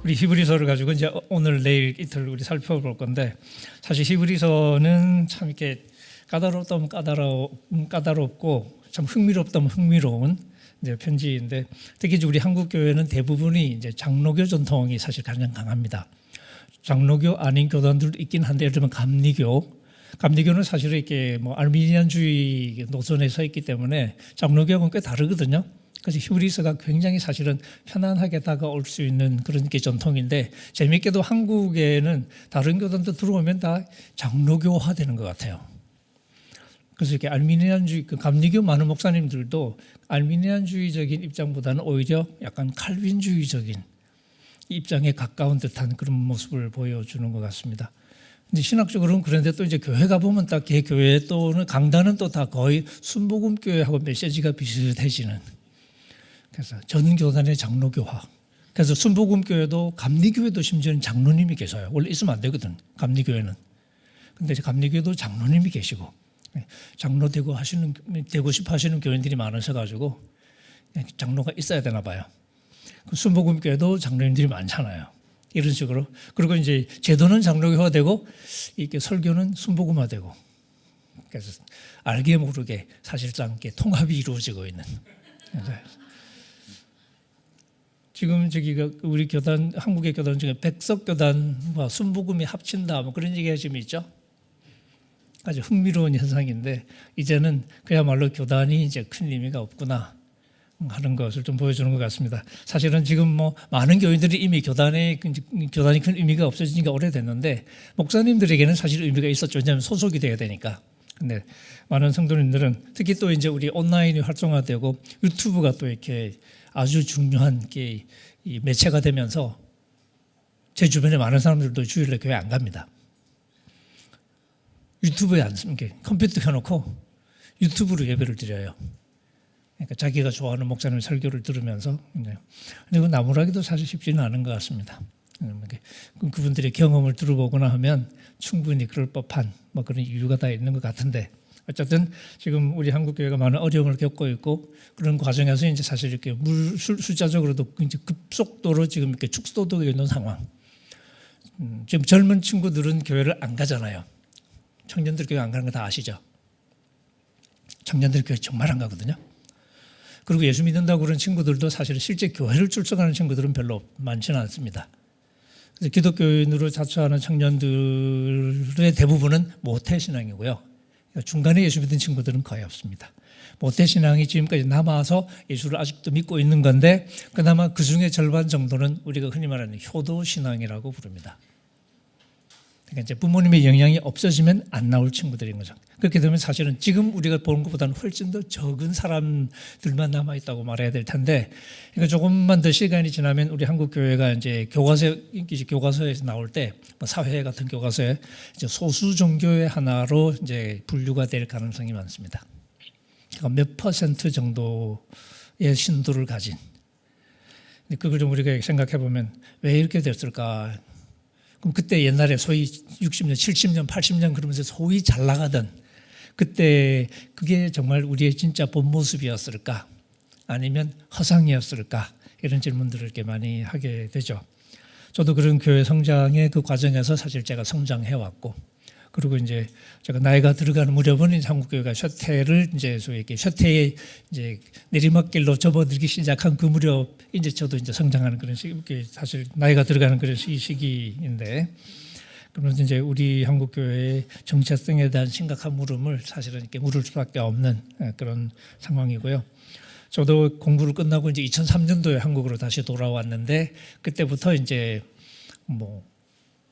우리 히브리서를 가지고 이제 오늘 내일 이틀 우리 살펴볼 건데, 사실 히브리서는 참 이렇게 까다롭다면 까다롭고 참 흥미롭다면 흥미로운 이제 편지인데, 특히 우리 한국 교회는 대부분이 이제 장로교 전통이 사실 가장 강합니다. 장로교 아닌 교단들도 있긴 한데, 예를 들면 감리교는 사실 이렇게 뭐 알미니안주의 노선에 서 있기 때문에 장로교하고는 꽤 다르거든요. 그래서 히브리서가 굉장히 사실은 편안하게 다가올 수 있는 그런 게 전통인데, 재미있게도 한국에는 다른 교단도 들어오면 다 장로교화 되는 것 같아요. 그래서 이렇게 알미니안주의, 감리교 많은 목사님들도 알미니안주의적인 입장보다는 오히려 약간 칼빈주의적인 입장에 가까운 듯한 그런 모습을 보여주는 것 같습니다. 근데 신학적으로는 그런데 또 이제 교회 가보면 딱 교회 또는 강단은 또 다 거의 순복음교회하고 메시지가 비슷해지는, 그래서 전 교단의 장로교화. 그래서 순복음교회도 감리교회도 심지어는 장로님이 계셔요. 원래 있으면 안 되거든, 감리교회는. 근데 이제 감리교회도 장로님이 계시고, 장로 되고 싶어 하시는 교인들이 많으셔가지고 장로가 있어야 되나 봐요. 순복음교회도 장로님들이 많잖아요. 이런 식으로. 그리고 이제 제도는 장로교화되고 이렇게 설교는 순복음화되고, 그래서 알게 모르게 사실상 이렇게 통합이 이루어지고 있는. 지금 저기가 우리 교단, 한국의 교단 중에 백석교단과 순복음이 합친다 뭐 그런 얘기가 지금 있죠. 아주 흥미로운 현상인데, 이제는 그야말로 교단이 이제 큰 의미가 없구나 하는 것을 좀 보여주는 것 같습니다. 사실은 지금 뭐 많은 교인들이 이미 교단이 큰 의미가 없어진 지가 오래됐는데, 목사님들에게는 사실 의미가 있었죠. 왜냐하면 소속이 돼야 되니까. 근데 많은 성도님들은 특히 또 이제 우리 온라인이 활성화되고 유튜브가 또 이렇게 아주 중요한 이 매체가 되면서, 제 주변에 많은 사람들도 주일에 교회 안 갑니다. 유튜브에 안 씁니다. 컴퓨터 켜놓고 유튜브로 예배를 드려요. 그러니까 자기가 좋아하는 목사님 설교를 들으면서. 근데 그 나무라기도 사실 쉽지는 않은 것 같습니다. 그분들의 경험을 들어보거나 하면 충분히 그럴 법한 뭐 그런 이유가 다 있는 것 같은데, 어쨌든 지금 우리 한국 교회가 많은 어려움을 겪고 있고, 그런 과정에서 이제 사실 이렇게 숫자적으로도 이제 급속도로 지금 이렇게 축소되고 있는 상황. 지금 젊은 친구들은 교회를 안 가잖아요. 청년들 교회 안 가는 거 다 아시죠? 청년들 교회 정말 안 가거든요. 그리고 예수 믿는다고 그런 친구들도 사실 실제 교회를 출석하는 친구들은 별로 많지는 않습니다. 그래서 기독교인으로 자처하는 청년들의 대부분은 모태신앙이고요. 중간에 예수 믿는 친구들은 거의 없습니다. 모태신앙이 지금까지 남아서 예수를 아직도 믿고 있는 건데, 그나마 그 중에 절반 정도는 우리가 흔히 말하는 효도신앙이라고 부릅니다. 그러니까 이제 부모님의 영향이 없어지면 안 나올 친구들인 거죠. 그렇게 되면 사실은 지금 우리가 보는 것보다는 훨씬 더 적은 사람들만 남아있다고 말해야 될 텐데, 그러니까 조금만 더 시간이 지나면 우리 한국 교회가 이제 교과서에서 나올 때, 뭐 사회 같은 교과서에 이제 소수 종교의 하나로 이제 분류가 될 가능성이 많습니다. 그러니까 몇 퍼센트 정도의 신도를 가진. 그걸 좀 우리가 생각해 보면 왜 이렇게 됐을까? 그럼 그때 옛날에 소위 60년, 70년, 80년 그러면서 소위 잘 나가던 그때 그게 정말 우리의 진짜 본 모습이었을까? 아니면 허상이었을까? 이런 질문들을 이렇게 많이 하게 되죠. 저도 그런 교회 성장의 그 과정에서 사실 제가 성장해 왔고, 그리고 이제 제가 나이가 들어가는 무렵은 한국교회가 쇠퇴를 이제 소위 이렇게 쇠퇴의 이제 내리막길로 접어들기 시작한 그 무렵, 이제 저도 이제 성장하는 그런 시기, 사실 나이가 들어가는 그런 시기인데, 그러면서 이제 우리 한국교회의 정체성에 대한 심각한 물음을 사실은 이렇게 물을 수밖에 없는 그런 상황이고요. 저도 공부를 끝나고 이제 2003년도에 한국으로 다시 돌아왔는데, 그때부터 이제 뭐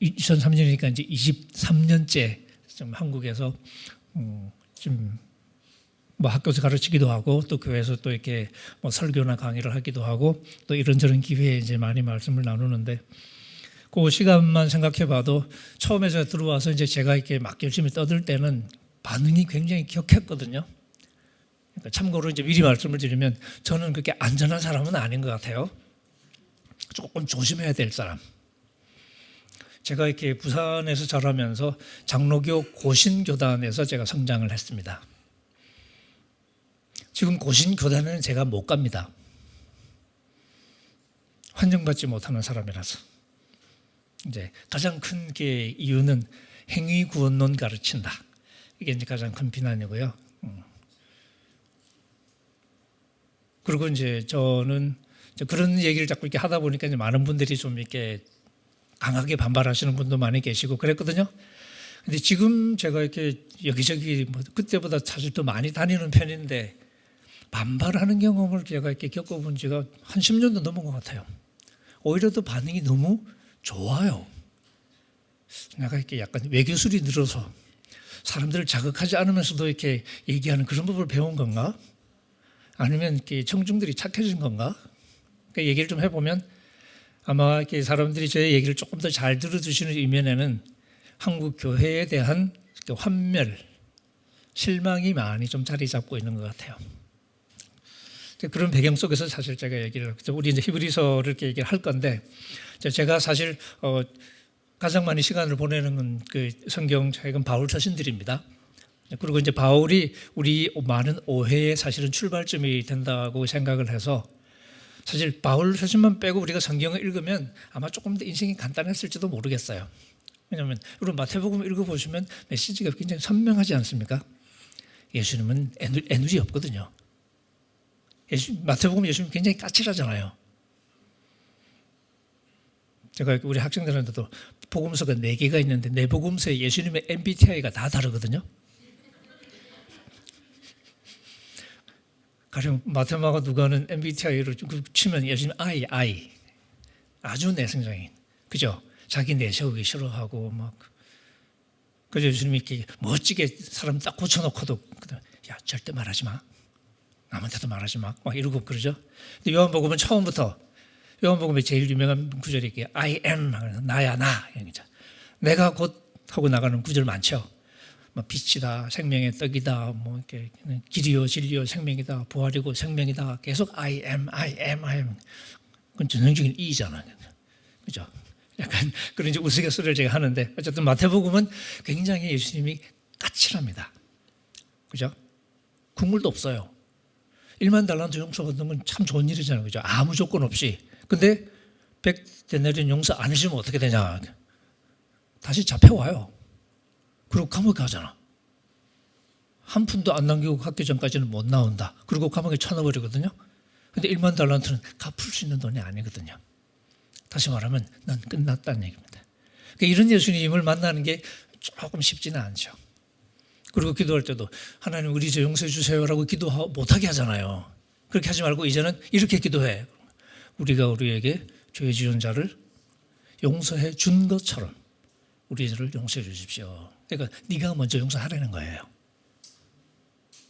2003년이니까 이제 23년째 좀 한국에서 좀 뭐 학교에서 가르치기도 하고, 또 교회에서 또 이렇게 뭐 설교나 강의를 하기도 하고, 또 이런저런 기회에 이제 많이 말씀을 나누는데, 그 시간만 생각해봐도 처음에 제가 들어와서 이제 제가 이렇게 막 열심히 떠들 때는 반응이 굉장히 격했거든요. 그러니까 참고로 이제 미리 말씀을 드리면, 저는 그렇게 안전한 사람은 아닌 것 같아요. 조금 조심해야 될 사람. 제가 이렇게 부산에서 자라면서 장로교 고신교단에서 제가 성장을 했습니다. 지금 고신교단에는 제가 못 갑니다. 환영받지 못하는 사람이라서. 이제 가장 큰 게 이유는 행위 구원론 가르친다. 이게 이제 가장 큰 비난이고요. 그리고 이제 저는 이제 그런 얘기를 자꾸 이렇게 하다 보니까 이제 많은 분들이 좀 이렇게 강하게 반발하시는 분도 많이 계시고 그랬거든요. 근데 지금 제가 이렇게 여기저기 뭐 그때보다 사실 더 많이 다니는 편인데 반발하는 경험을 제가 이렇게 겪어본 지가 한 10년도 넘은 것 같아요. 오히려 더 반응이 너무 좋아요. 내가 이렇게 약간 외교술이 늘어서 사람들을 자극하지 않으면서도 이렇게 얘기하는 그런 법을 배운 건가? 아니면 이렇게 청중들이 착해진 건가? 그러니까 얘기를 좀 해보면 아마 이렇게 사람들이 제 얘기를 조금 더 잘 들어주시는 이면에는 한국 교회에 대한 환멸, 실망이 많이 좀 자리 잡고 있는 것 같아요. 그런 배경 속에서 사실 제가 얘기를 우리 이제 히브리서를 이렇게 얘기를 할 건데 제가 사실 가장 많이 시간을 보내는 건 그 성경 책은 바울 서신들입니다. 그리고 이제 바울이 우리 많은 오해의 사실은 출발점이 된다고 생각을 해서 사실 바울 서신만 빼고 우리가 성경을 읽으면 아마 조금 더 인생이 간단했을지도 모르겠어요. 왜냐하면 여러분 마태복음 읽어보시면 메시지가 굉장히 선명하지 않습니까? 예수님은 애누리 없거든요. 마태복음 예수님 굉장히 까칠하잖아요. 제가 우리 학생들한테도 복음서가 4개가 있는데 네 복음서에 예수님의 MBTI가 다 다르거든요. 가령 마테마가 누가는 MBTI로 치면 예수님 I 아주 내성적인 그죠? 자기 내세우기 싫어하고 막 그래서 예수님이 이렇게 멋지게 사람 딱 고쳐놓고도 야 절대 말하지 마 남한테도 말하지 마 막 이러고 그러죠. 근데 요한복음은 처음부터 요한복음의 제일 유명한 구절이 이게 I am 나야 나 내가 곧 하고 나가는 구절 많죠. 뭐 빛이다, 생명의 떡이다, 뭐 이렇게 길이요, 진리요, 생명이다, 부활이고 생명이다. 계속 I am. 그건 전형적인 이잖아요, 그죠? 약간 그런 이제 우스갯소리를 제가 하는데 어쨌든 마태복음은 굉장히 예수님이 까칠합니다, 그죠? 국물도 없어요. 1만 달란트 용서 받는 건 참 좋은 일이잖아요, 그죠? 아무 조건 없이. 근데 100데나리온 용서 안 해주면 어떻게 되냐? 다시 잡혀와요. 그리고 감옥에 가잖아. 한 푼도 안 남기고 학교 전까지는 못 나온다. 그리고 감옥에 쳐넣어버리거든요. 근데 1만 달란트는 갚을 수 있는 돈이 아니거든요. 다시 말하면 난 끝났다는 얘기입니다. 그러니까 이런 예수님을 만나는 게 조금 쉽지는 않죠. 그리고 기도할 때도 하나님 우리 죄 용서해 주세요라고 기도 못하게 하잖아요. 그렇게 하지 말고 이제는 이렇게 기도해. 우리가 우리에게 죄 지은 자를 용서해 준 것처럼 우리 죄를 용서해 주십시오. 그러니까 네가 먼저 용서하라는 거예요.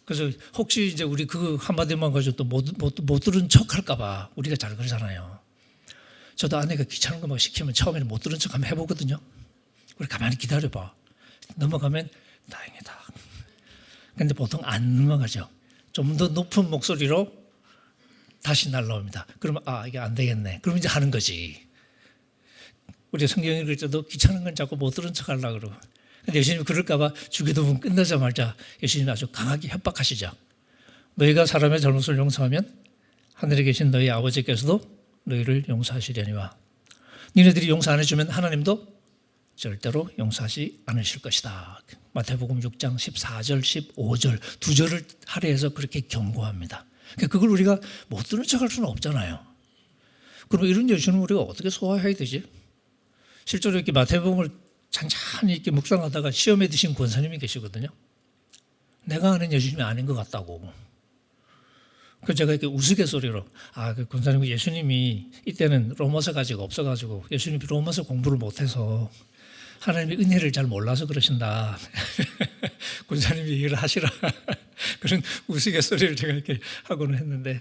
그래서 혹시 이제 우리 그 한마디만 가지고 또 못 들은 척 할까봐 우리가 잘 그러잖아요. 저도 아내가 귀찮은 거 막 시키면 처음에는 못 들은 척 한번 해보거든요. 우리 가만히 기다려봐. 넘어가면 다행이다. 근데 보통 안 넘어가죠. 좀 더 높은 목소리로 다시 날라옵니다. 그러면 이게 안 되겠네. 그럼 이제 하는 거지. 우리 성경 읽을 때도 귀찮은 건 자꾸 못 들은 척 하려고 그러고. 근데 예수님이 그럴까봐 주기도문 끝나자마자 예수님이 아주 강하게 협박하시죠. 너희가 사람의 잘못을 용서하면 하늘에 계신 너희 아버지께서도 너희를 용서하시려니와 니네들이 용서 안 해주면 하나님도 절대로 용서하지 않으실 것이다. 마태복음 6장 14절 15절 두 절을 할애해서 그렇게 경고합니다. 그걸 우리가 못 들은 척할 수는 없잖아요. 그럼 이런 예수는 우리가 어떻게 소화해야 되지? 실제로 이렇게 마태복음을 찬찬히 이렇게 묵상하다가 시험에 드신 권사님이 계시거든요. 내가 아는 예수님이 아닌 것 같다고. 그래서 제가 이렇게 우스갯소리로 그 권사님 예수님이 이때는 로마서 가지고 없어가지고 예수님이 로마서 공부를 못해서 하나님의 은혜를 잘 몰라서 그러신다. 권사님이 얘기를 하시라. 그런 우스갯소리를 제가 이렇게 하고는 했는데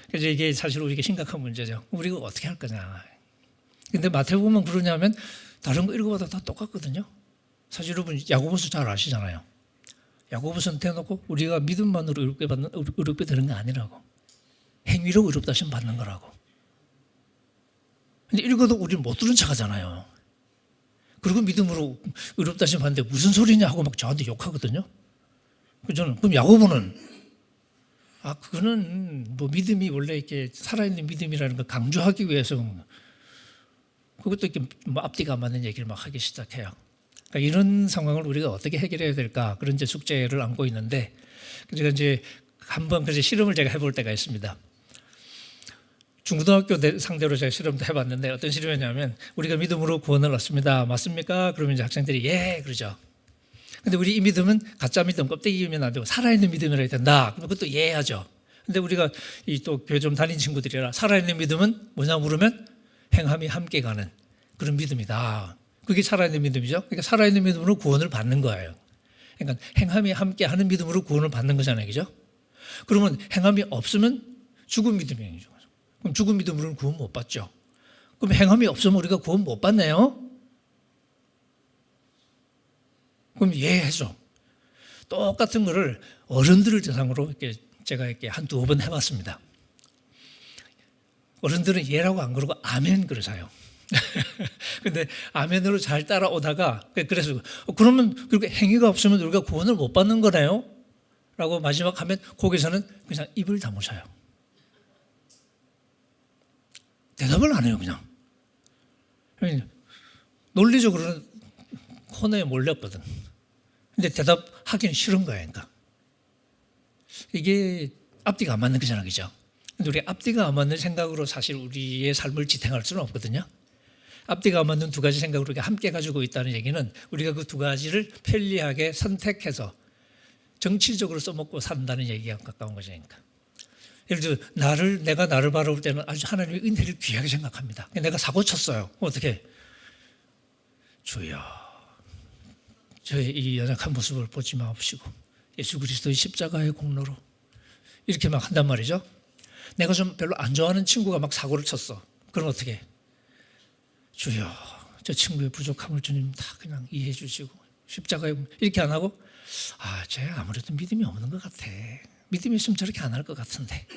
그래서 이게 사실 우리에게 심각한 문제죠. 우리가 어떻게 할 거냐. 근데 마태복음은 그러냐면 다른 거 읽어봐도 다 똑같거든요. 사실 여러분 야고보서 잘 아시잖아요. 야고보서는 대놓고 우리가 믿음만으로 의롭게 되는 게 아니라고. 행위로 의롭다심 받는 거라고. 근데 읽어도 우리는 못 들은 척 하잖아요. 그리고 믿음으로 의롭다심 받는데 무슨 소리냐 하고 막 저한테 욕하거든요. 그럼 야고보는 그거는 뭐 믿음이 원래 이렇게 살아있는 믿음이라는 걸 강조하기 위해서 그것도 이렇게 뭐 앞뒤가 안 맞는 얘기를 막 하기 시작해요. 그러니까 이런 상황을 우리가 어떻게 해결해야 될까, 그런 이제 숙제를 안고 있는데, 제가 이제 한번 그래서 실험을 제가 해볼 때가 있습니다. 중고등학교 상대로 제가 실험도 해봤는데, 어떤 실험이냐면 우리가 믿음으로 구원을 얻습니다, 맞습니까? 그러면 이제 학생들이 예 그러죠. 근데 우리 이 믿음은 가짜 믿음, 껍데기면 안 되고 살아있는 믿음이라 해야 된다. 그럼 그것도 예 하죠. 근데 우리가 이 또 교회 좀 다닌 친구들이라 살아있는 믿음은 뭐냐 물으면 행함이 함께 가는 그런 믿음이다. 그게 살아있는 믿음이죠. 그러니까 살아있는 믿음으로 구원을 받는 거예요. 그러니까 행함이 함께 하는 믿음으로 구원을 받는 거잖아요. 그죠? 그러면 행함이 없으면 죽은 믿음이에요. 그럼 죽은 믿음으로는 구원 못 받죠. 그럼 행함이 없으면 우리가 구원 못 받네요? 그럼 예 해줘. 똑같은 거를 어른들을 대상으로 이렇게 제가 이렇게 한 두어 번 해봤습니다. 어른들은 예라고 안 그러고 아멘 그러세요. 근데 아멘으로 잘 따라오다가 그래서 그러면 그렇게 행위가 없으면 우리가 구원을 못 받는 거네요? 라고 마지막 하면 거기서는 그냥 입을 다무셔요. 대답을 안 해요. 그냥 논리적으로는 코너에 몰렸거든. 근데 대답하기는 싫은 거야. 그러니까 이게 앞뒤가 안 맞는 거잖아. 그죠? 근데 우리 앞뒤가 안 맞는 생각으로 사실 우리의 삶을 지탱할 수는 없거든요. 앞뒤가 안 맞는 두 가지 생각을 우리가 함께 가지고 있다는 얘기는 우리가 그 두 가지를 편리하게 선택해서 정치적으로 써먹고 산다는 얘기가 가까운 거죠. 그러니까. 예를 들어 내가 나를 바라볼 때는 아주 하나님의 은혜를 귀하게 생각합니다. 내가 사고 쳤어요. 어떻게? 주여, 저의 이 연약한 모습을 보지 마옵시고 예수 그리스도의 십자가의 공로로 이렇게 막 한단 말이죠. 내가 좀 별로 안 좋아하는 친구가 막 사고를 쳤어. 그럼 어떻게? 주여, 저 친구의 부족함을 주님 다 그냥 이해해 주시고 십자가에 이렇게 안 하고 쟤 아무래도 믿음이 없는 것 같아. 믿음이 있으면 저렇게 안 할 것 같은데.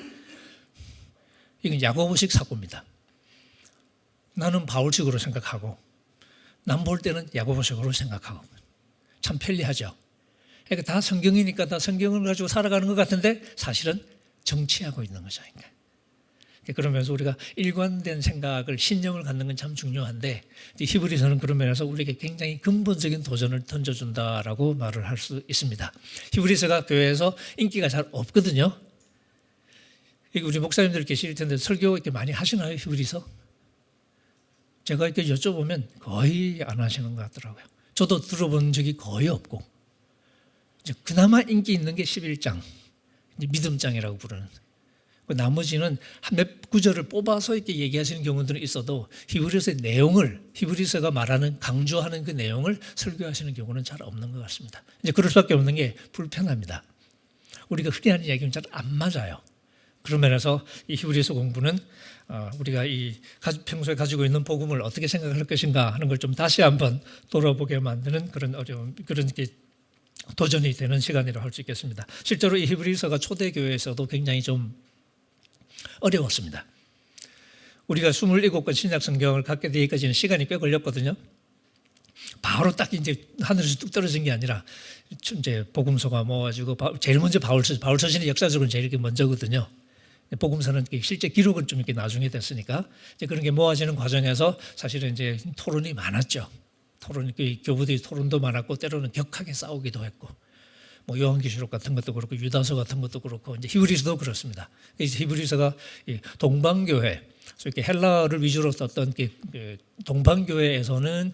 이건 야고보식 사고입니다. 나는 바울식으로 생각하고 남 볼 때는 야고보식으로 생각하고 참 편리하죠. 그러니까 다 성경이니까 다 성경을 가지고 살아가는 것 같은데 사실은 정치하고 있는 거죠. 그러면서 우리가 일관된 생각을 신념을 갖는 건 참 중요한데 히브리서는 그런 면에서 우리에게 굉장히 근본적인 도전을 던져준다라고 말을 할 수 있습니다. 히브리서가 교회에서 인기가 잘 없거든요. 우리 목사님들 계실 텐데 설교 이렇게 많이 하시나요? 히브리서? 제가 이렇게 여쭤보면 거의 안 하시는 것 같더라고요. 저도 들어본 적이 거의 없고 그나마 인기 있는 게 11장 믿음장이라고 부르는, 나머지는 몇 구절을 뽑아서 이렇게 얘기하시는 경우들은 있어도 히브리서의 내용을, 히브리서가 말하는 강조하는 그 내용을 설교하시는 경우는 잘 없는 것 같습니다. 이제 그럴 수밖에 없는 게 불편합니다. 우리가 흔히 하는 얘기는 잘 안 맞아요. 그런 면에서 이 히브리서 공부는 우리가 평소에 가지고 있는 복음을 어떻게 생각할 것인가 하는 걸 좀 다시 한번 돌아보게 만드는 그런 어려움, 그런 도전이 되는 시간이라고 할 수 있겠습니다. 실제로 이 히브리서가 초대교회에서도 굉장히 좀 어려웠습니다. 우리가 27권 신약 성경을 갖게 되기까지는 시간이 꽤 걸렸거든요. 바로 딱 이제 하늘에서 뚝 떨어진 게 아니라 이제 복음서가 모아지고 제일 먼저 바울서신이 역사적으로 제일 먼저거든요. 복음서는 실제 기록은 좀 이렇게 나중에 됐으니까 이제 그런 게 모아지는 과정에서 사실은 이제 토론이 많았죠. 교부들이 토론도 많았고 때로는 격하게 싸우기도 했고, 뭐 요한계시록 같은 것도 그렇고 유다서 같은 것도 그렇고 이제 히브리서도 그렇습니다. 히브리서가 동방교회, 이렇게 헬라어를 위주로 썼던 동방교회에서는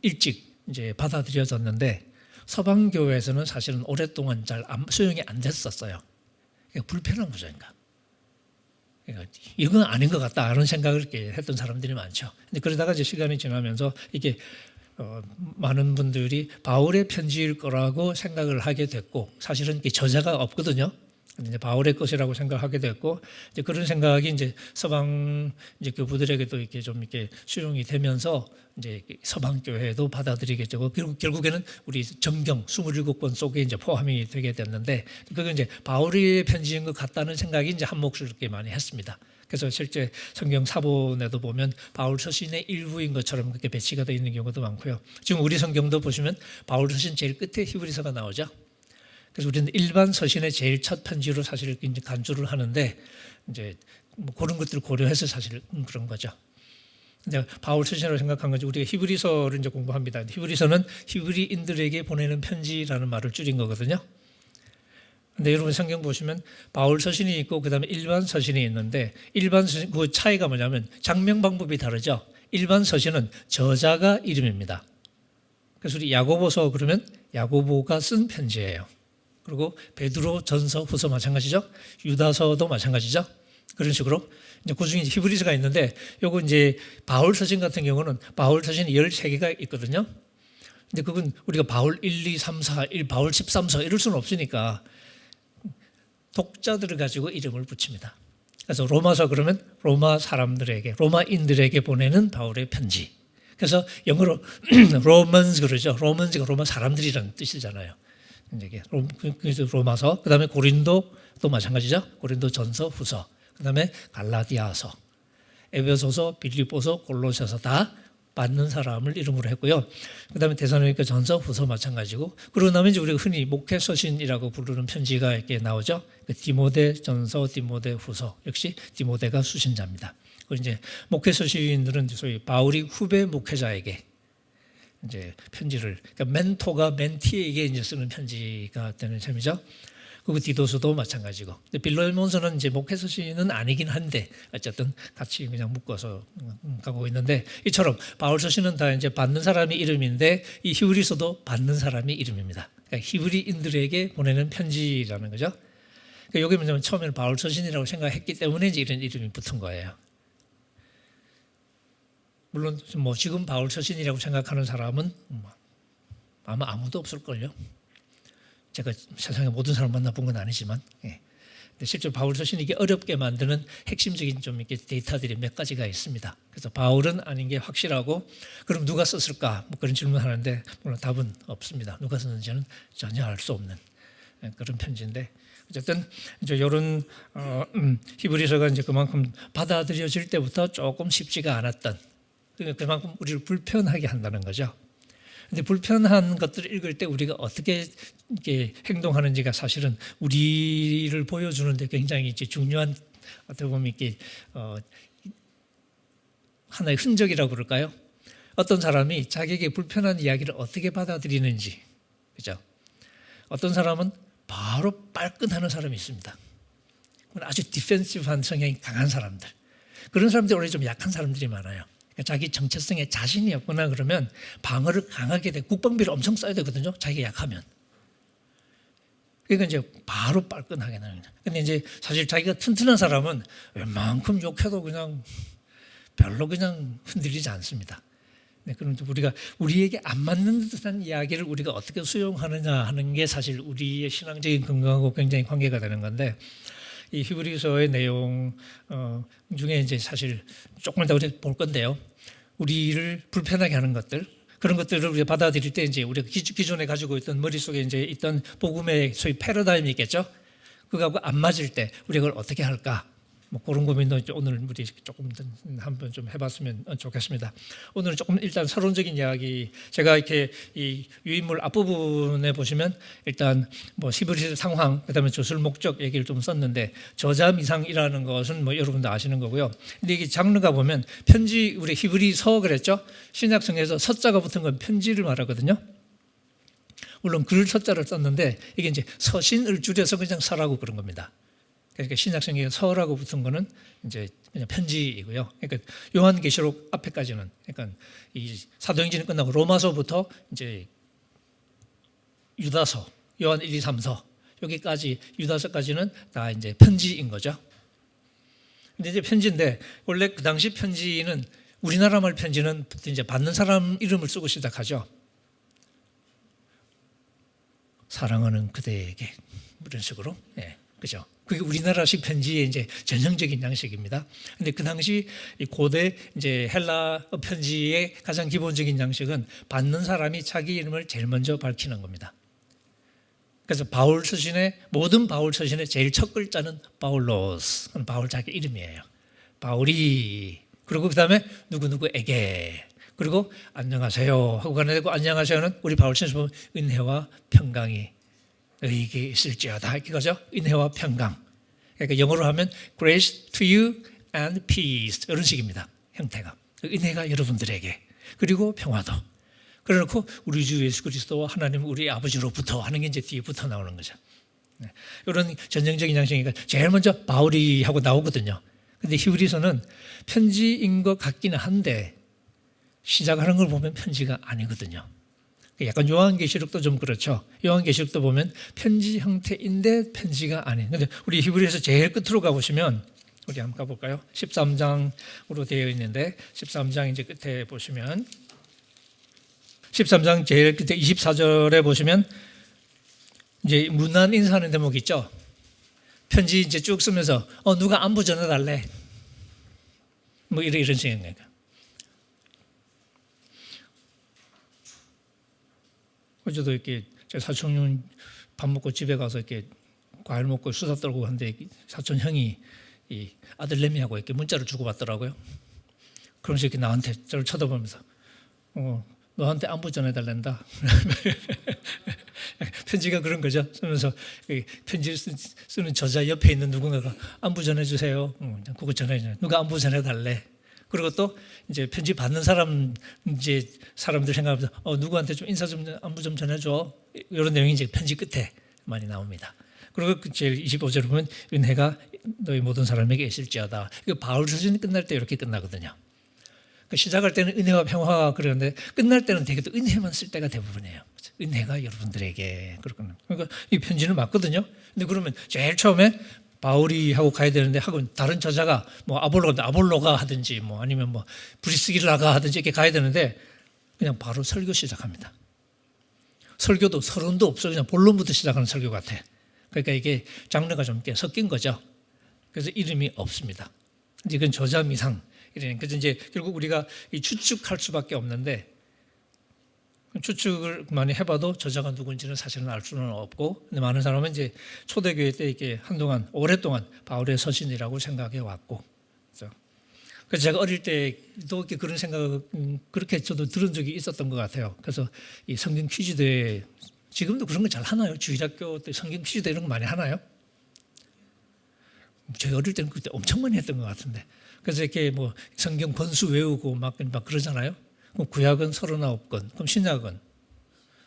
일찍 이제 받아들여졌는데 서방교회에서는 사실은 오랫동안 잘 수용이 안 됐었어요. 그러니까 불편한 거죠. 그러니까 이건 아닌 것 같다 이런 생각을 이렇게 했던 사람들이 많죠. 근데 그러다가 이제 시간이 지나면서 이게 많은 분들이 바울의 편지일 거라고 생각을 하게 됐고, 사실은 저자가 없거든요. 이제 바울의 것이라고 생각하게 됐고, 이제 그런 생각이 이제 서방 이제 교부들에게도 이렇게 좀 이렇게 수용이 되면서 이제 서방 교회도 받아들이게 되고, 결국에는 우리 정경 27권 속에 이제 포함이 되게 됐는데, 그건 이제 바울의 편지인 것 같다는 생각이 이제 한 몫을 이렇게 많이 했습니다. 그래서 실제 성경 사본에도 보면 바울 서신의 일부인 것처럼 그렇게 배치가 되어 있는 경우도 많고요. 지금 우리 성경도 보시면 바울 서신 제일 끝에 히브리서가 나오죠. 그래서 우리는 일반 서신의 제일 첫 편지로 사실 이제 간주를 하는데 이제 뭐 그런 것들을 고려해서 사실 그런 거죠. 근데 바울 서신이라고 생각한 건지 우리가 히브리서를 이제 공부합니다. 히브리서는 히브리인들에게 보내는 편지라는 말을 줄인 거거든요. 근데 여러분 성경 보시면 바울 서신이 있고 그다음에 일반 서신이 있는데 일반 서신 그 차이가 뭐냐면 장명 방법이 다르죠. 일반 서신은 저자가 이름입니다. 그래서 우리 야고보서 그러면 야고보가 쓴 편지예요. 그리고 베드로 전서 후서 마찬가지죠. 유다서도 마찬가지죠. 그런 식으로 이제 그중에 히브리서가 있는데 요거 이제 바울 서신 같은 경우는 바울 서신이 13개가 있거든요. 근데 그건 우리가 바울 1, 2, 3, 4, 1, 바울 13서 이럴 수는 없으니까 독자들을 가지고 이름을 붙입니다. 그래서 로마서 그러면 로마 사람들에게 로마인들에게 보내는 바울의 편지. 그래서 영어로 로먼스 그러죠. 로먼스가 로마 사람들이라는 뜻이잖아요. 그래서 로마서, 그다음에 고린도도 마찬가지죠. 고린도 전서, 후서, 그다음에 갈라디아서, 에베소서, 빌립보서, 골로새서 다 받는 사람을 이름으로 했고요. 그다음에 데살로니가 전서, 후서 마찬가지고, 그러고 나면 이제 우리가 흔히 목회 서신이라고 부르는 편지가 이렇게 나오죠. 디모데 전서, 디모데 후서, 역시 디모데가 수신자입니다. 그리고 이제 목회 서신들은 소위 바울이 후배 목회자에게 이제 편지를, 그러니까 멘토가 멘티에게 이제 쓰는 편지가 되는 셈이죠. 그리고 디도서도 마찬가지고. 빌레몬서는 이제 목회 서신은 아니긴 한데 어쨌든 같이 그냥 묶어서 가고 있는데, 이처럼 바울 서신은 다 이제 받는 사람이 이름인데 이 히브리서도 받는 사람이 이름입니다. 그러니까 히브리인들에게 보내는 편지라는 거죠. 그러니까 여기 뭐냐면 처음에는 바울 서신이라고 생각했기 때문에 이제 이런 이름이 붙은 거예요. 물론 뭐 지금 바울 서신이라고 생각하는 사람은 아마 아무도 없을걸요. 제가 세상에 모든 사람 만나본 건 아니지만, 예. 근데 실제로 바울 서신이 이게 어렵게 만드는 핵심적인 좀 이렇게 데이터들이 몇 가지가 있습니다. 그래서 바울은 아닌 게 확실하고, 그럼 누가 썼을까? 뭐 그런 질문하는데 물론 답은 없습니다. 누가 썼는지는 전혀 알 수 없는 그런 편지인데, 어쨌든 이제 이런 히브리서가 이제 그만큼 받아들여질 때부터 조금 쉽지가 않았던, 그만큼 우리를 불편하게 한다는 거죠. 근데 불편한 것들을 읽을 때 우리가 어떻게 이렇게 행동하는지가 사실은 우리를 보여주는데 굉장히 이제 중요한, 어떻게 보면 이렇게 하나의 흔적이라고 그럴까요? 어떤 사람이 자기에게 불편한 이야기를 어떻게 받아들이는지, 그죠? 어떤 사람은 바로 빨끈하는 사람이 있습니다. 아주 디펜시브한 성향이 강한 사람들. 그런 사람들이 원래 좀 약한 사람들이 많아요. 자기 정체성에 자신이 없거나 그러면 방어를 강하게 돼, 국방비를 엄청 써야 되거든요. 자기가 약하면. 그러니까 이제 바로 빨끈하게 나는 거죠. 근데 이제 사실 자기가 튼튼한 사람은 웬만큼 욕해도 그냥 별로 그냥 흔들리지 않습니다. 네, 그런데 우리가 우리에게 안 맞는 듯한 이야기를 우리가 어떻게 수용하느냐 하는 게 사실 우리의 신앙적인 건강하고 굉장히 관계가 되는 건데, 이 히브리서의 내용 중에 이제 사실 조금 더 우리 볼 건데요. 우리를 불편하게 하는 것들, 그런 것들을 우리가 받아들일 때 이제 우리가 기존에 가지고 있던 머릿속에 이제 있던 복음의 소위 패러다임이 있겠죠. 그거하고 안 맞을 때 우리가 그걸 어떻게 할까? 뭐 그런 고민도 이제 오늘 우리 조금 한번 좀 해봤으면 좋겠습니다. 오늘은 조금 일단 서론적인 이야기, 제가 이렇게 이 유인물 앞부분에 보시면 일단 뭐 히브리서 상황, 그다음에 주술 목적 얘기를 좀 썼는데, 저자 미상이라는 것은 뭐 여러분도 아시는 거고요. 근데 이게 장르가 보면 편지, 우리 히브리서 그랬죠. 신약성에서 서자가 붙은 건 편지를 말하거든요. 물론 글 서자를 썼는데 이게 이제 서신을 줄여서 그냥 서라고 그런 겁니다. 그러니까 신약성경에 서라고 붙은 거는 이제 그냥 편지이고요. 그러니까 요한계시록 앞에까지는, 그러니까 이 사도행전이 끝나고 로마서부터 이제 유다서, 요한 1, 2, 3서 여기까지 유다서까지는 다 이제 편지인 거죠. 근데 이제 편지인데 원래 그 당시 편지는, 우리나라 말 편지는 이제 받는 사람 이름을 쓰고 시작하죠. 사랑하는 그대에게, 이런 식으로, 예, 그죠? 그게 우리나라식 편지의 이제 전형적인 양식입니다. 근데 그 당시 고대 이제 헬라 편지의 가장 기본적인 양식은 받는 사람이 자기 이름을 제일 먼저 밝히는 겁니다. 그래서 바울 서신의, 모든 바울 서신의 제일 첫 글자는 바울로스, 바울 자기 이름이에요. 바울이, 그리고 그 다음에 누구누구에게, 그리고 안녕하세요 하고 가는 데고, 안녕하세요는 우리 바울 서신 보면 은혜와 평강이 너희에게 있을지어다 이렇게 가죠. 은혜와 평강. 그러니까 영어로 하면 grace to you and peace, 이런 식입니다. 형태가. 은혜가 여러분들에게 그리고 평화도. 그래놓고 우리 주 예수 그리스도와 하나님 우리 아버지로부터 하는 게 이제 뒤에 붙어 나오는 거죠. 이런 전형적인 양식이니까 제일 먼저 바울이 하고 나오거든요. 근데 히브리서는 편지인 것 같기는 한데 시작하는 걸 보면 편지가 아니거든요. 약간 요한계시록도 좀 그렇죠. 요한계시록도 보면 편지 형태인데 편지가 아닌. 근데 우리 히브리서 제일 끝으로 가보시면 우리 한번 가볼까요? 13장으로 되어 있는데 13장 이제 끝에 보시면 13장 제일 끝에 24절에 보시면 이제 문안 인사하는 대목 있죠. 편지 이제 쭉 쓰면서 누가 안부 전해달래. 뭐 이런 식이에요. 어제도 이렇게 사촌 밥 먹고 집에 가서 이렇게 과일 먹고 수다 떨고 하는데 사촌 형이 이 아들내미하고 이렇게 문자를 주고받더라고요. 그러면서 이렇게 나한테 저를 쳐다보면서 너한테 안부 전해달란다. 편지가 그런 거죠. 쓰면서 편지를 쓰는 저자 옆에 있는 누군가가 안부 전해주세요. 그거 전해줘. 누가 안부 전해달래. 그리고 또 이제 편지 받는 사람 이제 사람들 생각하면서 누구한테 좀 인사 좀 안부 좀 전해줘. 이런 내용이 이제 편지 끝에 많이 나옵니다. 그리고 제일 25절을 보면 은혜가 너희 모든 사람에게 있을지어다. 이거 바울 서신이 끝날 때 이렇게 끝나거든요. 시작할 때는 은혜와 평화가 그러는데 끝날 때는 되게 또 은혜만 쓸 때가 대부분이에요. 은혜가 여러분들에게 그렇구나. 그러니까 이 편지는 맞거든요. 근데 그러면 제일 처음에 바울이 하고 가야 되는데 하고 다른 저자가 뭐 아볼로가 하든지 뭐 아니면 뭐 브리스길라가 하든지 이렇게 가야 되는데 그냥 바로 설교 시작합니다. 설교도 서론도 없어 그냥 본론부터 시작하는 설교 같아. 그러니까 이게 장르가 좀 섞인 거죠. 그래서 이름이 없습니다. 이건 저자 미상. 그래서 이제 결국 우리가 추측할 수밖에 없는데 추측을 많이 해봐도 저자가 누군지는 사실은 알 수는 없고, 근데 많은 사람은 이제 초대교회 때 이렇게 한동안 오랫동안 바울의 서신이라고 생각해 왔고, 그래서 제가 어릴 때도 이렇게 그런 생각 그렇게 저도 들은 적이 있었던 것 같아요. 그래서 이 성경 퀴즈대회 지금도 그런 거 잘 하나요? 주일학교 때 성경 퀴즈대회 이런 거 많이 하나요? 저희 어릴 때는 그때 엄청 많이 했던 것 같은데. 그래서 이렇게 뭐 성경 권수 외우고 막 그러잖아요. 그럼 구약은 39권, 그럼 신약은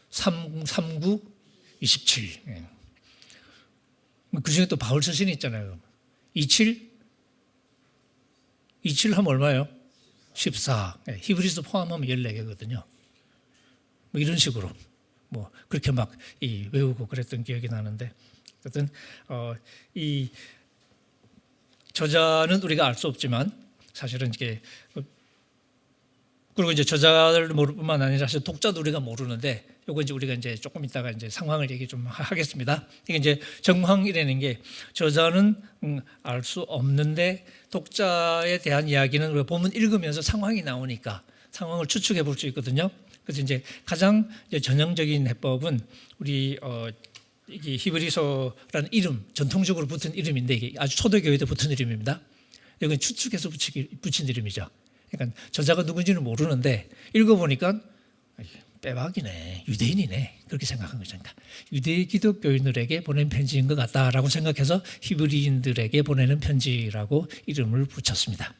39, 27. 예. 그 중에 또 바울 서신이 있잖아요. 27? 27 하면 얼마예요? 14. 예. 히브리서 포함하면 14개거든요. 뭐 이런 식으로 뭐 그렇게 막 외우고 그랬던 기억이 나는데, 어쨌든 이 저자는 우리가 알 수 없지만 사실은 이게 그리고 이제 저자를 모를 뿐만 아니라 사실 독자도 우리가 모르는데 요거 이제 우리가 이제 조금 있다가 이제 상황을 얘기 좀 하겠습니다. 이게 이제 정황이라는 게 저자는 알 수 없는데 독자에 대한 이야기는 우리가 본문 읽으면서 상황이 나오니까 상황을 추측해 볼 수 있거든요. 그래서 이제 가장 이제 전형적인 해법은 우리 이게 히브리서라는 이름, 전통적으로 붙은 이름인데 이게 아주 초대교회 때 붙은 이름입니다. 이건 추측해서 붙인 이름이죠. 그러니까 저자가 누군지는 모르는데 읽어보니까 빼박이네, 유대인이네 그렇게 생각한 거죠. 그러니까 유대 기독교인들에게 보낸 편지인 것 같다라고 생각해서 히브리인들에게 보내는 편지라고 이름을 붙였습니다.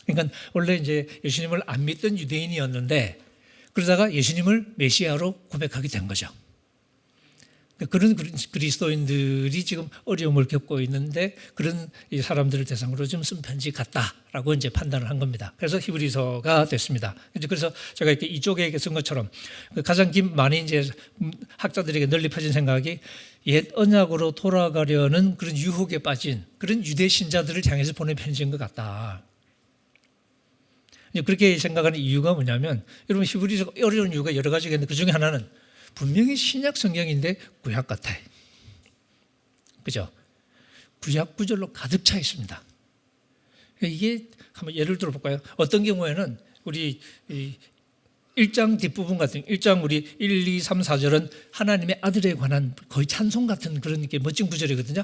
그러니까 원래 이제 예수님을 안 믿던 유대인이었는데 그러다가 예수님을 메시아로 고백하게 된 거죠. 그런 그리스도인들이 지금 어려움을 겪고 있는데 그런 사람들을 대상으로 좀 쓴 편지 같다라고 이제 판단을 한 겁니다. 그래서 히브리서가 됐습니다. 그래서 제가 이렇게 이쪽에 쓴 것처럼 가장 많이 이제 학자들에게 널리 퍼진 생각이 옛 언약으로 돌아가려는 그런 유혹에 빠진 그런 유대 신자들을 향해서 보낸 편지인 것 같다. 그렇게 생각하는 이유가 뭐냐면 여러분 히브리서가 어려운 이유가 여러 가지가 있는데 그 중에 하나는 분명히 신약 성경인데 구약 같아. 그죠? 구약 구절로 가득 차 있습니다. 이게 한번 예를 들어 볼까요? 어떤 경우에는 우리 1장 뒷부분 같은 1장 우리 1, 2, 3, 4절은 하나님의 아들에 관한 거의 찬송 같은 그런 게 멋진 구절이거든요.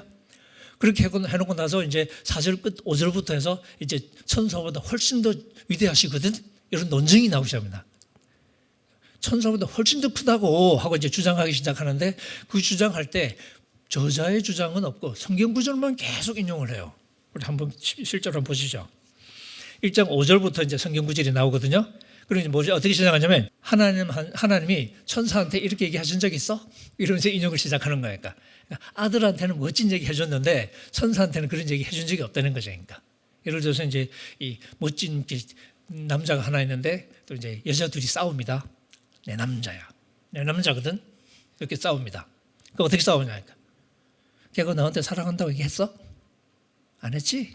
그렇게 해놓고 나서 이제 4절 끝 5절부터 해서 이제 천사보다 훨씬 더 위대하시거든. 이런 논증이 나오기 시작합니다. 천사보다 훨씬 더 크다고 하고 이제 주장하기 시작하는데 그 주장할 때 저자의 주장은 없고 성경 구절만 계속 인용을 해요. 우리 한번 실제로 한번 보시죠. 1장 5절부터 이제 성경 구절이 나오거든요. 그러니 뭐죠? 어떻게 시작하냐면 하나님이 천사한테 이렇게 얘기하신 적 있어? 이러면서 인용을 시작하는 거예요. 그러니까 아들한테는 멋진 얘기 해줬는데 천사한테는 그런 얘기 해준 적이 없다는 거죠. 그러니까 예를 들어서 이제 이 멋진 남자가 하나 있는데 또 이제 여자 둘이 싸웁니다. 내 남자야, 내 남자거든. 이렇게 싸웁니다. 그 어떻게 싸우냐? 그러니까 걔가 너한테 사랑한다고 얘기했어? 안 했지?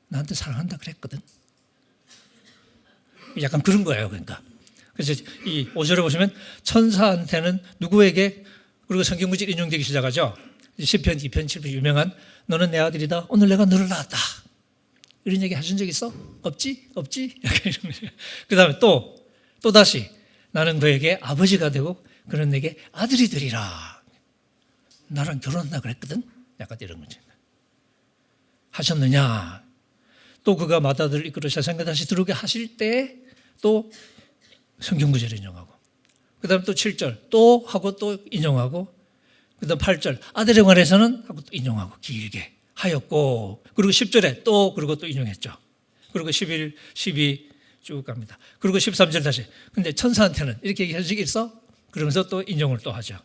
나한테 사랑한다 그랬거든. 약간 그런 거예요. 그러니까 그래서 이 5절에 보시면 천사한테는 누구에게, 그리고 성경구절 인용되기 시작하죠. 시편 2편 7편 유명한 너는 내 아들이다, 오늘 내가 너를 낳았다, 이런 얘기 하신 적 있어? 없지? 그 다음에 또 다시 나는 그에게 아버지가 되고 그는 내게 아들이 되리라, 나랑 결혼한다 그랬거든. 약간 이런 거죠. 하셨느냐? 또 그가 맏아들을 이끌어 세상에 다시 들어오게 하실 때 또 성경구절 인용하고, 그 다음 또 7절 또 하고 또 인용하고, 그 다음 8절 아들에 관해서는 하고 또 인용하고 길게 하였고, 그리고 10절에 또 그리고 또 인용했죠. 그리고 11, 12 쭉 갑니다. 그리고 13절 다시 근데 천사한테는 이렇게 얘기할 수 있어? 그러면서 또 인용을 또 하죠.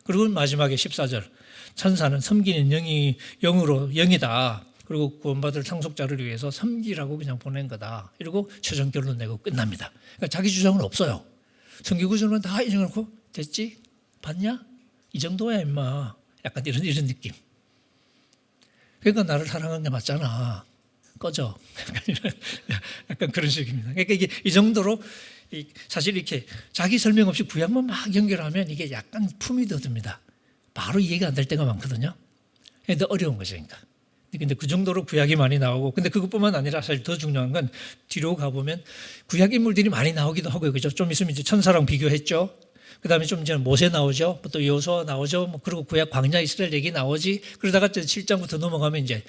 그리고 마지막에 14절 천사는 섬기는 영이다. 그리고 구원받을 상속자를 위해서 섬기라고 그냥 보낸 거다. 이러고 최종 결론 내고 끝납니다. 그러니까 자기 주장은 없어요. 성경구절만 다 인용해놓고 됐지? 봤냐? 이 정도야 임마. 약간 이런 느낌. 그러니까 나를 사랑하는 게 맞잖아. 꺼져. 약간 그런 식입니다. 그러니까 이게 이 정도로 사실 이렇게 자기 설명 없이 구약만 막 연결하면 이게 약간 품이 돋습니다. 바로 이해가 안 될 때가 많거든요. 더 어려운 거죠. 그러니까. 근데 그 정도로 구약이 많이 나오고, 근데 그것뿐만 아니라 사실 더 중요한 건 뒤로 가보면 구약 인물들이 많이 나오기도 하고요. 그죠? 좀 있으면 이제 천사랑 비교했죠. 그 다음에 좀 이제 모세 나오죠. 또 여호수아 나오죠. 그리고 구약 광야 이스라엘 얘기 나오지. 그러다가 7장부터 넘어가면 이제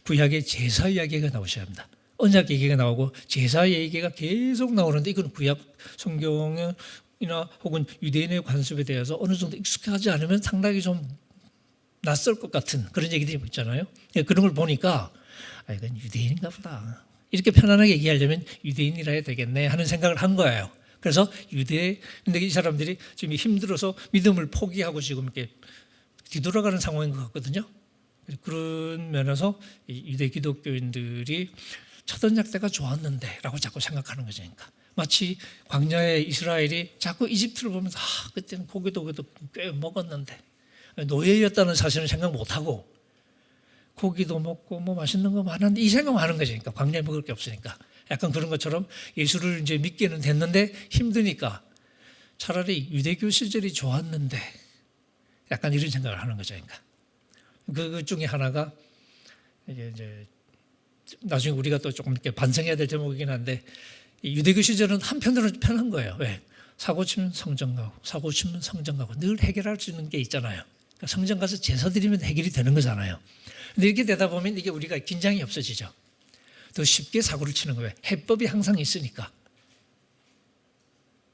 구약의 제사 이야기가 나오셔야 합니다. 언약 얘기가 나오고 제사 얘기가 계속 나오는데, 이건 구약 성경이나 혹은 유대인의 관습에 대해서 어느 정도 익숙하지 않으면 상당히 좀 낯설 것 같은 그런 얘기들이 있잖아요. 그런 걸 보니까 이건 유대인인가 보다, 이렇게 편안하게 얘기하려면 유대인이라 해야 되겠네 하는 생각을 한 거예요. 그래서 근데 이 사람들이 지금 힘들어서 믿음을 포기하고 지금 이렇게 뒤돌아가는 상황인 것 같거든요. 그런 면에서 유대 기독교인들이 첫 언약 때가 좋았는데 라고 자꾸 생각하는 거죠. 그러니까 마치 광야의 이스라엘이 자꾸 이집트를 보면서 그때는 고기도 꽤 먹었는데, 노예였다는 사실은 생각 못하고 고기도 먹고 뭐 맛있는 거 많았는데 이 생각만 하는 거죠. 그러니까 광야에 먹을 게 없으니까. 약간 그런 것처럼 예수를 이제 믿기는 됐는데 힘드니까 차라리 유대교 시절이 좋았는데, 약간 이런 생각을 하는 거죠. 그러니까 그 중에 하나가 이제 나중에 우리가 또 조금 이렇게 반성해야 될 대목이긴 한데, 유대교 시절은 한편으로는 편한 거예요. 왜? 사고 치면 성전 가고, 사고 치면 성전 가고, 늘 해결할 수 있는 게 있잖아요. 그러니까 성전 가서 제사 드리면 해결이 되는 거잖아요. 근데 이렇게 되다 보면 이게 우리가 긴장이 없어지죠. 더 쉽게 사고를 치는 거예요. 해법이 항상 있으니까.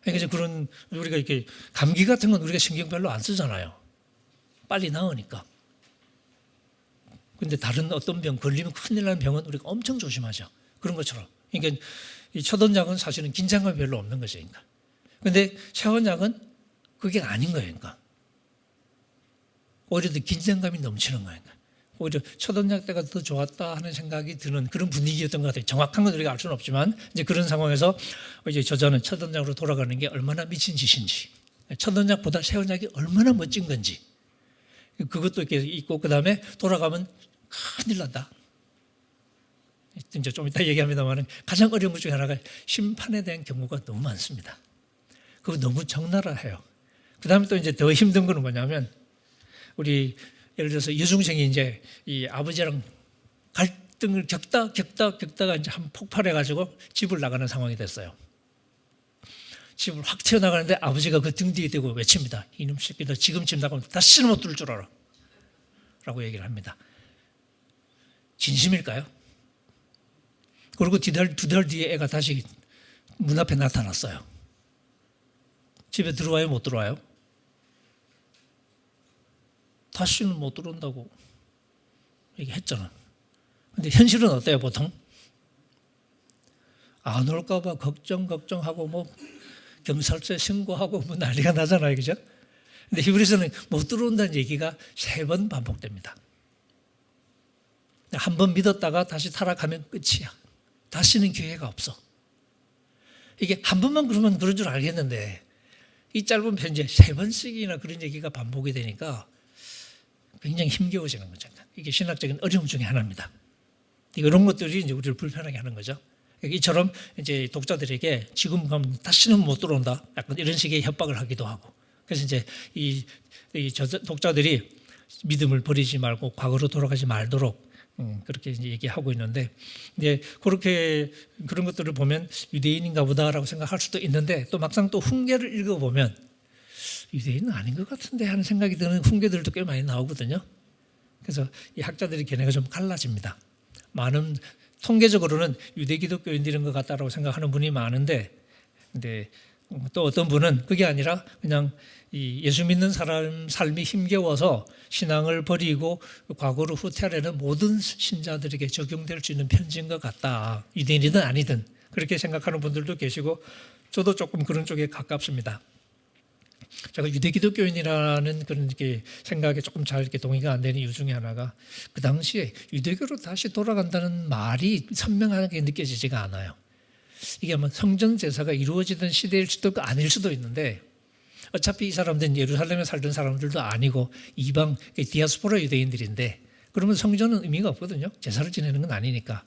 그러니까 그런, 우리가 이렇게 감기 같은 건 우리가 신경 별로 안 쓰잖아요. 빨리 나으니까. 근데 다른 어떤 병, 걸리면 큰일 나는 병은 우리가 엄청 조심하죠. 그런 것처럼. 그러니까 이 첫 언약은 사실은 긴장감이 별로 없는 거죠. 그러니까. 근데 새 언약은 그게 아닌 거예요. 그러니까. 오히려 더 긴장감이 넘치는 거예요. 그러니까. 오히려 첫 언약 때가 더 좋았다 하는 생각이 드는 그런 분위기였던 것 같아요. 정확한 건 우리가 알 수는 없지만, 이제 그런 상황에서 이제 저자는 첫 언약으로 돌아가는 게 얼마나 미친 짓인지, 첫 언약보다 새 언약이 얼마나 멋진 건지, 그것도 이렇게 있고, 그 다음에 돌아가면 큰일 난다. 이제 좀 이따 얘기합니다만 가장 어려운 것 중에 하나가 심판에 대한 경우가 너무 많습니다. 그거 너무 적나라해요. 그 다음에 또 이제 더 힘든 건 뭐냐면, 우리 예를 들어서 여중생이 이제 이 아버지랑 갈등을 겪다가 이제 한 폭발해가지고 집을 나가는 상황이 됐어요. 집을 확 튀어나가는데 아버지가 그 등 뒤에 대고 외칩니다. 이놈 새끼들 지금 집 나가면 다시는 못 들을 줄 알아. 라고 얘기를 합니다. 진심일까요? 그리고 두 달 뒤에 애가 다시 문 앞에 나타났어요. 집에 들어와요? 못 들어와요? 다시는 못 들어온다고 얘기했잖아. 근데 현실은 어때요, 보통? 안 올까봐 걱정하고 뭐 경찰서에 신고하고 뭐 난리가 나잖아요, 그죠? 근데 히브리서는 못 들어온다는 얘기가 3번 반복됩니다. 한 번 믿었다가 다시 타락하면 끝이야. 다시는 기회가 없어. 이게 한 번만 그러면 그런 줄 알겠는데 이 짧은 편지에 3번씩이나 그런 얘기가 반복이 되니까 굉장히 힘겨워지는 거죠. 이게 신학적인 어려움 중에 하나입니다. 이런 것들이 이제 우리를 불편하게 하는 거죠. 이처럼 이제 독자들에게 지금 가면 다시는 못 들어온다. 약간 이런 식의 협박을 하기도 하고. 그래서 이제 이 독자들이 믿음을 버리지 말고 과거로 돌아가지 말도록 그렇게 이제 얘기하고 있는데, 이제 그렇게 그런 것들을 보면 유대인인가 보다라고 생각할 수도 있는데, 또 막상 또 훈계를 읽어보면 유대인은 아닌 것 같은데 하는 생각이 드는 훈계들도 꽤 많이 나오거든요. 그래서 이 학자들이 견해가 좀 갈라집니다. 많은 통계적으로는 유대 기독교인들인 것 같다라고 생각하는 분이 많은데, 근데 또 어떤 분은 그게 아니라 그냥 이 예수 믿는 사람 삶이 힘겨워서 신앙을 버리고 과거로 후퇴하려는 모든 신자들에게 적용될 수 있는 편지인 것 같다. 유대인이든 아니든 그렇게 생각하는 분들도 계시고, 저도 조금 그런 쪽에 가깝습니다. 제가 유대 기독교인이라는 그런 이렇게 생각에 조금 잘 이렇게 동의가 안 되는 이유 중에 하나가, 그 당시에 유대교로 다시 돌아간다는 말이 선명하게 느껴지지가 않아요. 이게 아마 성전 제사가 이루어지던 시대일 수도 있고 아닐 수도 있는데, 어차피 이 사람들은 예루살렘에 살던 사람들도 아니고 이방 디아스포라 유대인들인데, 그러면 성전은 의미가 없거든요. 제사를 지내는 건 아니니까.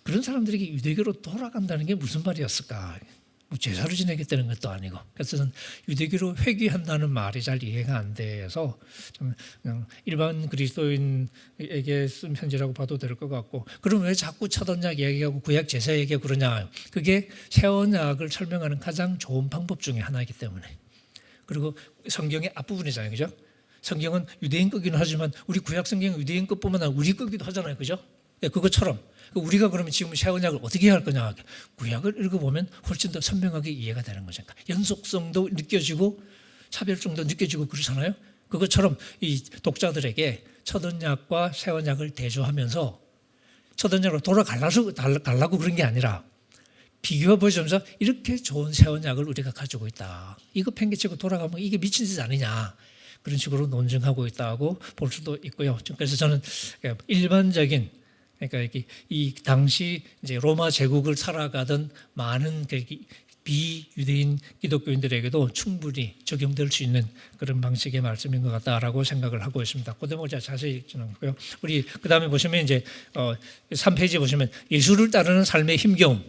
그런 사람들에게 유대교로 돌아간다는 게 무슨 말이었을까? 뭐 제사를 지내겠다는 것도 아니고. 그래서 저는 유대교로 회귀한다는 말이 잘 이해가 안 돼서 좀 그냥 일반 그리스도인에게 쓴 편지라고 봐도 될 것 같고, 그럼 왜 자꾸 첫 언약 얘기하고 구약 제사 얘기하고 그러냐? 그게 새 언약을 설명하는 가장 좋은 방법 중에 하나이기 때문에. 그리고 성경의 앞부분이잖아요, 그죠? 성경은 유대인 거기는 하지만 우리 구약 성경은 유대인 것뿐만 아니라 우리 거기도 하잖아요, 그죠? 그것처럼 우리가 그러면 지금 새 언약을 어떻게 해야 할 거냐? 구약을 읽어보면 훨씬 더 선명하게 이해가 되는 거죠. 연속성도 느껴지고 차별성도 느껴지고 그러잖아요. 그것처럼 이 독자들에게 첫 언약과 새 언약을 대조하면서 첫 언약으로 돌아가려고 그런 게 아니라 비교해 보시면서 이렇게 좋은 새 언약을 우리가 가지고 있다. 이거 팽개치고 돌아가면 이게 미친 짓 아니냐. 그런 식으로 논증하고 있다고 볼 수도 있고요. 그래서 저는 일반적인, 그러니까 이 당시 이제 로마 제국을 살아가던 많은 비유대인 기독교인들에게도 충분히 적용될 수 있는 그런 방식의 말씀인 것 같다라고 생각을 하고 있습니다. 그 대목을 제가 자세히 읽지는 않고요. 우리 그 다음에 보시면 이제 3페이지 보시면 예수를 따르는 삶의 힘겨움,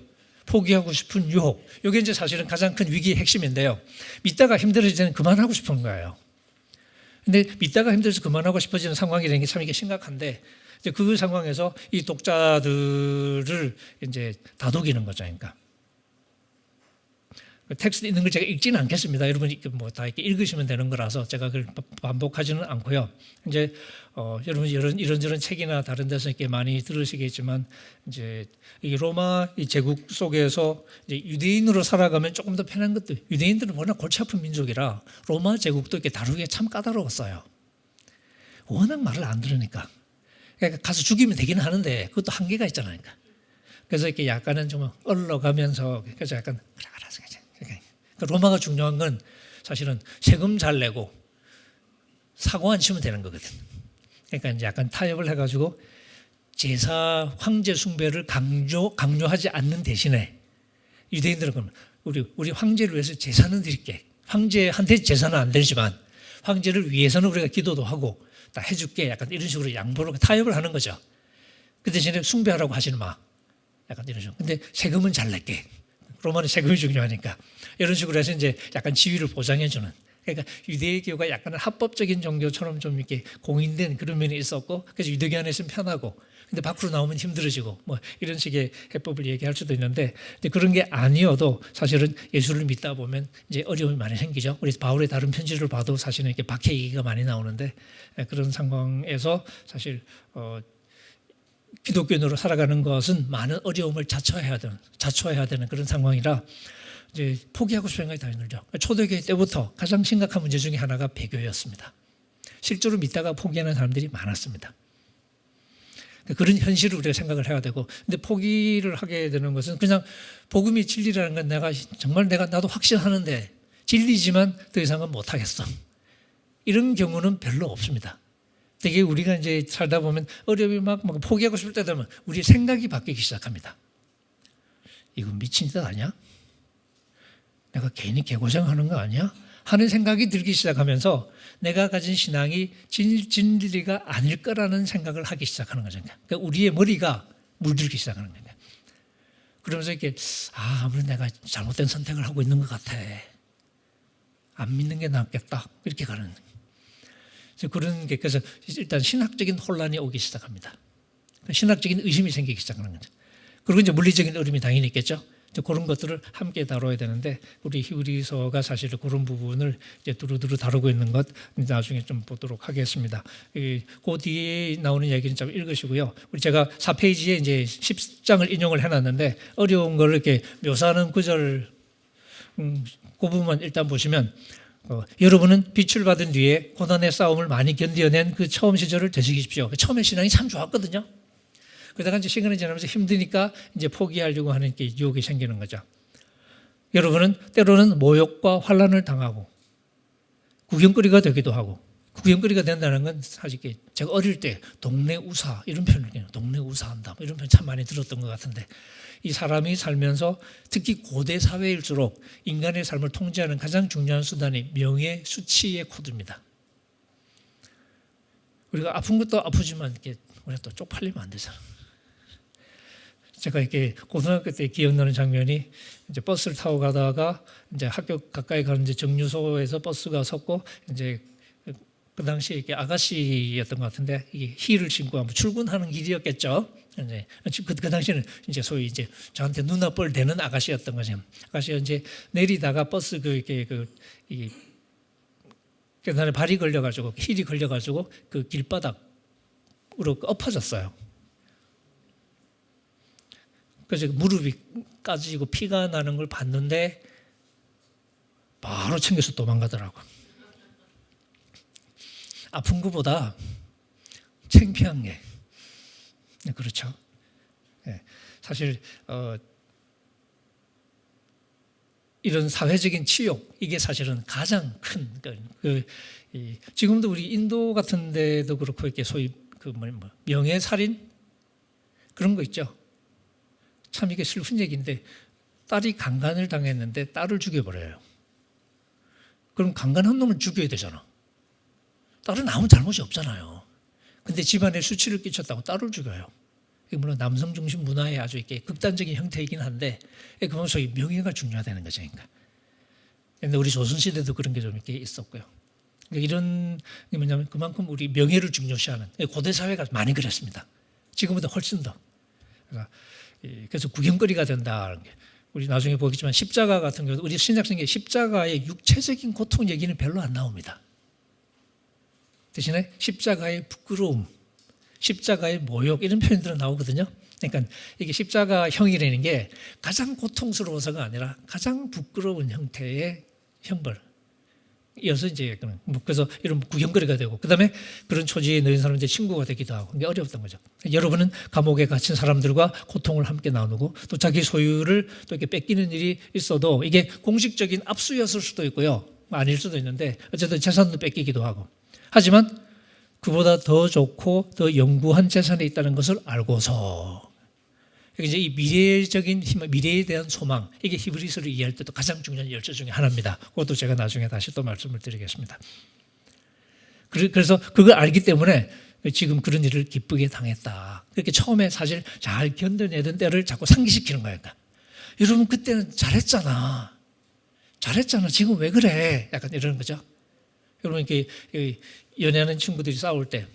포기하고 싶은 유혹. 이게 이제 사실은 가장 큰 위기의 핵심인데요. 믿다가 힘들어지면 그만하고 싶은 거예요. 근데 믿다가 힘들어서 그만하고 싶어지는 상황이라는 게 참 이게 심각한데, 이제 그 상황에서 이 독자들을 이제 다독이는 거죠. 그러니까 텍스트 있는 걸 제가 읽지는 않겠습니다. 여러분이 뭐 다 이렇게 읽으시면 되는 거라서 제가 그걸 반복하지는 않고요. 이제 여러분 이런저런 책이나 다른 데서 이렇게 많이 들으시겠지만, 이제 이 로마 이 제국 속에서 이제 유대인으로 살아가면 조금 더 편한 것도, 유대인들은 워낙 골치 아픈 민족이라 로마 제국도 이렇게 다루기가 참 까다로웠어요. 워낙 말을 안 들으니까. 그러니까 가서 죽이면 되기는 하는데 그것도 한계가 있잖아요. 그래서 이렇게 약간은 좀 얼러가면서, 그래서 약간 로마가 중요한 건 사실은 세금 잘 내고 사고 안 치면 되는 거거든. 그러니까 이제 약간 타협을 해가지고 제사 황제 숭배를 강요하지 않는 대신에 유대인들은 그러면 우리 황제를 위해서 제사는 드릴게. 황제한테 제사는 안 되지만 황제를 위해서는 우리가 기도도 하고 다 해줄게. 약간 이런 식으로 양보를 타협을 하는 거죠. 그 대신에 숭배하라고 하지는 마. 약간 이런 식으로. 근데 세금은 잘 낼게. 로마는 세금이 중요하니까. 이런 식으로 해서 이제 약간 지위를 보장해주는. 그러니까 유대교가 약간 합법적인 종교처럼 좀 이렇게 공인된 그런 면이 있었고, 그래서 유대교 안에서는 편하고, 근데 밖으로 나오면 힘들어지고, 뭐 이런 식의 해법을 얘기할 수도 있는데, 근데 그런 게 아니어도 사실은 예수를 믿다 보면 이제 어려움이 많이 생기죠. 우리 바울의 다른 편지를 봐도 사실은 이렇게 박해 얘기가 많이 나오는데, 그런 상황에서 사실 기독교인으로 살아가는 것은 많은 어려움을 자초해야 되는 그런 상황이라 이제 포기하고 싶은 생각이 다 들죠. 초대교회 때부터 가장 심각한 문제 중에 하나가 배교였습니다. 실제로 믿다가 포기하는 사람들이 많았습니다. 그런 현실을 우리가 생각을 해야 되고, 근데 포기를 하게 되는 것은 그냥 복음이 진리라는 건 내가 정말 나도 확신하는데 진리지만 더 이상은 못하겠어. 이런 경우는 별로 없습니다. 되게 우리가 이제 살다 보면 어려움이 막 포기하고 싶을 때 되면 우리 생각이 바뀌기 시작합니다. 이거 미친 짓 아니야? 내가 괜히 개고생하는 거 아니야? 하는 생각이 들기 시작하면서 내가 가진 신앙이 진리가 아닐 거라는 생각을 하기 시작하는 거죠. 그러니까 우리의 머리가 물들기 시작하는 거예요. 그러면서 이렇게 아무래도 내가 잘못된 선택을 하고 있는 것 같아. 안 믿는 게 낫겠다. 이렇게 가는 거예요. 그런 게 그래서 일단 신학적인 혼란이 오기 시작합니다. 신학적인 의심이 생기기 시작하는 거죠. 그리고 이제 물리적인 어려움이 당연히 있겠죠. 그런 것들을 함께 다뤄야 되는데 우리 히브리서가 사실 그런 부분을 이제 두루두루 다루고 있는 것 나중에 좀 보도록 하겠습니다. 그 뒤에 나오는 얘기는 좀 읽으시고요. 우리 제가 4페이지에 이제 10장을 인용을 해놨는데 어려운 걸 이렇게 묘사하는 구절 그 부분만 일단 보시면 여러분은 빛을 받은 뒤에 고난의 싸움을 많이 견뎌낸 그 처음 시절을 되새기십시오. 처음에 신앙이 참 좋았거든요. 그러다가 이제 시간이 지나면서 힘드니까 이제 포기하려고 하는 게 유혹이 생기는 거죠. 여러분은 때로는 모욕과 환난을 당하고 구경거리가 되기도 하고, 구경거리가 된다는 건 사실 제가 어릴 때 동네 우사 이런 표현을 해요. 동네 우사한다 이런 표현 참 많이 들었던 것 같은데, 이 사람이 살면서 특히 고대 사회일수록 인간의 삶을 통제하는 가장 중요한 수단이 명예, 수치의 코드입니다. 우리가 아픈 것도 아프지만 이렇게 우리가 또 쪽팔리면 안 되잖아. 제가 이렇게 고등학교 때 기억나는 장면이 이제 버스를 타고 가다가 이제 학교 가까이 가는 이제 정류소에서 버스가 섰고 이제 그 당시에 이렇게 아가씨였던 것 같은데 이게 힐을 신고 아마 출근하는 길이었겠죠. 이제 그 당시에는 이제 소위 이제 저한테 눈앞을 대는 아가씨였던 거죠. 아가씨가 이제 내리다가 버스 이 계단에 발이 걸려가지고 힐이 걸려가지고 그 길바닥으로 엎어졌어요. 그래서 무릎이 까지고 피가 나는 걸 봤는데 바로 챙겨서 도망가더라고. 아픈 것보다 창피한 게 그렇죠. 사실 이런 사회적인 치욕 이게 사실은 가장 큰 지금도 우리 인도 같은 데도 그렇고 이렇게 소위 명예살인 그런 거 있죠. 참 이게 슬픈 얘기인데 딸이 강간을 당했는데 딸을 죽여버려요. 그럼 강간한 놈을 죽여야 되잖아. 딸은 아무 잘못이 없잖아요. 근데 집안에 수치를 끼쳤다고 딸을 죽여요. 이게 물론 남성 중심 문화의 아주 이렇게 극단적인 형태이긴 한데 그만 소위 명예가 중요하다는 거죠. 그런데 우리 조선시대도 그런 게 좀 이렇게 있었고요. 이런 게 뭐냐면 그만큼 우리 명예를 중요시하는 고대 사회가 많이 그랬습니다. 지금보다 훨씬 더. 그래서 구경거리가 된다는 게 우리 나중에 보겠지만 십자가 같은 경우 우리 신약성경에 십자가의 육체적인 고통 얘기는 별로 안 나옵니다. 대신에 십자가의 부끄러움, 십자가의 모욕 이런 표현들은 나오거든요. 그러니까 이게 십자가형이라는 게 가장 고통스러워서가 아니라 가장 부끄러운 형태의 형벌. 이어서 이제 그래서 이런 구경거리가 되고 그다음에 그런 처지에 놓인 사람은 이제 친구가 되기도 하고 이게 어려웠던 거죠. 여러분은 감옥에 갇힌 사람들과 고통을 함께 나누고 또 자기 소유를 또 이렇게 뺏기는 일이 있어도 이게 공식적인 압수였을 수도 있고요, 아닐 수도 있는데 어쨌든 재산도 뺏기기도 하고 하지만 그보다 더 좋고 더 영구한 재산이 있다는 것을 알고서 이제 이 미래적인 힘, 미래에 대한 소망 이게 히브리서를 이해할 때도 가장 중요한 열쇠 중에 하나입니다. 그것도 제가 나중에 다시 또 말씀을 드리겠습니다. 그래서 그걸 알기 때문에 지금 그런 일을 기쁘게 당했다. 그렇게 처음에 사실 잘 견뎌내던 때를 자꾸 상기시키는 거예요. 여러분 그때는 잘했잖아. 지금 왜 그래? 약간 이러는 거죠. 여러분 이렇게 연애하는 친구들이 싸울 때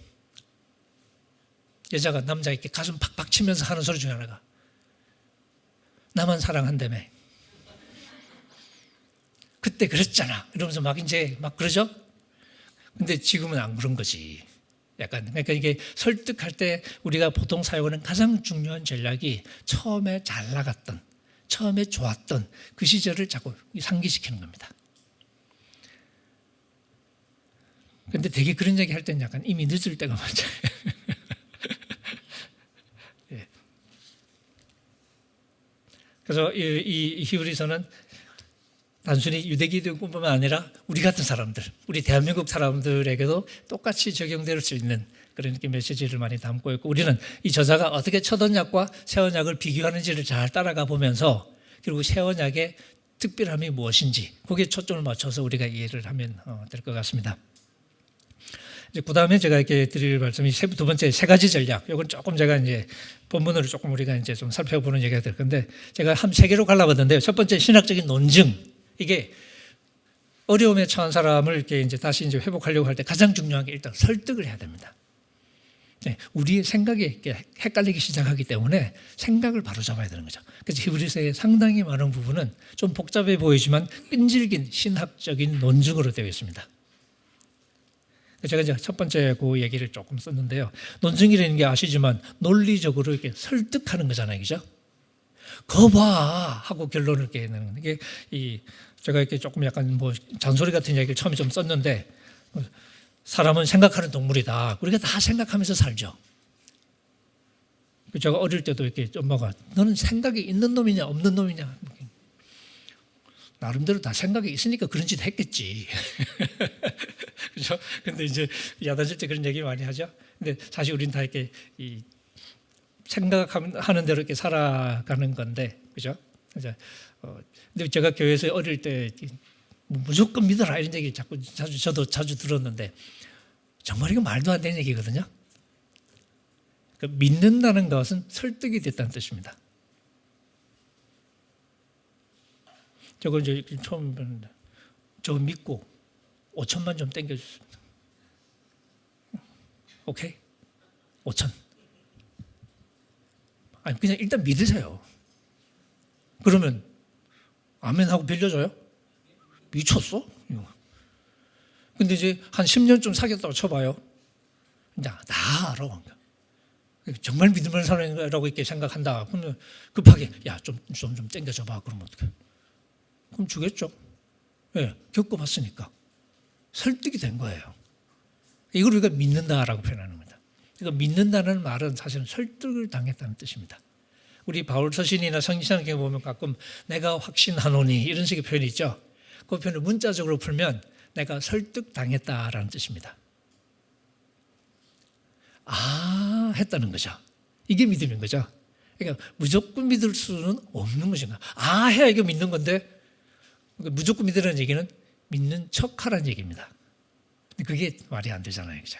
여자가 남자에게 가슴 팍팍 치면서 하는 소리 중에 하나가 나만 사랑한다며. 그때 그랬잖아. 이러면서 막 이제 막 그러죠. 근데 지금은 안 그런 거지. 약간 그러니까 이게 설득할 때 우리가 보통 사용하는 가장 중요한 전략이 처음에 잘 나갔던, 처음에 좋았던 그 시절을 자꾸 상기시키는 겁니다. 근데 되게 그런 얘기 할 때는 약간 이미 늦을 때가 많죠. 그래서 이 히브리서는 단순히 유대기독뿐만 아니라 우리 같은 사람들, 우리 대한민국 사람들에게도 똑같이 적용될 수 있는 그런 메시지를 많이 담고 있고, 우리는 이 저자가 어떻게 첫 언약과 새 언약을 비교하는지를 잘 따라가 보면서 결국 새 언약의 특별함이 무엇인지 거기에 초점을 맞춰서 우리가 이해를 하면 될 것 같습니다. 이제 그 다음에 제가 이렇게 드릴 말씀이 두 번째 세 가지 전략. 이건 조금 제가 이제 본문으로 조금 우리가 이제 좀 살펴보는 얘기가 될 건데, 제가 한 세 개로 갈라봤는데요. 첫 번째 신학적인 논증. 이게 어려움에 처한 사람을 이렇게 이제 다시 이제 회복하려고 할 때 가장 중요한 게 일단 설득을 해야 됩니다. 우리의 생각이 이렇게 헷갈리기 시작하기 때문에 생각을 바로 잡아야 되는 거죠. 그래서 히브리서의 상당히 많은 부분은 좀 복잡해 보이지만 끈질긴 신학적인 논증으로 되어 있습니다. 제가 이제 첫 번째 그 얘기를 조금 썼는데요. 논증이라는 게 아시지만 논리적으로 이렇게 설득하는 거잖아요, 그죠? 거봐 하고 결론을 이렇게 내는 게 제가 이렇게 조금 약간 뭐 잔소리 같은 얘기를 처음에 좀 썼는데, 사람은 생각하는 동물이다. 우리가 다 생각하면서 살죠. 제가 어릴 때도 이렇게 엄마가 너는 생각이 있는 놈이냐 없는 놈이냐, 나름대로 다 생각이 있으니까 그런 짓 했겠지. 그렇죠? 근데 이제 야단칠 때 그런 얘기 많이 하죠. 근데 사실 우리는 다 이렇게 생각하는 대로 이렇게 살아가는 건데, 그죠? 근데 제가 교회에서 어릴 때 무조건 믿어라 이런 얘기 저도 자주 들었는데, 정말 이거 말도 안 되는 얘기거든요. 그러니까 믿는다는 것은 설득이 됐다는 뜻입니다. 저거 이제 처음 봤는데, 저거 믿고 5천만 좀 땡겨주십니다. 오케이? 5천. 아니, 그냥 일단 믿으세요. 그러면 아멘 하고 빌려줘요? 미쳤어? 근데 이제 한 10년쯤 사귀었다고 쳐봐요. 이제 다 알아. 정말 믿음을 사람이라고 이렇게 생각한다. 그러면 급하게 좀 땡겨줘봐. 그러면 어떡해? 그럼 주겠죠. 네, 겪어봤으니까. 설득이 된 거예요. 이걸 우리가 믿는다라고 표현하는 겁니다. 그러니까 믿는다는 말은 사실은 설득을 당했다는 뜻입니다. 우리 바울 서신이나 성신학에 보면 가끔 내가 확신하노니 이런 식의 표현이 있죠. 그 표현을 문자적으로 풀면 내가 설득당했다라는 뜻입니다. 했다는 거죠. 이게 믿음인 거죠. 그러니까 무조건 믿을 수는 없는 것인가. 해야 이거 믿는 건데, 그러니까 무조건 믿으라는 얘기는 믿는 척하라는 얘기입니다. 그게 말이 안 되잖아요, 그죠?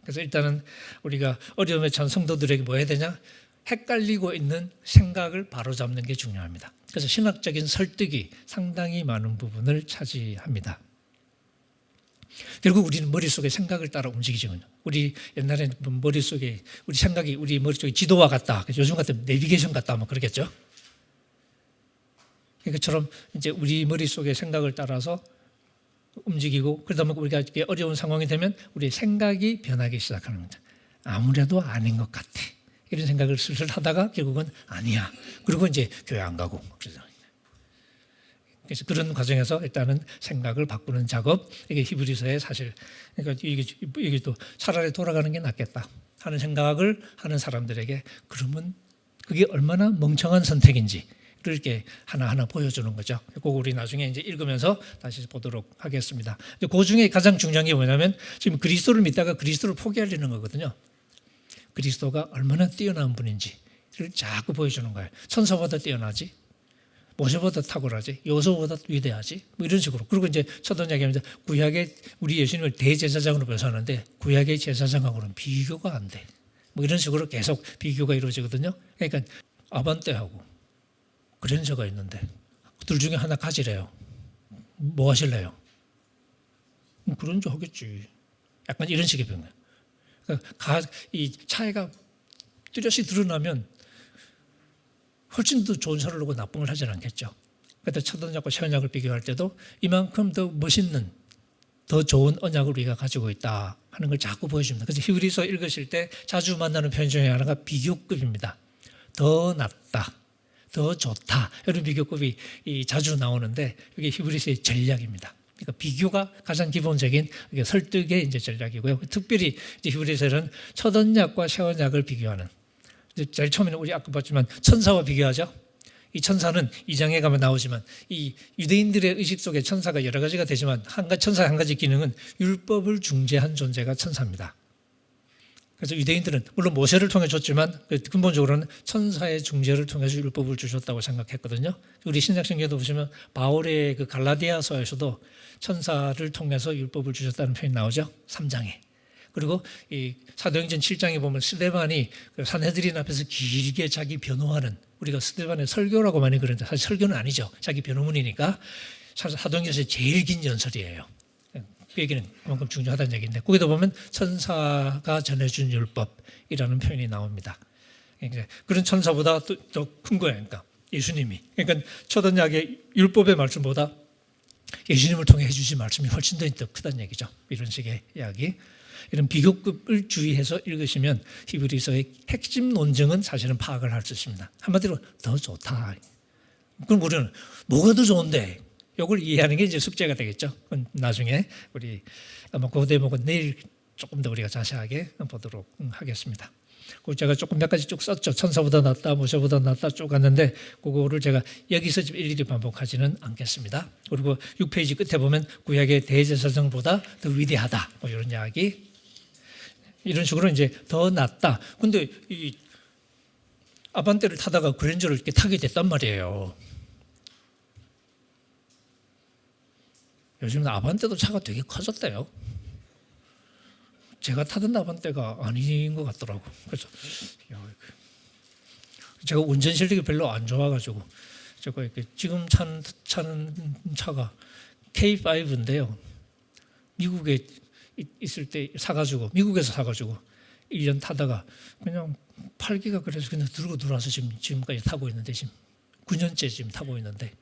그래서 일단은 우리가 어려움에 처한 성도들에게 뭐 해야 되냐? 헷갈리고 있는 생각을 바로잡는 게 중요합니다. 그래서 신학적인 설득이 상당히 많은 부분을 차지합니다. 결국 우리는 머릿속에 생각을 따라 움직이죠. 우리 옛날에 머릿속에 우리 생각이 우리 머릿속에 지도와 같다. 요즘 같은 내비게이션 같다. 뭐 그러겠죠. 그것처럼 이제 우리 머릿속의 생각을 따라서 움직이고, 그러다 보면 우리가 어려운 상황이 되면 우리의 생각이 변하기 시작하는 거죠. 아무래도 아닌 것 같아. 이런 생각을 슬슬 하다가 결국은 아니야. 그리고 이제 교회 안 가고 그러죠. 그래서 그런 과정에서 일단은 생각을 바꾸는 작업, 이게 히브리서의 사실, 그러니까 이게 또 차라리 돌아가는 게 낫겠다 하는 생각을 하는 사람들에게, 그러면 그게 얼마나 멍청한 선택인지를 이렇게 하나하나 보여주는 거죠. 그거 우리 나중에 이제 읽으면서 다시 보도록 하겠습니다. 그 중에 가장 중요한 게 뭐냐면, 지금 그리스도를 믿다가 그리스도를 포기하려는 거거든요. 그리스도가 얼마나 뛰어난 분인지를 자꾸 보여주는 거예요. 천사보다 뛰어나지, 모세보다 탁월하지, 여호수아보다 위대하지, 뭐 이런 식으로. 그리고 이제 첫 언약에는 구약의 우리 예수님을 대제사장으로 묘사하는데 구약의 제사장하고는 비교가 안 돼. 뭐 이런 식으로 계속 비교가 이루어지거든요. 그러니까 아반떼하고 그랜저가 있는데 둘 중에 하나 가지래요. 뭐 하실래요? 그랜저 하겠지. 약간 이런 식의 병이에요. 그러니까 이 차이가 뚜렷이 드러나면 훨씬 더 좋은 차를 놓고 나쁜 걸 하지는 않겠죠. 그때 첫 언약과 새 언약을 비교할 때도 이만큼 더 멋있는, 더 좋은 언약을 우리가 가지고 있다 하는 걸 자꾸 보여줍니다. 그래서 히브리서 읽으실 때 자주 만나는 표현 중에 하나가 비교급입니다. 더 낫다, 더 좋다, 이런 비교급이 자주 나오는데 이게 히브리서의 전략입니다. 그러니까 비교가 가장 기본적인 설득의 이제 전략이고요. 특별히 이제 히브리서는 첫 언약과 새 언약을 비교하는, 제일 처음에는 우리 아까 봤지만 천사와 비교하죠. 이 천사는 2장에 가면 나오지만 이 유대인들의 의식 속에 천사가 여러 가지가 되지만 천사의 한 가지 기능은 율법을 중재한 존재가 천사입니다. 그래서 유대인들은 물론 모세를 통해 줬지만 근본적으로는 천사의 중재를 통해서 율법을 주셨다고 생각했거든요. 우리 신약성경에도 보시면 바울의 그 갈라디아서에서도 천사를 통해서 율법을 주셨다는 표현이 나오죠. 3장에. 그리고 이 사도행전 7장에 보면 스데반이 산헤드린 앞에서 길게 자기 변호하는, 우리가 스데반의 설교라고 많이 그러는데 사실 설교는 아니죠. 자기 변호문이니까 사도행전에서 제일 긴 연설이에요. 그 얘기는 그만큼 중요하다는 얘기인데 거기도 보면 천사가 전해준 율법이라는 표현이 나옵니다. 그런 천사보다 더 큰 거예요. 그러니까 예수님이. 그러니까 초던약의 율법의 말씀보다 예수님을 통해 해주신 말씀이 훨씬 더 크다는 얘기죠. 이런 식의 이야기. 이런 비교급을 주의해서 읽으시면 히브리서의 핵심 논증은 사실은 파악을 할 수 있습니다. 한마디로 더 좋다. 그럼 우리는 뭐가 더 좋은데? 이걸 이해하는 게 이제 숙제가 되겠죠. 나중에 우리 아마 그 대목은 내일 조금 더 우리가 자세하게 보도록 하겠습니다. 제가 조금 몇 가지 쭉 썼죠. 천사보다 낫다, 모세보다 낫다 쭉 갔는데 그거를 제가 여기서 일일이 반복하지는 않겠습니다. 그리고 6페이지 끝에 보면 구약의 대제사장보다 더 위대하다, 뭐 이런 이야기. 이런 식으로 이제 더 낫다. 근데 이 아반떼를 타다가 그랜저를 이렇게 타게 됐단 말이에요. 요즘은 아반떼도 차가 되게 커졌대요. 제가 타던 아반떼가 아닌 것 같더라고. 그래서 제가 운전 실력이 별로 안 좋아가지고 제가 이렇게 지금 차는 차가 K5인데요. 미국에 있을 때 사가지고 미국에서 사가지고 1년 타다가 그냥 팔기가 그래서 그냥 들고 들어와서 지금까지 타고 있는데 지금 9년째 지금 타고 있는데.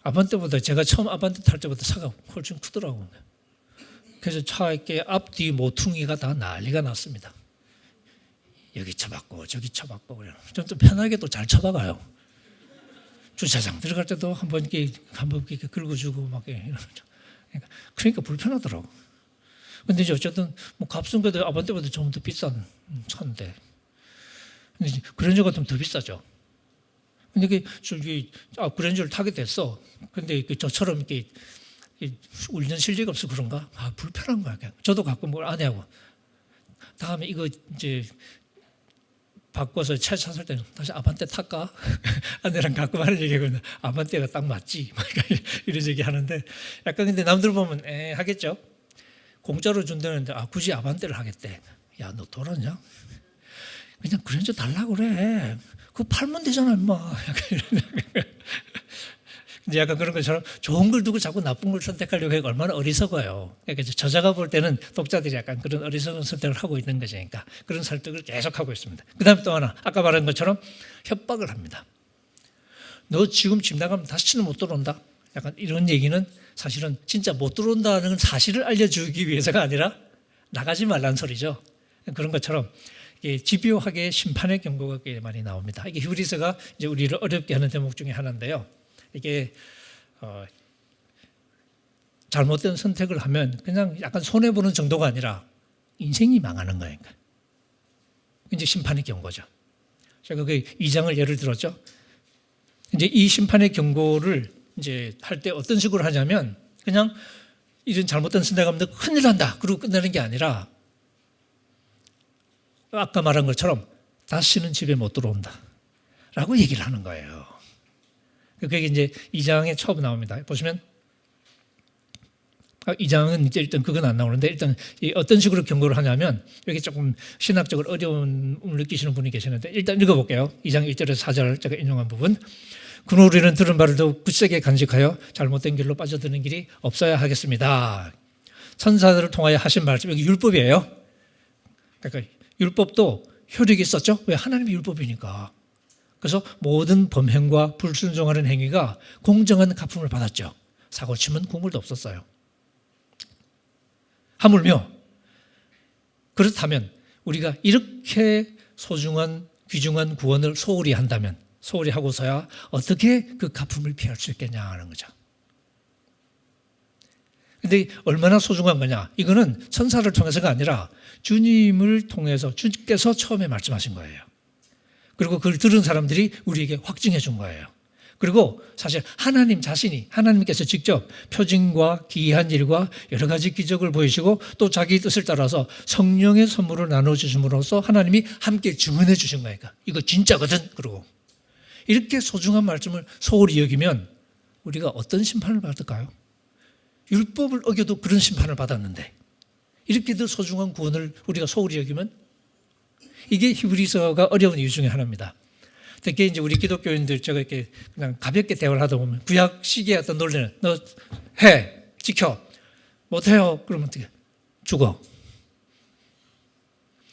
아반떼보다 제가 처음 아반떼 탈 때보다 차가 훨씬 크더라고요. 그래서 차 이렇게 앞뒤 모퉁이가 다 난리가 났습니다. 여기 쳐박고 저기 쳐박고 그래요. 좀 편하게 또 잘 쳐박아요. 주차장 들어갈 때도 한번 이렇게 긁어주고 막 그러니까 불편하더라고. 근데 이제 어쨌든 뭐 값은 그래도 아반떼보다 좀 더 비싼 차인데, 근데 그랜저 같으면 더 비싸죠. 근데 그랜저를 타게 됐어. 근데 저처럼 이렇게 운전 실력이 없어 그런가? 불편한 거야. 그냥. 저도 가끔 뭘 아내하고 다음에 이거 이제 바꿔서 차 샀을 때는 다시 아반떼 탈까? 아내랑 가끔 하는 얘기거든요. 아반떼가 딱 맞지? 이런 얘기 하는데 약간 근데 남들 보면 하겠죠. 공짜로 준다는데 굳이 아반떼를 하겠대. 야, 너 돌았냐? 그냥 그랜저 달라고 그래. 그거 팔면 되잖아, 임마. 이제 약간 그런 것처럼 좋은 걸 두고 자꾸 나쁜 걸 선택하려고 해서 얼마나 어리석어요. 그러니까 저자가 볼 때는 독자들이 약간 그런 어리석은 선택을 하고 있는 거니까 그런 설득을 계속하고 있습니다. 그 다음에 또 하나, 아까 말한 것처럼 협박을 합니다. 너 지금 집 나가면 다시는 못 들어온다. 약간 이런 얘기는 사실은 진짜 못 들어온다는 사실을 알려주기 위해서가 아니라 나가지 말라는 소리죠. 그런 것처럼 집요하게 심판의 경고가 꽤 많이 나옵니다. 이게 히브리서가 이제 우리를 어렵게 하는 대목 중에 하나인데요. 이게 잘못된 선택을 하면 그냥 약간 손해보는 정도가 아니라 인생이 망하는 거예요. 이제 심판의 경고죠. 제가 그 2장을 예를 들었죠. 이제 이 심판의 경고를 이제 할 때 어떤 식으로 하냐면 그냥 이런 잘못된 선택하면 너 큰일 난다. 그러고 끝내는 게 아니라 아까 말한 것처럼 다시는 집에 못 들어온다. 라고 얘기를 하는 거예요. 그게 이제 2장에 처음 나옵니다. 보시면 2장은 이제 일단 그건 안 나오는데 일단 어떤 식으로 경고를 하냐면 여기 조금 신학적으로 어려움을 느끼시는 분이 계시는데 일단 읽어볼게요. 2장 1절에서 4절 제가 인용한 부분. 그러므로 우리는 들은 바를 더욱 굳세게 간직하여 잘못된 길로 빠져드는 길이 없어야 하겠습니다. 천사들을 통하여 하신 말씀, 여기 율법이에요. 그러니까 율법도 효력이 있었죠. 왜? 하나님의 율법이니까. 그래서 모든 범행과 불순종하는 행위가 공정한 갚음을 받았죠. 사고치면 국물도 없었어요. 하물며 그렇다면 우리가 이렇게 소중한 귀중한 구원을 소홀히 한다면 소홀히 하고서야 어떻게 그 갚음을 피할 수 있겠냐 하는 거죠. 근데 얼마나 소중한 거냐? 이거는 천사를 통해서가 아니라 주님을 통해서 주께서 처음에 말씀하신 거예요. 그리고 그걸 들은 사람들이 우리에게 확증해 준 거예요. 그리고 사실 하나님 자신이, 하나님께서 직접 표징과 기이한 일과 여러 가지 기적을 보이시고 또 자기 뜻을 따라서 성령의 선물을 나눠주심으로써 하나님이 함께 증언해 주신 거니까 이거 진짜거든. 그러고 이렇게 소중한 말씀을 소홀히 여기면 우리가 어떤 심판을 받을까요? 율법을 어겨도 그런 심판을 받았는데 이렇게도 소중한 구원을 우리가 소홀히 여기면 이게 히브리서가 어려운 이유 중에 하나입니다. 특히 이제 우리 기독교인들 제가 이렇게 그냥 가볍게 대화를 하다 보면 구약 시기의 어떤 논리는 너 해, 지켜, 못해요. 그러면 어떻게? 죽어.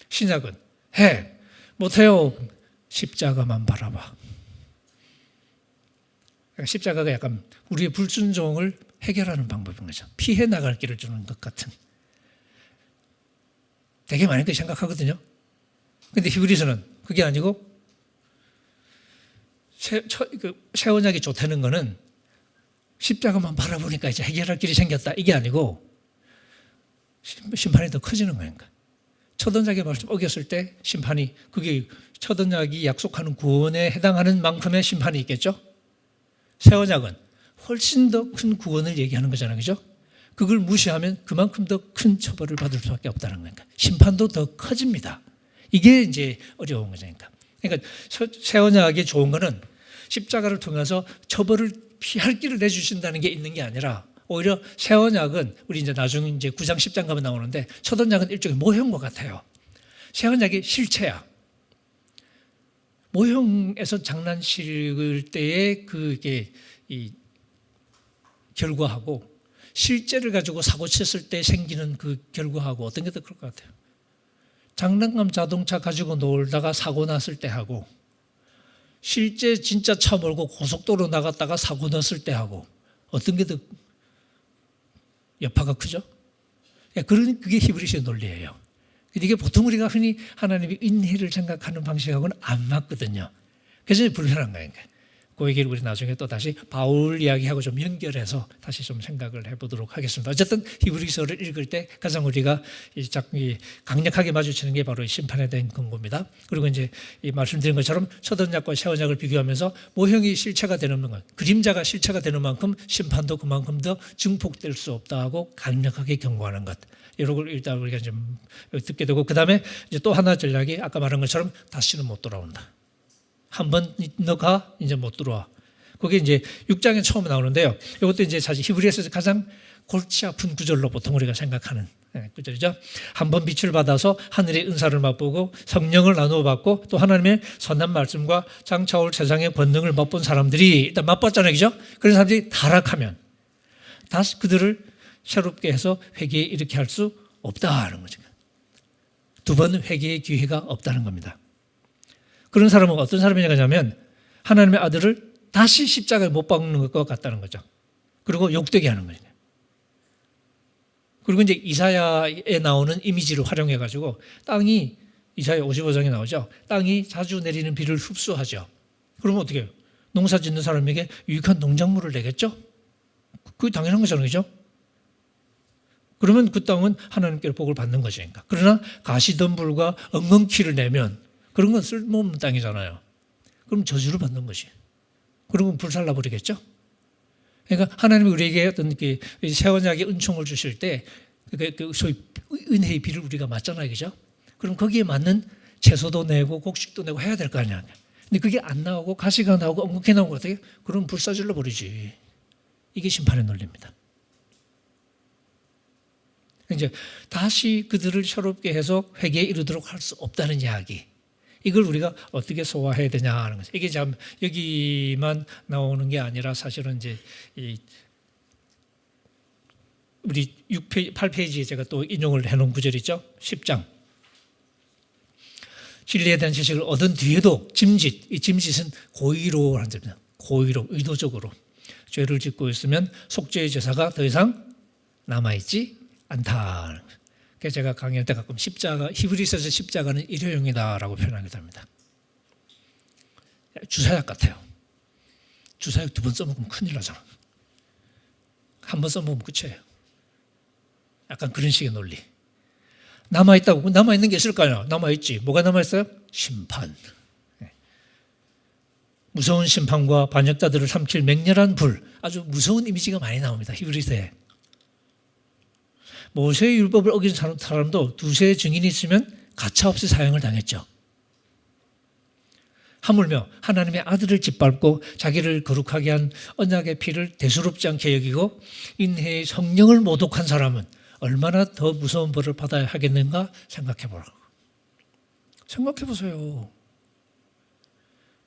신약은 해, 못해요. 십자가만 바라봐. 그러니까 십자가가 약간 우리의 불순종을 해결하는 방법인 거죠. 피해 나갈 길을 주는 것 같은. 되게 많이 그렇게 생각하거든요. 근데 히브리서는 그게 아니고 새 언약이 좋다는 거는 십자가만 바라보니까 이제 해결할 길이 생겼다 이게 아니고 심판이 더 커지는 거니까. 첫 언약의 말씀 어겼을 때 심판이 그게 첫 언약이 약속하는 구원에 해당하는 만큼의 심판이 있겠죠. 새 언약은 훨씬 더 큰 구원을 얘기하는 거잖아요. 그죠? 그걸 무시하면 그만큼 더 큰 처벌을 받을 수밖에 없다는 거니까. 심판도 더 커집니다. 이게 이제 어려운 거죠. 그러니까 새 언약이 좋은 거는 십자가를 통해서 처벌을 피할 길을 내주신다는 게 있는 게 아니라 오히려 새 언약은 우리 이제 나중에 이제 9장 10장 가면 나오는데 첫 언약은 일종의 모형과 같아요. 새 언약이 실체야. 모형에서 장난칠 때의 그게 이 결과하고 실제를 가지고 사고 쳤을 때 생기는 그 결과하고 어떤 게 더 그럴 것 같아요? 장난감 자동차 가지고 놀다가 사고 났을 때 하고 실제 진짜 차 몰고 고속도로 나갔다가 사고 났을 때 하고 어떤 게 더 여파가 크죠? 그게 히브리서의 논리예요. 이게 보통 우리가 흔히 하나님의 인혜를 생각하는 방식하고는 안 맞거든요. 그래서 불편한 거예요. 그 얘기를 우리 나중에 또 다시 바울 이야기하고 좀 연결해서 다시 좀 생각을 해보도록 하겠습니다. 어쨌든 히브리서를 읽을 때 가장 우리가 강력하게 마주치는 게 바로 심판에 대한 근거입니다. 그리고 이제 이 말씀드린 것처럼 첫 언약과 새 언약을 비교하면서 모형이 실체가 되는 것, 그림자가 실체가 되는 만큼 심판도 그만큼 더 증폭될 수 없다고 강력하게 경고하는 것. 이런 걸 일단 우리가 좀 듣게 되고 그 다음에 이제 또 하나 전략이 아까 말한 것처럼 다시는 못 돌아온다. 한번 너가 이제 못 들어와. 그게 이제 6장에 처음 나오는데요. 이것도 이제 사실 히브리서에서 가장 골치 아픈 구절로 보통 우리가 생각하는 구절이죠. 한번 빛을 받아서 하늘의 은사를 맛보고 성령을 나누어 받고 또 하나님의 선한 말씀과 장차올 세상의 권능을 맛본 사람들이 일단 맛봤잖아요. 그죠? 그런 사람들이 타락하면 다시 그들을 새롭게 해서 회개에 이렇게 할 수 없다는 거죠. 두 번 회개의 기회가 없다는 겁니다. 그런 사람은 어떤 사람이냐면 하나님의 아들을 다시 십자가에 못 박는 것 같다는 거죠. 그리고 욕되게 하는 거죠. 그리고 이제 이사야에 나오는 이미지를 활용해 가지고 땅이 이사야 55장에 나오죠. 땅이 자주 내리는 비를 흡수하죠. 그러면 어떻게 해요? 농사 짓는 사람에게 유익한 농작물을 내겠죠? 그게 당연한 거잖아요. 그죠? 그러면 그 땅은 하나님께로 복을 받는 것이니까. 그러나 가시덤불과 엉겅퀴를 내면 그런 건 쓸모없는 땅이잖아요. 그럼 저주를 받는 것이. 그러면 불살라 버리겠죠? 그러니까 하나님이 우리에게 어떤 새 언약의 은총을 주실 때 소위 은혜의 비를 우리가 맞잖아요. 그죠? 그럼 거기에 맞는 채소도 내고 곡식도 내고 해야 될 거 아니야. 근데 그게 안 나오고 가시가 나오고 엉겅퀴 나오고 어떻게? 그럼 불사질러 버리지. 이게 심판의 논리입니다. 이제 다시 그들을 새롭게 해서 회개에 이르도록 할 수 없다는 이야기. 이걸 우리가 어떻게 소화해야 되냐 하는 거죠. 이게 참 여기만 나오는 게 아니라 사실은 이제 우리 8페이지에 제가 또 인용을 해놓은 구절이 있죠. 10장. 진리에 대한 지식을 얻은 뒤에도 짐짓, 이 짐짓은 고의로 하는 겁니다. 고의로, 의도적으로 죄를 짓고 있으면 속죄의 제사가 더 이상 남아있지 않다. 그래서 제가 강의할 때 가끔 십자가, 히브리서에서 십자가는 일회용이다라고 표현하기도 합니다. 주사약 같아요. 주사약 2번 써먹으면 큰일 나잖아. 한 번 써먹으면 끝이에요. 약간 그런 식의 논리. 남아있다고, 남아있는 게 있을까요? 남아있지. 뭐가 남아있어요? 심판. 무서운 심판과 반역자들을 삼킬 맹렬한 불, 아주 무서운 이미지가 많이 나옵니다. 히브리서에. 모세의 율법을 어긴 사람도 두세 증인이 있으면 가차없이 사형을 당했죠. 하물며 하나님의 아들을 짓밟고 자기를 거룩하게 한 언약의 피를 대수롭지 않게 여기고 인해의 성령을 모독한 사람은 얼마나 더 무서운 벌을 받아야 하겠는가 생각해 보라고. 생각해 보세요.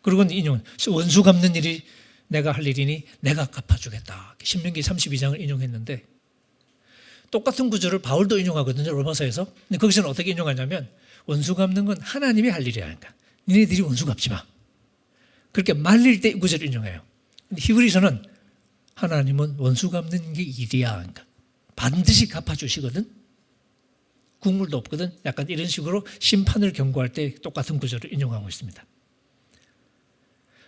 그리고 인용, 원수 갚는 일이 내가 할 일이니 내가 갚아주겠다. 신명기 32장을 인용했는데 똑같은 구절을 바울도 인용하거든요. 로마서에서. 근데 거기서는 어떻게 인용하냐면 원수 갚는 건 하나님이 할 일이야. 그러니까 니네들이 원수 갚지 마. 그렇게 말릴 때 이 구절을 인용해요. 근데 히브리서는 하나님은 원수 갚는 게 일이야. 그러니까 반드시 갚아주시거든. 국물도 없거든. 약간 이런 식으로 심판을 경고할 때 똑같은 구절을 인용하고 있습니다.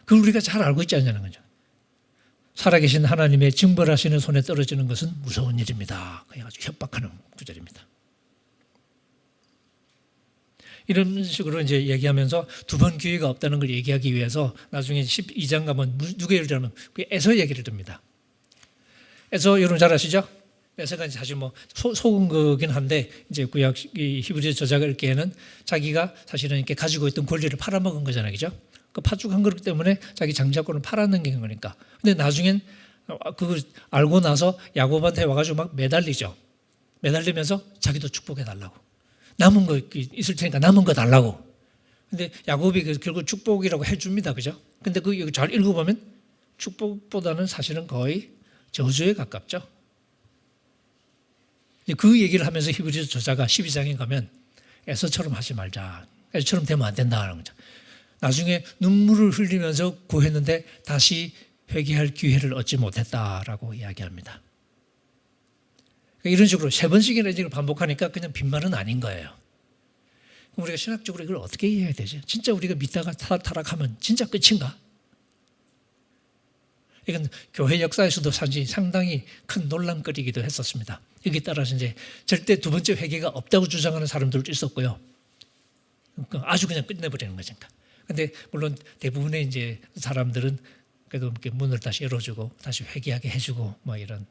그걸 우리가 잘 알고 있지 않냐는 거죠. 살아계신 하나님의 징벌하시는 손에 떨어지는 것은 무서운 일입니다. 그래가지고 협박하는 구절입니다. 이런 식으로 이제 얘기하면서 두 번 기회가 없다는 걸 얘기하기 위해서 나중에 12장 가면 누구 예를 들면 그 에서 얘기를 듭니다. 에서 여러분 잘 아시죠? 에서가 사실 뭐 속은 거긴 한데 이제 구약 히브리 저자가 읽기에는 자기가 사실은 이렇게 가지고 있던 권리를 팔아먹은 거잖아요, 그죠? 그 파죽한 것 때문에 자기 장자권을 팔아넘긴 거니까. 근데 나중엔 그걸 알고 나서 야곱한테 와가지고 막 매달리죠. 매달리면서 자기도 축복해 달라고. 남은 거 있을 테니까 남은 거 달라고. 근데 야곱이 결국 축복이라고 해줍니다. 그죠? 근데 그 잘 읽어보면 축복보다는 사실은 거의 저주에 가깝죠. 그 얘기를 하면서 히브리 저자가 12장에 가면 에서처럼 하지 말자. 에서처럼 되면 안 된다는 거죠. 나중에 눈물을 흘리면서 구했는데 다시 회개할 기회를 얻지 못했다라고 이야기합니다. 이런 식으로 세 번씩이나 이걸 반복하니까 그냥 빈말은 아닌 거예요. 그럼 우리가 신학적으로 이걸 어떻게 이해해야 되지? 진짜 우리가 믿다가 타락하면 진짜 끝인가? 이건 교회 역사에서도 사실 상당히 큰 논란거리이기도 했었습니다. 여기에 따라서 이제 절대 두 번째 회개가 없다고 주장하는 사람들도 있었고요. 아주 그냥 끝내버리는 거니까. 근데 물론 대부분의 이제 사람들은 그래도 이렇게 문을 다시 열어주고 다시 회개하게 해주고 뭐 이런,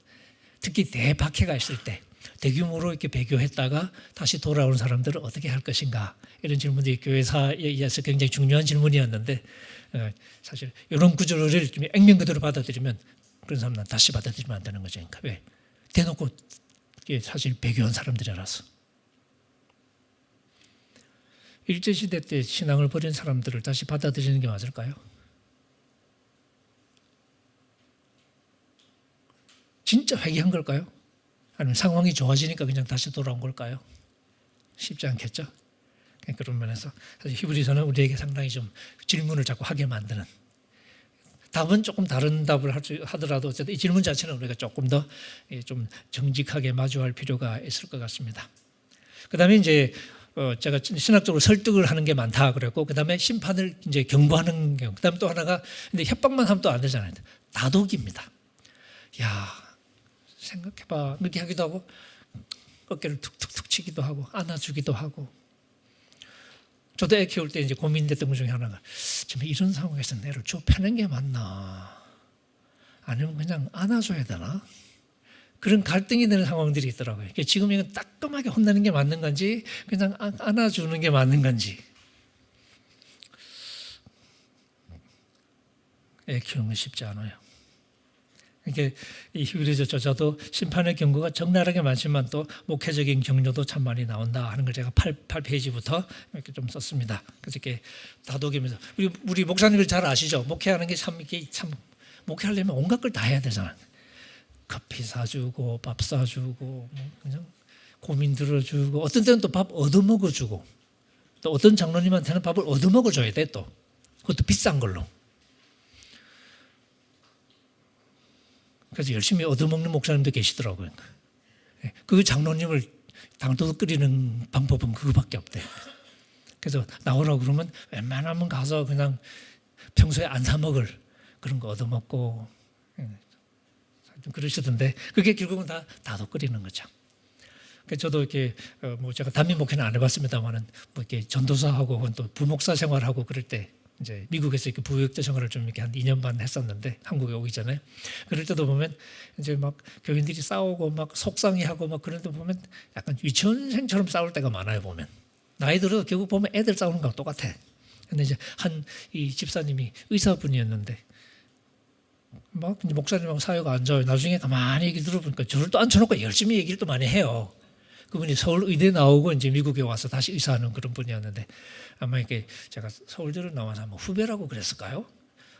특히 대박해가 있을 때 대규모로 이렇게 배교했다가 다시 돌아오는 사람들은 어떻게 할 것인가, 이런 질문들이 교회사에서 굉장히 중요한 질문이었는데 사실 이런 구조를 좀 액면 그대로 받아들이면 그런 사람은 다시 받아들이면 안 되는 거죠. 그러니까 왜? 대놓고 사실 배교한 사람들이라서. 일제시대 때 신앙을 버린 사람들을 다시 받아들이는 게 맞을까요? 진짜 회개한 걸까요? 아니면 상황이 좋아지니까 그냥 다시 돌아온 걸까요? 쉽지 않겠죠? 그런 면에서 사실 히브리서는 우리에게 상당히 좀 질문을 자꾸 하게 만드는, 답은 조금 다른 답을 하더라도 어쨌든 이 질문 자체는 우리가 조금 더 좀 정직하게 마주할 필요가 있을 것 같습니다. 그 다음에 이제 제가 신학적으로 설득을 하는 게 많다 그랬고, 그 다음에 심판을 이제 경고하는 경우, 그 다음에 또 하나가, 근데 협박만 하면 또 안 되잖아요. 다독입니다. 야, 생각해봐. 이렇게 하기도 하고, 어깨를 툭툭툭 치기도 하고, 안아주기도 하고. 저도 애 키울 때 이제 고민됐던 것 중에 하나가, 지금 이런 상황에서 애를 좁혀는 게 맞나? 아니면 그냥 안아줘야 되나? 그런 갈등이 되는 상황들이 있더라고요. 지금 이건 따끔하게 혼내는 게 맞는 건지, 그냥 안아주는 게 맞는 건지. 애 키우는 건 쉽지 않아요. 이게 이 히브리서 저자도 심판의 경고가 적나라하게 많지만 또 목회적인 격려도 참 많이 나온다 하는 걸 제가 8페이지부터 이렇게 좀 썼습니다. 그래서 이렇게 다독이면서, 우리 목사님들 잘 아시죠? 목회하는 게 참 목회하려면 온갖 걸 다 해야 되잖아요. 커피 사주고 밥 사주고 그냥 고민 들어주고, 어떤 때는 또 밥 얻어먹어주고, 또 어떤 장로님한테는 밥을 얻어먹어줘야 돼. 또 그것도 비싼 걸로. 그래서 열심히 얻어먹는 목사님도 계시더라고요. 그 장로님을 당도둑 끓이는 방법은 그거밖에 없대요. 그래서 나오라고 그러면 웬만하면 가서 그냥 평소에 안 사 먹을 그런 거 얻어먹고 좀 그러시던데, 그게 결국은 다 다독 끓이는 거죠. 그래서 저도 이렇게 뭐 제가 단민 목회는 안 해봤습니다만은 뭐 이렇게 전도사하고 또 부목사 생활하고 그럴 때 이제 미국에서 이렇게 부교육자 생활을 좀 이렇게 한 2년 반 했었는데 한국에 오기 전에 그럴 때도 보면 이제 막 교인들이 싸우고 막 속상해하고 막 그런 데 보면 약간 유치원생처럼 싸울 때가 많아요. 보면 나이 들어도 결국 보면 애들 싸우는 거랑 똑같아. 근데 이제 한 이 집사님이 의사분이었는데 막 이제 목사님하고 사이가 안 좋아요. 나중에 가만히 얘기 들어보니까 저를 또 앉혀놓고 열심히 얘기를 또 많이 해요. 그분이 서울 의대 나오고 이제 미국에 와서 다시 의사하는 그런 분이었는데 아마 이렇게 제가 서울대로 나와서 뭐 후배라고 그랬을까요?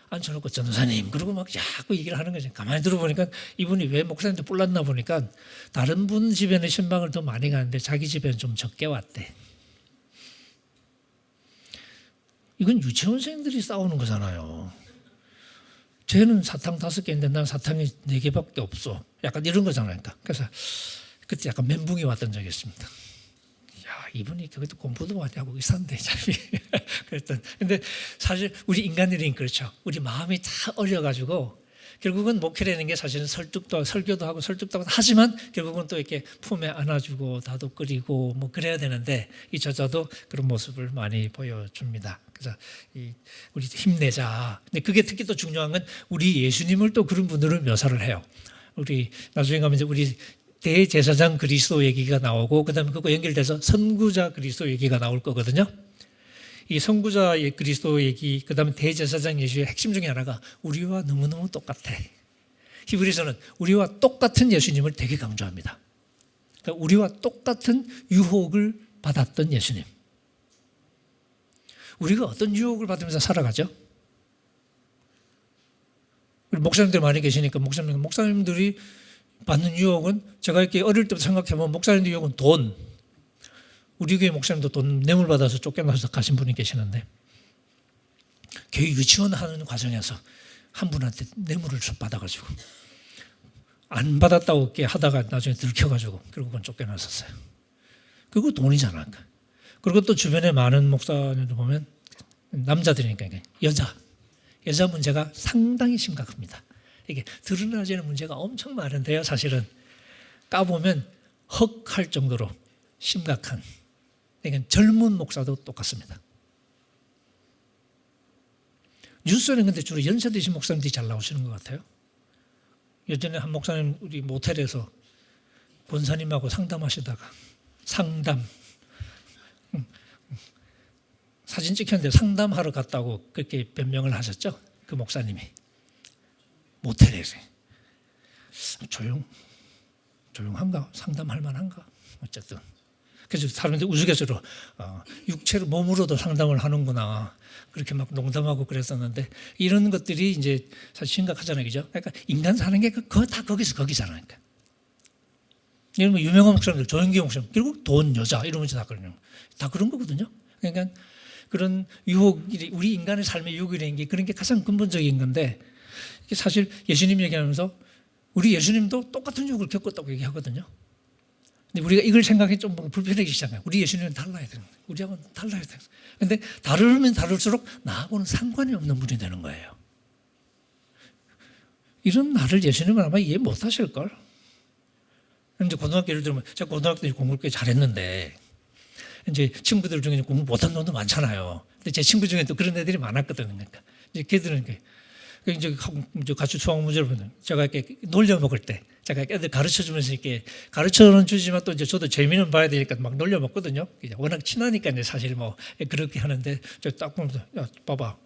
앉혀놓고 전도사님 그러고 막 자꾸 얘기를 하는 거죠. 가만히 들어보니까 이분이 왜 목사님한테 뿔났나 보니까 다른 분 집에는 신방을 더 많이 가는데 자기 집에는 좀 적게 왔대. 이건 유치원생들이 싸우는 거잖아요. 쟤는 사탕 5개인데 난 사탕이 4개밖에 없어. 약간 이런 거잖아요. 그래서 그때 약간 멘붕이 왔던 적이 있습니다. 야, 이분이 그것도 공부도 많이 하고 의사인데 참. 그랬던. 근데 사실 우리 인간들이 그렇죠. 우리 마음이 다 어려가지고 결국은 목회라는 게 사실은 설교도 하고 설득도 하고 하지만 결국은 또 이렇게 품에 안아주고 다독거리고 뭐 그래야 되는데 이 저자도 그런 모습을 많이 보여줍니다. 그래서 우리 힘내자. 근데 그게 특히 또 중요한 건 우리 예수님을 또 그런 분들을 묘사를 해요. 우리 나중에 가면 이제 우리 대제사장 그리스도 얘기가 나오고 그다음에 그거 연결돼서 선구자 그리스도 얘기가 나올 거거든요. 이 선구자 그리스도 얘기 그다음에 대제사장 예수의 핵심 중에 하나가 우리와 너무너무 똑같아. 히브리서는 우리와 똑같은 예수님을 되게 강조합니다. 그러니까 우리와 똑같은 유혹을 받았던 예수님. 우리가 어떤 유혹을 받으면서 살아가죠? 우리 목사님들 많이 계시니까 목사님들이 받는 유혹은 제가 이렇게 어릴 때부터 생각해보면 목사님들 유혹은 돈. 우리 교회 목사님도 돈 뇌물 받아서 쫓겨나서 가신 분이 계시는데 교회 유치원 하는 과정에서 한 분한테 뇌물을 받아가지고 안 받았다고 이렇게 하다가 나중에 들켜가지고 결국은 쫓겨났었어요. 그거 돈이잖아. 그리고 또 주변에 많은 목사님들 보면 남자들이니까 여자 문제가 상당히 심각합니다. 이게 드러나지 않는 문제가 엄청 많은데요. 사실은 까보면 헉할 정도로 심각한. 그러니까 젊은 목사도 똑같습니다. 뉴스는 근데 주로 연세 드신 목사님들이 잘 나오시는 것 같아요. 예전에 한 목사님 우리 모텔에서 권사님하고 상담하시다가 사진 찍혔는데 상담하러 갔다고 그렇게 변명을 하셨죠. 그 목사님이 모텔에서 조용한가? 상담할 만한가? 어쨌든 그래서 사람들이 우스갯소리로 육체로 몸으로도 상담을 하는구나 그렇게 막 농담하고 그랬었는데 이런 것들이 이제 사실 심각하잖아요, 그죠? 그러니까 인간 사는 게 다 거기잖아요. 그러니까. 이런 거 유명한 목사님들, 조영기 목사님 결국 돈, 여자 이러면서 다 그런 거거든요. 그러니까 그런 유혹이 우리 인간의 삶의 유혹이라는 게 그런 게 가장 근본적인 건데 사실 예수님 얘기하면서 우리 예수님도 똑같은 유혹을 겪었다고 얘기하거든요. 근데 우리가 이걸 생각해 좀 불편하기 시작해요. 우리 예수님은 달라야 되는 거예요. 우리하고는 달라야 되는 거예요. 근데 다르면 다를수록 나하고는 상관이 없는 분이 되는 거예요. 이런 나를 예수님은 아마 이해 못 하실걸. 이제 고등학교 예를 들면 제가 고등학교 때 공부를 꽤 잘했는데 이제 친구들 중에 공부 못한 놈도 많잖아요. 근데 제 친구 중에 또 그런 애들이 많았거든요. 그러니까 이제 걔들은 이제 같이 수학 문제를 보면 제가 이렇게 놀려 먹을 때 제가 애들 가르쳐 주면서 이렇게 가르쳐는 주지만 또 이제 저도 재미는 봐야 되니까 막 놀려 먹거든요. 워낙 친하니까 이제 사실 뭐 그렇게 하는데 저 딱 보면서 야 봐봐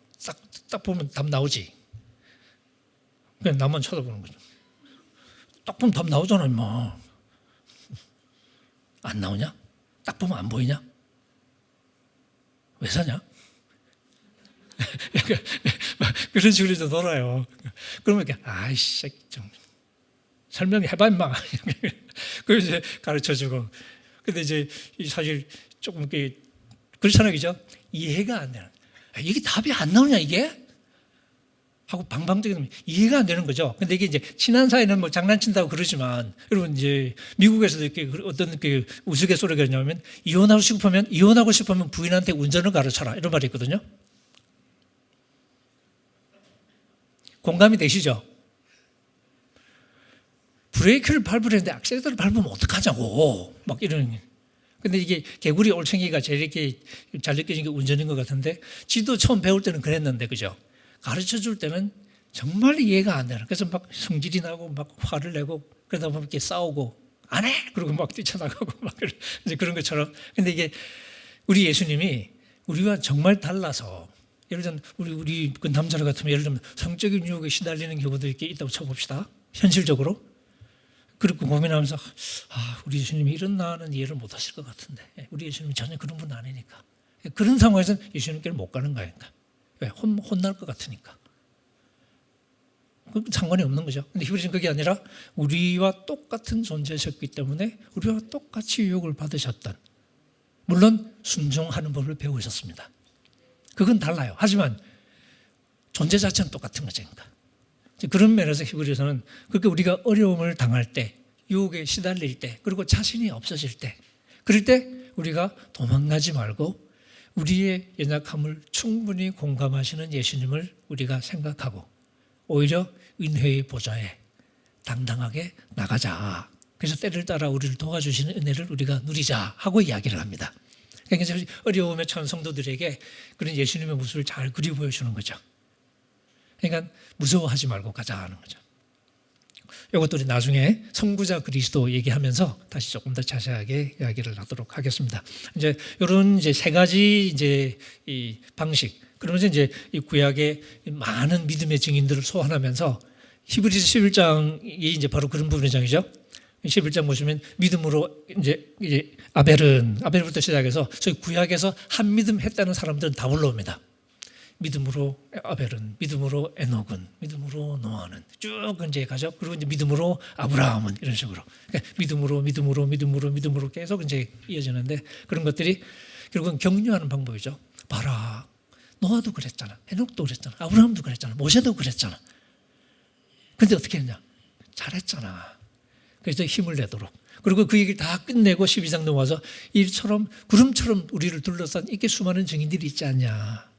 딱 보면 답 나오지. 그냥 나만 쳐다보는 거죠. 딱 보면 답 나오잖아 임마. 안 나오냐? 딱 보면 안 보이냐? 왜 사냐? 그런 식으로 좀 놀아요. 그러면 이렇게 아이씨 좀 설명해봐 임마. 그래서 이제 가르쳐주고. 근데 이제 사실 조금 이렇게 그렇잖아요, 그죠? 이해가 안 되는. 이게 답이 안 나오냐 이게? 하고 방방적인 이해가 안 되는 거죠. 근데 이게 이제 친한 사이는 뭐 장난친다고 그러지만 여러분 이제 미국에서도 이렇게 어떤 그 우스갯소리가 있냐면 이혼하고 싶으면 부인한테 운전을 가르쳐라 이런 말이 있거든요. 공감이 되시죠? 브레이크를 밟으려는데 악셀러를 밟으면 어떡하냐고 막 이런. 근데 이게 개구리 올챙이가 제일 이렇게 잘 느껴진 게 운전인 것 같은데, 지도 처음 배울 때는 그랬는데, 그죠? 가르쳐 줄 때는 정말 이해가 안 되는. 그래서 막 성질이 나고 막 화를 내고 그러다 보면 이렇게 싸우고 안 해! 그러고 막 뛰쳐나가고 막 이제 그런 것처럼. 근데 이게 우리 예수님이 우리와 정말 달라서, 예를 들면 우리 그 남자들 같으면 예를 들면 성적인 유혹에 시달리는 경우도 이렇게 있다고 쳐봅시다. 현실적으로. 그리고 고민하면서 우리 예수님이 이런 나는 이해를 못 하실 것 같은데, 우리 예수님이 전혀 그런 분 아니니까. 그런 상황에서는 예수님께는 못 가는 거니까. 왜? 혼날 것 같으니까. 상관이 없는 거죠. 근데 히브리서는 그게 아니라 우리와 똑같은 존재셨기 때문에 우리와 똑같이 유혹을 받으셨던, 물론 순종하는 법을 배우셨습니다. 그건 달라요. 하지만 존재 자체는 똑같은 거죠. 그러니까. 그런 면에서 히브리서는 그렇게 우리가 어려움을 당할 때, 유혹에 시달릴 때, 그리고 자신이 없어질 때, 그럴 때 우리가 도망가지 말고 우리의 연약함을 충분히 공감하시는 예수님을 우리가 생각하고 오히려 은혜의 보좌에 당당하게 나가자. 그래서 때를 따라 우리를 도와주시는 은혜를 우리가 누리자 하고 이야기를 합니다. 그러니까 어려움에 처한 성도들에게 그런 예수님의 모습을 잘 그리 보여주는 거죠. 그러니까 무서워하지 말고 가자 하는 거죠. 이것도 우리 나중에 선구자 그리스도 얘기하면서 다시 조금 더 자세하게 이야기를 하도록 하겠습니다. 이제 이런 이제 세 가지 이제 이 방식, 그러면서 이제 이 구약의 많은 믿음의 증인들을 소환하면서 히브리서 11장이 이제 바로 그런 부분의 장이죠. 11장 보시면 믿음으로 이제 아벨부터 시작해서 저희 구약에서 한 믿음 했다는 사람들은 다 불러옵니다. 믿음으로 아벨은, 믿음으로 에녹은, 믿음으로 노아는 쭉 이제 가죠. 그리고 이제 믿음으로 아브라함은 이런 식으로. 그러니까 믿음으로 계속 이제 이어지는데, 그런 것들이 결국은 격려하는 방법이죠. 봐라, 노아도 그랬잖아, 에녹도 그랬잖아, 아브라함도 그랬잖아, 모세도 그랬잖아. 근데 어떻게 했냐? 잘했잖아. 그래서 힘을 내도록. 그리고 그 얘기를 다 끝내고 12장 넘어와서 일처럼 구름처럼 우리를 둘러싼 이렇게 수많은 증인들이 있지 않냐.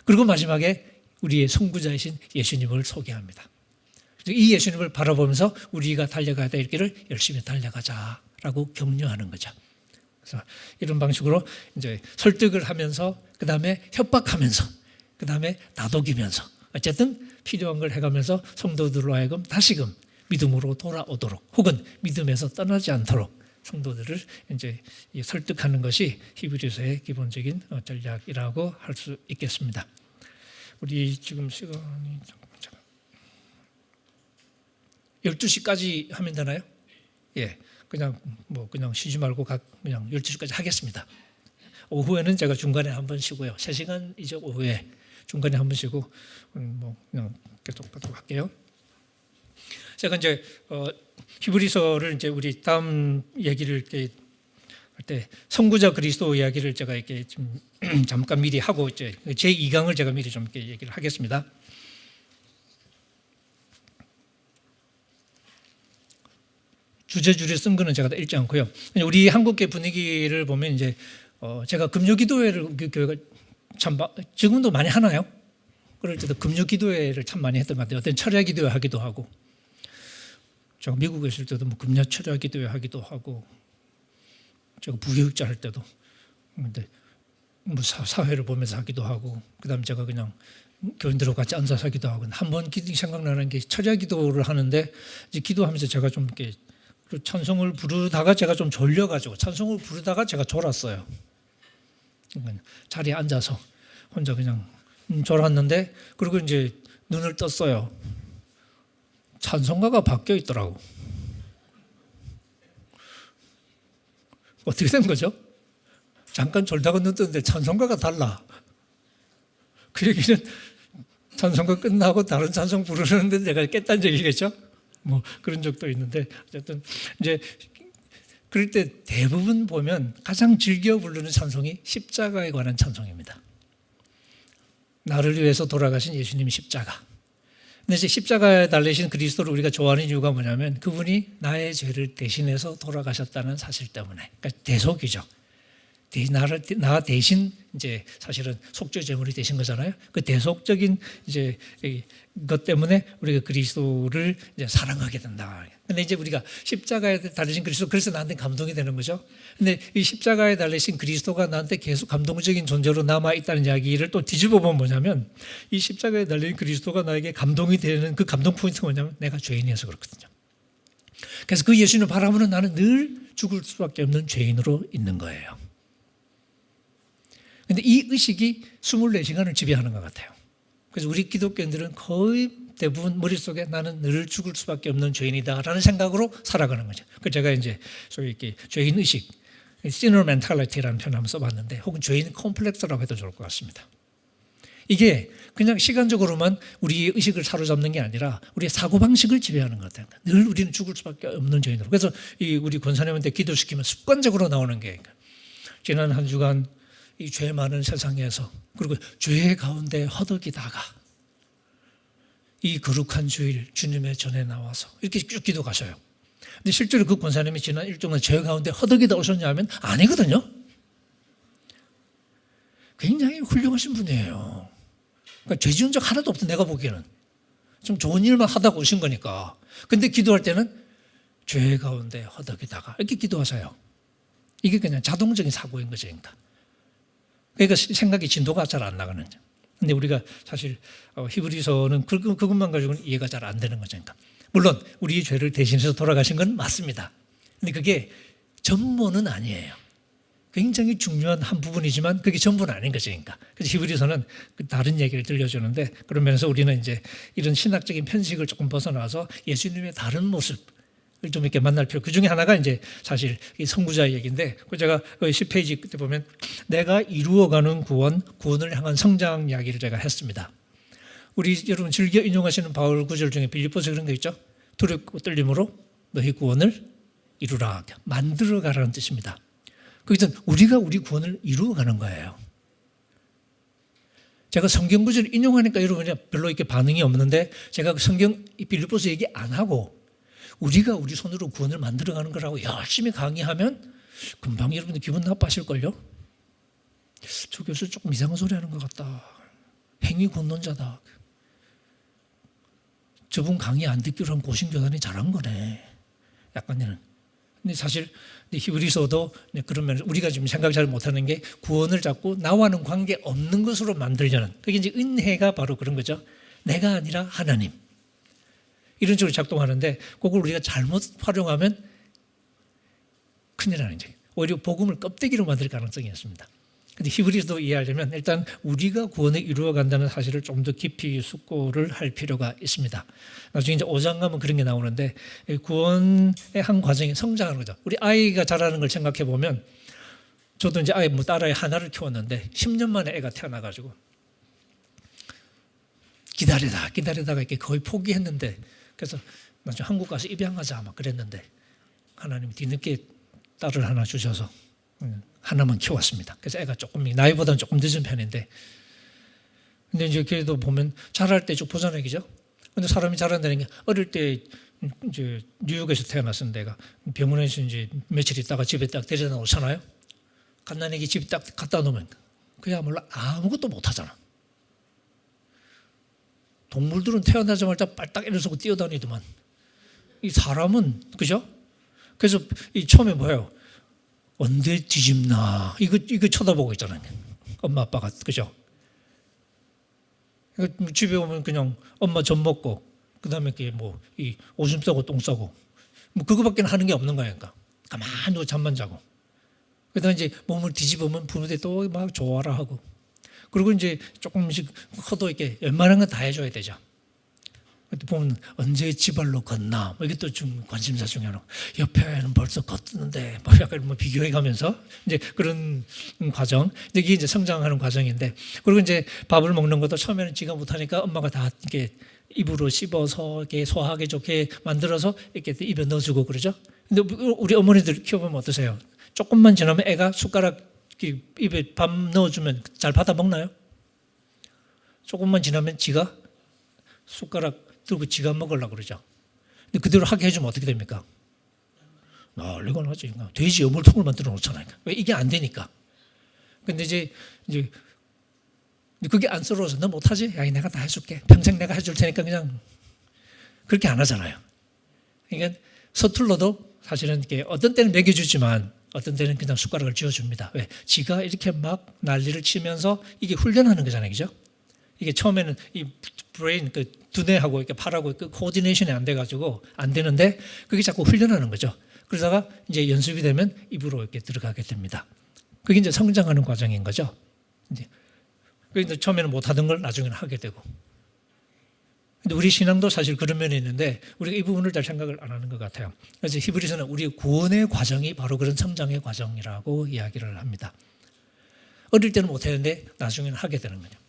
그리고 마지막에 우리의 선구자이신 예수님을 소개합니다. 이 예수님을 바라보면서 우리가 달려가야 될 길을 열심히 달려가자라고 격려하는 거죠. 그래서 이런 방식으로 이제 설득을 하면서, 그 다음에 협박하면서, 그 다음에 다독이면서, 어쨌든 필요한 걸 해가면서 성도들로 하여금 다시금 믿음으로 돌아오도록, 혹은 믿음에서 떠나지 않도록 성도들을 이제 설득하는 것이 히브리서의 기본적인 전략이라고 할 수 있겠습니다. 우리 지금 시간이 12시까지 하면 되나요? 예, 그냥 쉬지 말고 그냥 12시까지 하겠습니다. 오후에는 제가 중간에 한번 쉬고요. 3시간 이제 오후에 중간에 한번 쉬고 그냥 계속 하도록 할게요. 제가 이제 히브리서를 이제 우리 다음 얘기를 이렇게 할 때 선구자 그리스도 이야기를 제가 이렇게 좀 잠깐 미리 하고 이제 제 2강을 제가 미리 좀 이렇게 얘기를 하겠습니다. 주제주를 쓴 거는 제가 다 읽지 않고요. 우리 한국계 분위기를 보면 이제 제가 금요기도회를 교회가 참 지금도 많이 하나요? 그럴 때도 금요기도회를 참 많이 했던 것 같아요. 어떤 철야기도회 하기도 하고. 제가 미국에 있을 때도 금요 철야기도회 하기도 하고, 제가 부교육자 할 때도 근데 사회를 보면서 하기도 하고, 그다음 제가 그냥 교인들하고 같이 앉아서 하기도 하고. 한 번 생각나는 게 철야기도를 하는데 이제 기도하면서 제가 좀 이렇게 찬송을 부르다가 제가 좀 졸려가지고 찬송을 부르다가 제가 졸았어요. 자리에 앉아서 혼자 그냥 졸았는데, 그리고 이제 눈을 떴어요. 찬송가가 바뀌어 있더라고. 어떻게 된 거죠? 잠깐 졸다가 눈 떴는데 찬송가가 달라. 그 얘기는 찬송가 끝나고 다른 찬송 부르는데 내가 깼다는 얘기겠죠? 그런 적도 있는데, 어쨌든 이제 그럴 때 대부분 보면 가장 즐겨 부르는 찬송이 십자가에 관한 찬송입니다. 나를 위해서 돌아가신 예수님의 십자가. 근데 이제 십자가에 달리신 그리스도를 우리가 좋아하는 이유가 뭐냐면 그분이 나의 죄를 대신해서 돌아가셨다는 사실 때문에. 그러니까 대속이죠. 나 대신 이제 사실은 속죄 제물이 되신 거잖아요. 그 대속적인 이제 것 때문에 우리가 그리스도를 이제 사랑하게 된다. 근데 이제 우리가 십자가에 달리신 그리스도, 그래서 나한테 감동이 되는 거죠. 근데 이 십자가에 달리신 그리스도가 나한테 계속 감동적인 존재로 남아 있다는 이야기를 또 뒤집어 보면 뭐냐면, 이 십자가에 달린 그리스도가 나에게 감동이 되는 그 감동 포인트가 뭐냐면 내가 죄인이어서 그렇거든요. 그래서 그 예수님을 바라보는 나는 늘 죽을 수밖에 없는 죄인으로 있는 거예요. 근데 이 의식이 24시간을 지배하는 것 같아요. 그래서 우리 기독교인들은 거의 대부분 머릿속에 나는 늘 죽을 수밖에 없는 죄인이다라는 생각으로 살아가는 거죠. 그래서 제가 이제 소위 이렇게 죄인 의식, sinner mentality라는 표현을 한번 써봤는데, 혹은 죄인 컴플렉스라고 해도 좋을 것 같습니다. 이게 그냥 시간적으로만 우리의 의식을 사로잡는 게 아니라 우리의 사고방식을 지배하는 것 같아요. 늘 우리는 죽을 수밖에 없는 죄인으로. 그래서 우리 권사님한테 기도시키면 습관적으로 나오는 게, 지난 한 주간 이 죄 많은 세상에서, 그리고 죄 가운데 허덕이다가 이 거룩한 주일 주님의 전에 나와서 이렇게 쭉 기도가셔요. 근데 실제로 그 권사님이 지난 일주일간 죄 가운데 허덕이다 오셨냐면 아니거든요. 굉장히 훌륭하신 분이에요. 그러니까 죄 지은 적 하나도 없던, 내가 보기에는 좀 좋은 일만 하다가 오신 거니까. 근데 기도할 때는 죄 가운데 허덕이다가 이렇게 기도하세요. 이게 그냥 자동적인 사고인 거죠. 그러니까 생각이 진도가 잘 안 나가는 거죠. 근데 우리가 사실 히브리서는 그것만 가지고는 이해가 잘 안 되는 거죠. 물론 우리의 죄를 대신해서 돌아가신 건 맞습니다. 근데 그게 전부는 아니에요. 굉장히 중요한 한 부분이지만 그게 전부는 아닌 거죠. 그래서 히브리서는 다른 얘기를 들려주는데, 그런 면에서 우리는 이제 이런 신학적인 편식을 조금 벗어나서 예수님의 다른 모습 좀 이렇게 만날 필요. 그 중에 하나가 이제 사실 이 선구자의 얘기인데, 제가 10페이지 그때 보면 내가 이루어가는 구원을 향한 성장 이야기를 제가 했습니다. 우리 여러분 즐겨 인용하시는 바울 구절 중에 빌립보서 그런 거 있죠. 두렵고 떨림으로 너희 구원을 이루라. 만들어가라는 뜻입니다. 그것은 우리가 우리 구원을 이루어가는 거예요. 제가 성경 구절을 인용하니까 여러분이 별로 이렇게 반응이 없는데, 제가 성경 빌립보서 얘기 안 하고 우리가 우리 손으로 구원을 만들어가는 거라고 열심히 강의하면 금방 여러분들 기분 나빠하실걸요? 저 교수 조금 이상한 소리 하는 것 같다. 행위 권론자다. 저분 강의 안 듣기로 한 고신교단이 잘한 거네. 약간 이런. 근데 사실 히브리서도 그러면 우리가 지금 생각 잘 못하는 게, 구원을 자꾸 나와는 관계 없는 것으로 만들려는, 그게 이제 은혜가 바로 그런 거죠. 내가 아니라 하나님. 이런 식으로 작동하는데, 그걸 우리가 잘못 활용하면 큰일 나는 거죠. 오히려 복음을 껍데기로 만들 가능성이 있습니다. 근데 히브리서도 이해하려면 일단 우리가 구원을 이루어간다는 사실을 좀 더 깊이 숙고를 할 필요가 있습니다. 나중에 이제 5장 가면 그런 게 나오는데, 구원의 한 과정이 성장하는 거죠. 우리 아이가 자라는 걸 생각해 보면, 저도 이제 딸아이 하나를 키웠는데 10년 만에 애가 태어나가지고 기다리다가 이렇게 거의 포기했는데, 그래서 나중에 한국 가서 입양하자 막 그랬는데, 하나님이 뒤늦게 딸을 하나 주셔서 하나만 키웠습니다. 그래서 애가 조금 나이보다는 조금 늦은 편인데, 근데 이제 그래도 보면 자랄 때 쭉 보잖아요, 그죠? 근데 사람이 자란다는 게, 어릴 때 이제 뉴욕에서 태어났는데 애가 병원에서 이제 며칠 있다가 집에 딱 데려다 놓잖아요. 갓난아기 집에 딱 갖다 놓으면 그야말로 아무것도 못 하잖아. 동물들은 태어나자마자 빨딱 일어서고 뛰어다니더만, 이 사람은, 그죠? 그래서 이 처음에 뭐예요? 언제 뒤집나 이거 쳐다보고 있잖아요. 엄마 아빠가, 그죠? 집에 오면 그냥 엄마 젖 먹고, 그다음에 이 오줌 싸고 똥 싸고, 그거밖에 하는 게 없는 거야. 그러니까 가만히 누워 잠만 자고, 그다음에 이제 몸을 뒤집으면 부모들 또 막 좋아라 하고, 그리고 이제 조금씩 커도 이렇게 웬만한 건 다 해줘야 되죠. 그때 보면 언제 지발로 걷나, 이게 또 좀 관심사 중에 하나. 옆에는 벌써 걷는데, 약간 비교해 가면서 이제 그런 과정. 이게 이제 성장하는 과정인데, 그리고 이제 밥을 먹는 것도 처음에는 지가 못하니까 엄마가 다 이렇게 입으로 씹어서 이렇게 소화하기 좋게 만들어서 이렇게 입에 넣어주고 그러죠. 근데 우리 어머니들 키워보면 어떠세요? 조금만 지나면 애가 숟가락 입에 밥 넣어주면 잘 받아 먹나요? 조금만 지나면 지가 숟가락 들고 지가 먹으려고 그러죠. 근데 그대로 하게 해주면 어떻게 됩니까? 난리가 나지. 돼지 어물통을 만들어 놓잖아요. 왜? 이게 안 되니까. 근데 이제 그게 안쓰러워서 너 못하지? 야, 내가 다 해줄게. 평생 내가 해줄 테니까 그냥 그렇게 안 하잖아요. 그러니까 서툴러도 사실은 이렇게 어떤 때는 먹여주지만 어떤 때는 그냥 숟가락을 쥐어줍니다. 왜? 지가 이렇게 막 난리를 치면서 이게 훈련하는 거잖아요. 그죠? 이게 처음에는 이 브레인, 그 두뇌하고 이렇게 팔하고 그 코디네이션이 안 돼가지고 안 되는데 그게 자꾸 훈련하는 거죠. 그러다가 이제 연습이 되면 입으로 이렇게 들어가게 됩니다. 그게 이제 성장하는 과정인 거죠. 이제 처음에는 못하던 걸 나중에는 하게 되고. 근데 우리 신앙도 사실 그런 면이 있는데 우리가 이 부분을 잘 생각을 안 하는 것 같아요. 그래서 히브리서는 우리 구원의 과정이 바로 그런 성장의 과정이라고 이야기를 합니다. 어릴 때는 못했는데 나중에는 하게 되는 거죠.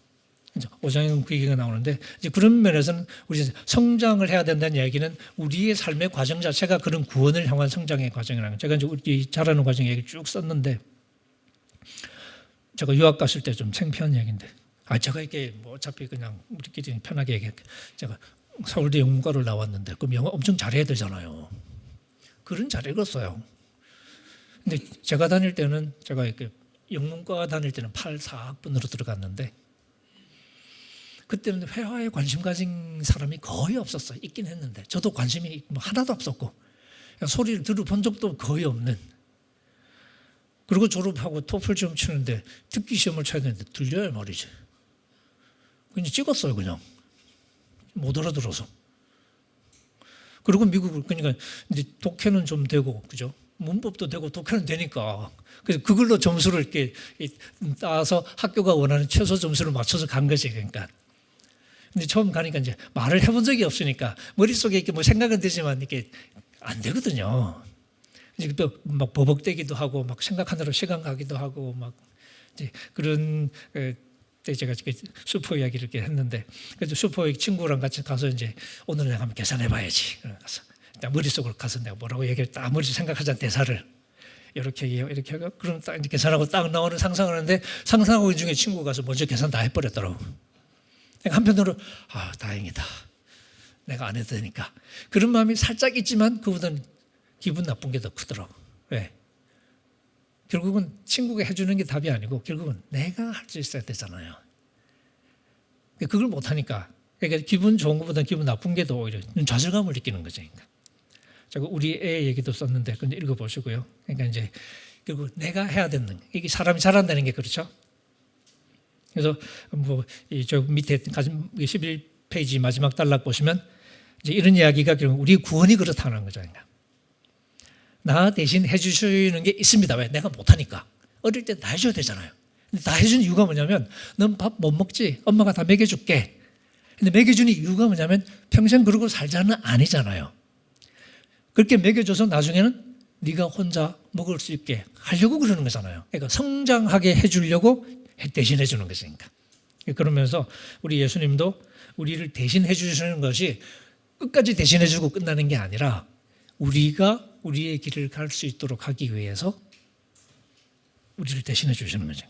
5장에는 그 얘기가 나오는데 이제 그런 면에서는 우리 성장을 해야 된다는 이야기는 우리의 삶의 과정 자체가 그런 구원을 향한 성장의 과정이라는 거예요. 제가 이제 우리 자라는 과정 얘기 쭉 썼는데 제가 유학 갔을 때 좀 창피한 얘기인데 제가 이렇게 뭐 어차피 그냥 우리끼리 편하게 얘기해. 제가 서울대 영문과를 나왔는데 그럼 영어 엄청 잘해야 되잖아요. 글은 잘 읽었어요. 근데 제가 다닐 때는 제가 이렇게 영문과 다닐 때는 8-4학번으로 들어갔는데 그때는 회화에 관심 가진 사람이 거의 없었어요. 있긴 했는데 저도 관심이 뭐 하나도 없었고 소리를 들어본 적도 거의 없는. 그리고 졸업하고 토플 시험 치는데 듣기 시험을 쳐야 되는데 들려요 말이지. 그냥 찍었어요 그냥. 못 알아들어서. 그리고 미국을 그러니까 이제 독해는 좀 되고 그죠? 문법도 되고 독해는 되니까 그래서 그걸로 점수를 이렇게 따서 학교가 원하는 최소 점수를 맞춰서 간 거지 그러니까. 근데 처음 가니까 이제 말을 해본 적이 없으니까 머릿속에 이렇게 뭐 생각은 되지만 이렇게 안 되거든요. 이제 또 막 버벅대기도 하고 막 생각하느라 시간 가기도 하고 막 이제 그런 때 제가 슈퍼 이야기를 이렇게 했는데 그래서 슈퍼 친구랑 같이 가서 이제 오늘 내가 한번 계산해봐야지. 그래서 일단 머릿속으로 가서 내가 뭐라고 얘기를 딱 머릿속 생각하자는 대사를 이렇게 하고 그럼 딱 이제 계산하고 딱 나오는 상상하는데 상상하고 있는 중에 친구가 가서 먼저 계산 다 해버렸더라고. 한편으로 다행이다. 내가 안 해도 되니까. 그런 마음이 살짝 있지만 그보다는 기분 나쁜 게 더 크더라고. 왜? 결국은 친구가 해주는 게 답이 아니고 결국은 내가 할 수 있어야 되잖아요. 그걸 못하니까 그러니까 기분 좋은 것보다 기분 나쁜 게 더 오히려 좌절감을 느끼는 거죠. 그러니까. 제가 우리 애 얘기도 썼는데 근데 읽어보시고요. 그러니까 이제 결국 내가 해야 되는 이게 사람이 잘한다는 게 그렇죠. 그래서 뭐 저 밑에 11페이지 마지막 단락 보시면 이제 이런 이야기가 결국 우리 구원이 그렇다는 거죠. 나 대신 해주시는 게 있습니다. 왜? 내가 못하니까. 어릴 때 다 해줘야 되잖아요. 근데 다 해주는 이유가 뭐냐면 넌 밥 못 먹지? 엄마가 다 먹여줄게. 근데 먹여주는 이유가 뭐냐면 평생 그러고 살자는 아니잖아요. 그렇게 먹여줘서 나중에는 네가 혼자 먹을 수 있게 하려고 그러는 거잖아요. 그러니까 성장하게 해주려고 대신해 주는 것이니까. 그러면서 우리 예수님도 우리를 대신해 주시는 것이 끝까지 대신해 주고 끝나는 게 아니라 우리가 우리의 길을 갈 수 있도록 하기 위해서 우리를 대신해 주시는 거죠.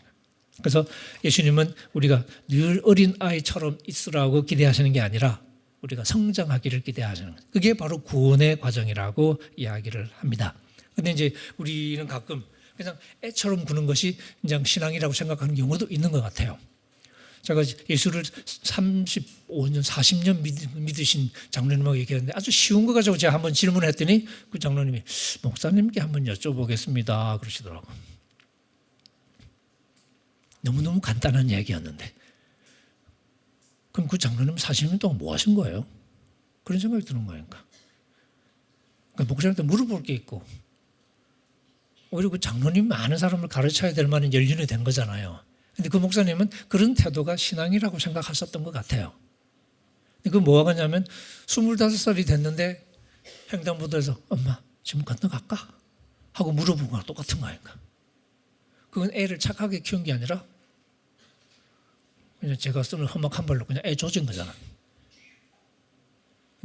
그래서 예수님은 우리가 늘 어린 아이처럼 있으라고 기대하시는 게 아니라 우리가 성장하기를 기대하시는 거예요. 그게 바로 구원의 과정이라고 이야기를 합니다. 그런데 이제 우리는 가끔 그냥 애처럼 구는 것이 그냥 신앙이라고 생각하는 경우도 있는 것 같아요. 제가 예수를 35년, 40년 믿으신 장로님하고 얘기했는데 아주 쉬운 거 가지고 제가 한번 질문을 했더니 그 장로님이 목사님께 한번 여쭤보겠습니다 그러시더라고요. 너무너무 간단한 얘기였는데 그럼 그 장로님 40년 동안 뭐 하신 거예요? 그런 생각이 드는 거예요. 그러니까 목사님한테 물어볼 게 있고 오히려 그 장로님 많은 사람을 가르쳐야 될 만한 연륜이 된 거잖아요. 근데 그 목사님은 그런 태도가 신앙이라고 생각하셨던 것 같아요. 근데 그 뭐가 가냐면 25살이 됐는데 횡단보도에서 엄마 지금 건너갈까? 하고 물어본 거랑 똑같은 거 아닌가? 그건 애를 착하게 키운 게 아니라 그냥 제가 쓰는 험악한 말로 그냥 애 조진 거잖아.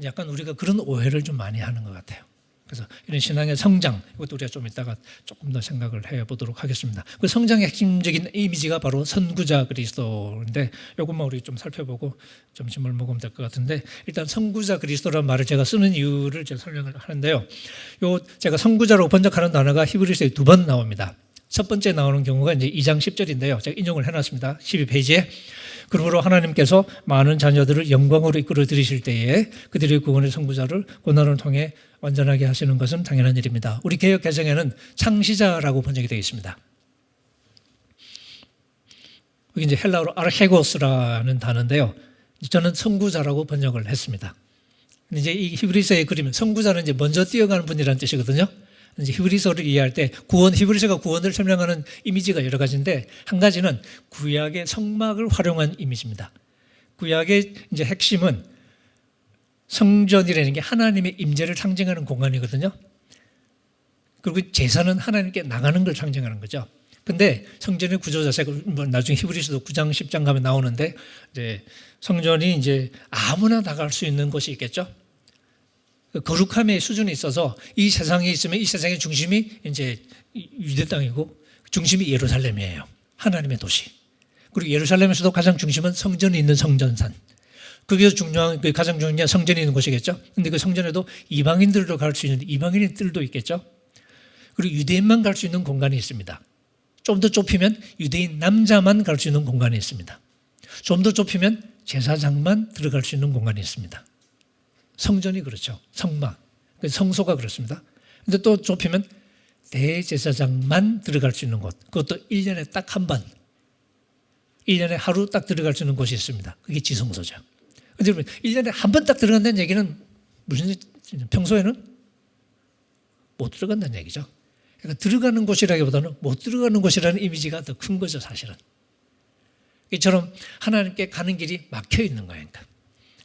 약간 우리가 그런 오해를 좀 많이 하는 것 같아요. 그래서 이런 신앙의 성장, 이것도 우리가 좀 이따가 조금 더 생각을 해보도록 하겠습니다. 그 성장의 핵심적인 이미지가 바로 선구자 그리스도인데 이것만 우리 좀 살펴보고 점심을 먹으면 될 것 같은데 일단 선구자 그리스도라는 말을 제가 쓰는 이유를 제가 설명을 하는데요. 요 제가 선구자로 번역하는 단어가 히브리서에 2번 나옵니다. 첫 번째 나오는 경우가 이제 2장 10절인데요. 제가 인용을 해놨습니다. 12페이지에. 그러므로 하나님께서 많은 자녀들을 영광으로 이끌어 들이실 때에 그들의 구원의 선구자를 고난을 통해 완전하게 하시는 것은 당연한 일입니다. 우리 개역 개정에는 창시자라고 번역이 되어 있습니다. 여기 이제 헬라어로 아르헤고스라는 단어인데요. 저는 선구자라고 번역을 했습니다. 이제 이 히브리서의 그림은 선구자는 이제 먼저 뛰어가는 분이라는 뜻이거든요. 이제 히브리서를 이해할 때 히브리서가 구원을 설명하는 이미지가 여러 가지인데 한 가지는 구약의 성막을 활용한 이미지입니다. 구약의 이제 핵심은 성전이라는 게 하나님의 임재를 상징하는 공간이거든요. 그리고 제사는 하나님께 나가는 걸 상징하는 거죠. 근데 성전의 구조 자체가 나중에 히브리서도 9장 10장 가면 나오는데 이제 성전이 이제 아무나 나갈 수 있는 곳이 있겠죠. 거룩함의 수준이 있어서 이 세상에 있으면 이 세상의 중심이 이제 유대 땅이고 중심이 예루살렘이에요. 하나님의 도시. 그리고 예루살렘에서도 가장 중심은 성전이 있는 성전산. 그게 중요한, 가장 중요한 성전이 있는 곳이겠죠. 근데 그 성전에도 이방인들도 갈 수 있는 이방인들도 있겠죠. 그리고 유대인만 갈 수 있는 공간이 있습니다. 좀 더 좁히면 유대인 남자만 갈 수 있는 공간이 있습니다. 좀 더 좁히면 제사장만 들어갈 수 있는 공간이 있습니다. 성전이 그렇죠. 성막. 성소가 그렇습니다. 근데 또 좁히면 대제사장만 들어갈 수 있는 곳. 그것도 1년에 딱 한 번. 1년에 하루 딱 들어갈 수 있는 곳이 있습니다. 그게 지성소죠. 근데 1년에 한 번 딱 들어간다는 얘기는 무슨, 평소에는 못 들어간다는 얘기죠. 그러니까 들어가는 곳이라기보다는 못 들어가는 곳이라는 이미지가 더 큰 거죠, 사실은. 이처럼 하나님께 가는 길이 막혀 있는 거예요.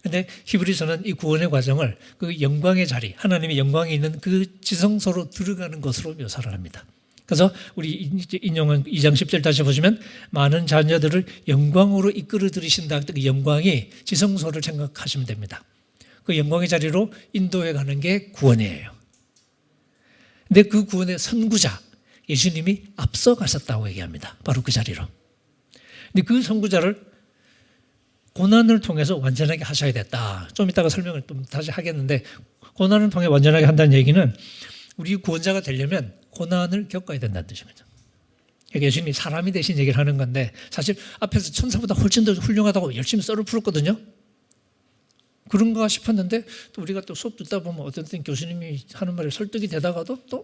그런데 히브리서는 이 구원의 과정을 그 영광의 자리, 하나님의 영광이 있는 그 지성소로 들어가는 것으로 묘사를 합니다. 그래서 우리 인용은 2장 10절 다시 보시면 많은 자녀들을 영광으로 이끌어 들이신다. 그 영광이 지성소를 생각하시면 됩니다. 그 영광의 자리로 인도해 가는 게 구원이에요. 근데 그 구원의 선구자, 예수님이 앞서 가셨다고 얘기합니다. 바로 그 자리로. 근데 그 선구자를 고난을 통해서 완전하게 하셔야 됐다. 좀 이따가 설명을 좀 다시 하겠는데 고난을 통해 완전하게 한다는 얘기는 우리 구원자가 되려면 고난을 겪어야 된다는 뜻입니다. 예수님이 사람이 대신 얘기를 하는 건데 사실 앞에서 천사보다 훨씬 더 훌륭하다고 열심히 썰을 풀었거든요. 그런가 싶었는데 또 우리가 또 수업 듣다 보면 어떤 때 교수님이 하는 말에 설득이 되다가도 또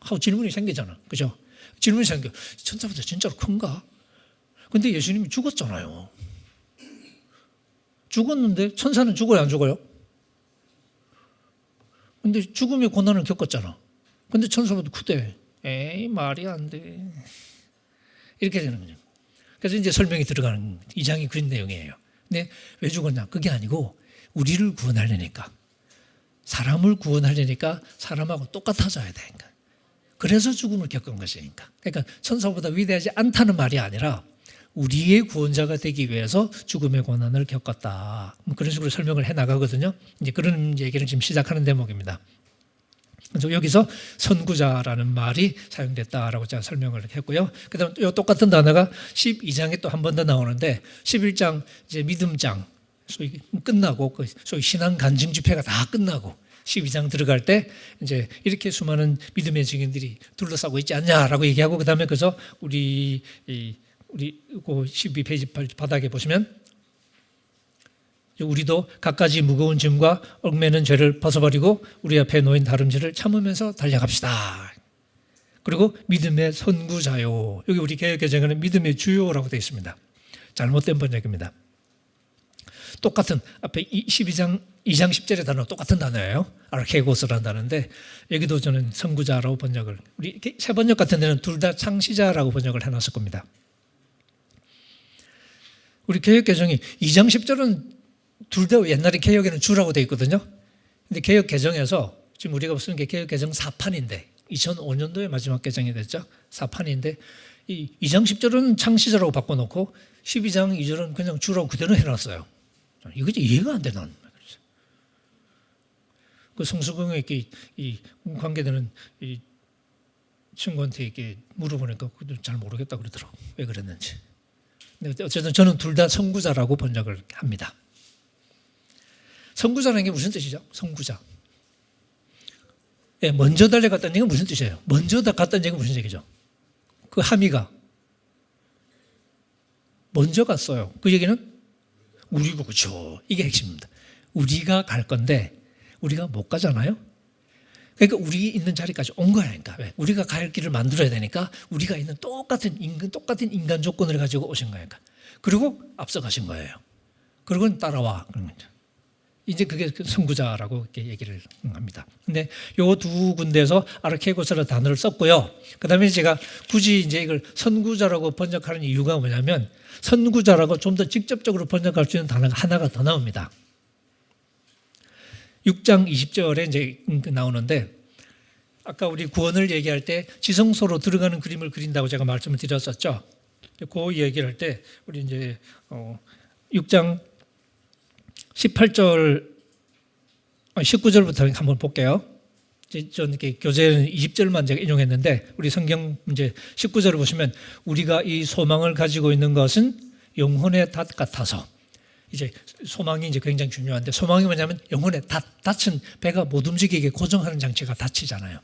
하고 질문이 생기잖아. 그죠? 질문이 생겨. 천사보다 진짜로 큰가? 근데 예수님이 죽었잖아요. 죽었는데 천사는 죽어요, 안 죽어요? 근데 죽음의 고난을 겪었잖아. 근데 천사보다 크대. 에이, 말이 안 돼. 이렇게 되는 거죠. 그래서 이제 설명이 들어가는 2장이 그런 내용이에요. 근데 왜 죽었냐? 그게 아니고 우리를 구원하려니까, 사람을 구원하려니까 사람하고 똑같아져야 되니까. 그래서 죽음을 겪은 것이니까. 그러니까 천사보다 위대하지 않다는 말이 아니라 우리의 구원자가 되기 위해서 죽음의 고난을 겪었다. 그런 식으로 설명을 해 나가거든요. 이제 그런 얘기를 지금 시작하는 대목입니다. 그래서 여기서 선구자라는 말이 사용됐다라고 제가 설명을 했고요. 그다음 이 똑같은 단어가 12장에 또 한 번 더 나오는데 11장 이제 믿음장 소위 끝나고 소위 신앙 간증 집회가 다 끝나고 12장 들어갈 때 이제 이렇게 수많은 믿음의 증인들이 둘러싸고 있지 않냐라고 얘기하고 그다음에 그래서 우리 그 12페이지 바닥에 보시면 우리도 갖가지 무거운 짐과 얽매는 죄를 벗어버리고 우리 앞에 놓인 다름질을 참으면서 달려갑시다. 그리고 믿음의 선구자요. 여기 우리 개역개정에는 믿음의 주요라고 되어 있습니다. 잘못된 번역입니다. 똑같은 앞에 12장 2장 10절의 단어 똑같은 단어예요. 아르케고스라는 단어인데 여기도 저는 선구자라고 번역을, 우리 새 번역 같은 데는 둘 다 창시자라고 번역을 해놨을 겁니다. 우리 개역개정이 2장 10절은 둘 다 옛날에 개역에는 주라고 되어 있거든요. 근데 개역 개정에서 지금 우리가 쓰는 게 개역 개정 4판인데 2005년도에 마지막 개정이 됐죠. 4판인데 이 2장 10절은 창시자라고 바꿔놓고 12장 2절은 그냥 주라고 그대로 해놨어요. 이거 이해가 안 돼, 난. 그 성수경에 이렇게 이 관계되는 이 친구한테 이렇게 물어보니까 잘 모르겠다 그러더라고. 왜 그랬는지. 근데 어쨌든 저는 둘 다 선구자라고 번역을 합니다. 선구자라는 게 무슨 뜻이죠? 선구자. 예, 먼저 달려갔다는 얘기는 무슨 뜻이에요? 먼저 갔다는 얘기는 무슨 얘기죠? 그 함의가 먼저 갔어요. 그 얘기는 우리고, 그렇죠. 이게 핵심입니다. 우리가 갈 건데 우리가 못 가잖아요. 그러니까 우리 있는 자리까지 온 거라니까. 왜? 우리가 갈 길을 만들어야 되니까 우리가 있는 똑같은 인간 조건을 가지고 오신 거니까. 그리고 앞서가신 거예요. 그리고 따라와. 이제 그게 선구자라고 이렇게 얘기를 합니다. 근데 요 두 군데에서 아르케고스라는 단어를 썼고요. 그 다음에 제가 굳이 이제 이걸 선구자라고 번역하는 이유가 뭐냐면 선구자라고 좀 더 직접적으로 번역할 수 있는 단어가 하나가 더 나옵니다. 6장 20절에 이제 나오는데 아까 우리 구원을 얘기할 때 지성소로 들어가는 그림을 그린다고 제가 말씀을 드렸었죠. 그 얘기를 할 때 우리 이제 6장 18절, 19절부터 한번 볼게요. 전 이렇게 교재는 20절만 제가 인용했는데 우리 성경 이제 19절을 보시면 우리가 이 소망을 가지고 있는 것은 영혼의 닷 같아서 이제 소망이 이제 굉장히 중요한데 소망이 뭐냐면 영혼의 닷은 배가 못 움직이게 고정하는 장치가 닷이잖아요.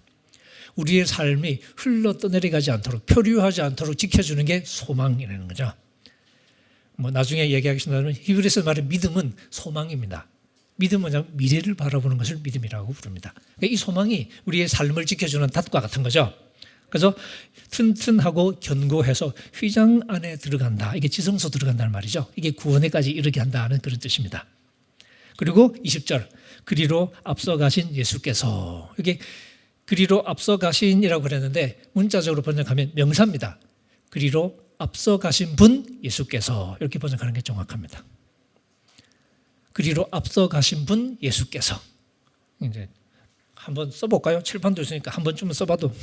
우리의 삶이 흘러 떠내려가지 않도록 표류하지 않도록 지켜주는 게 소망이라는 거죠. 뭐 나중에 얘기하겠습니다만 히브리서 말하는 믿음은 소망입니다. 믿음은 뭐냐면 미래를 바라보는 것을 믿음이라고 부릅니다. 그러니까 이 소망이 우리의 삶을 지켜주는 닷과 같은 거죠. 그래서 튼튼하고 견고해서 휘장 안에 들어간다. 이게 지성소 들어간다는 말이죠. 이게 구원에까지 이르게 한다는 그런 뜻입니다. 그리고 20절 그리로 앞서가신 예수께서 이게 그리로 앞서가신이라고 그랬는데 문자적으로 번역하면 명사입니다. 그리로 앞서가신 분 예수께서 이렇게 번역하는 게 정확합니다. 그리로 앞서가신 분 예수께서 이제 한번 써볼까요? 칠판도 있으니까 한 번쯤은 써봐도.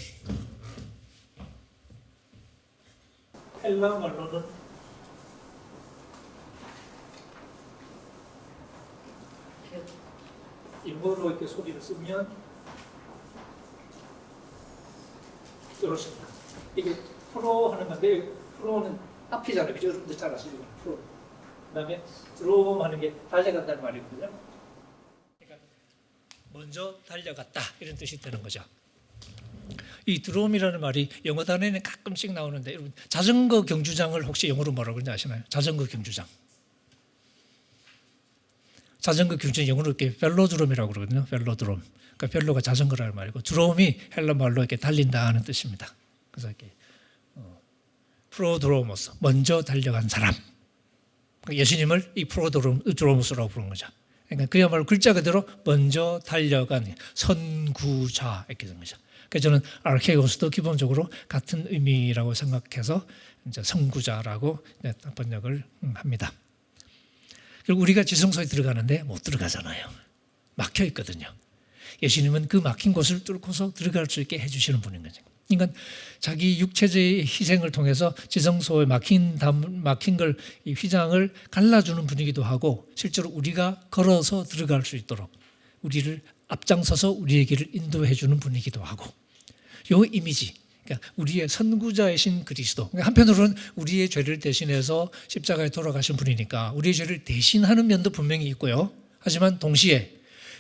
헬라 말로는 일본어로 이렇게 소리를 쓰면 이렇습니다. 이게 프로 하는 건데 프로는 앞이잖아요. 그죠? 여러분들 잘 아시죠? 프로. 그다음에 드롬 하는 게 달려간다는 말이거든요. 그러니까 먼저 달려갔다 이런 뜻이 되는 거죠. 이 드롬이라는 말이 영어 단어에는 가끔씩 나오는데 여러분 자전거 경주장을 혹시 영어로 뭐라고 그러는지 아시나요? 자전거 경주장. 자전거 경주장 영어로 이렇게 벨로드롬이라고 그러거든요. 벨로드롬. 그러니까 벨로가 자전거라는 말이고 드롬이 헬라 말로 이렇게 달린다는 뜻입니다. 그래서 이렇게 프로드로모스 먼저 달려간 사람. 그러니까 예수님을 이 프로드로모스라고 부른 거죠. 그러니까 그야말로 글자 그대로 먼저 달려간 선구자 이렇게 된 거죠. 그래서 저는 아르케고스도 기본적으로 같은 의미라고 생각해서 이제 선구자라고 번역을 합니다. 그리고 우리가 지성소에 들어가는데 못 들어가잖아요. 막혀 있거든요. 예수님은 그 막힌 곳을 뚫고서 들어갈 수 있게 해주시는 분인 거죠. 그러니까 자기 육체의 희생을 통해서 지성소에 막힌 걸, 이 휘장을 갈라주는 분이기도 하고 실제로 우리가 걸어서 들어갈 수 있도록 우리를 앞장서서 우리의 길을 인도해 주는 분이기도 하고 이 이미지, 그러니까 우리의 선구자이신 그리스도. 그러니까 한편으로는 우리의 죄를 대신해서 십자가에 돌아가신 분이니까 우리의 죄를 대신하는 면도 분명히 있고요. 하지만 동시에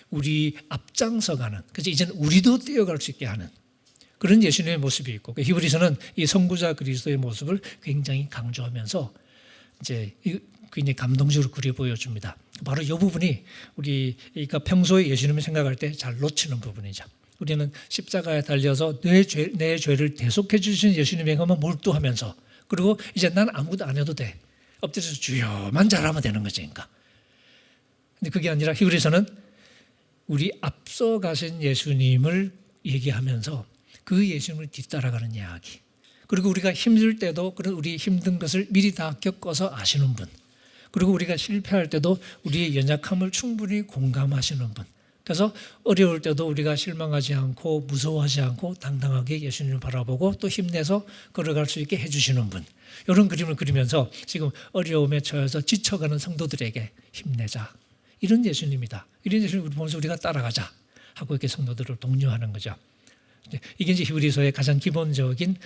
우리 앞장서가는, 그래서 이제는 우리도 뛰어갈 수 있게 하는 그런 예수님의 모습이 있고, 히브리서는 이 선구자 그리스도의 모습을 굉장히 강조하면서 이제 굉장히 감동적으로 그려 보여줍니다. 바로 이 부분이 우리가 평소에 예수님을 생각할 때 잘 놓치는 부분이죠. 우리는 십자가에 달려서 내 죄를 대속해 주신 예수님에게만 몰두하면서, 그리고 이제 난 아무것도 안 해도 돼. 엎드려서 주여만 잘하면 되는 거지. 그러니까. 근데 그게 아니라 히브리서는 우리 앞서 가신 예수님을 얘기하면서 그 예수님을 뒤따라가는 이야기. 그리고 우리가 힘들 때도 그런 우리 힘든 것을 미리 다 겪어서 아시는 분. 그리고 우리가 실패할 때도 우리의 연약함을 충분히 공감하시는 분. 그래서 어려울 때도 우리가 실망하지 않고 무서워하지 않고 당당하게 예수님을 바라보고 또 힘내서 걸어갈 수 있게 해주시는 분. 이런 그림을 그리면서 지금 어려움에 처해서 지쳐가는 성도들에게 힘내자. 이런 예수님이다. 이런 예수님을 보면서 우리가 따라가자 하고 이렇게 성도들을 독려하는 거죠. 이게 이제 히브리서의 가장 기본적인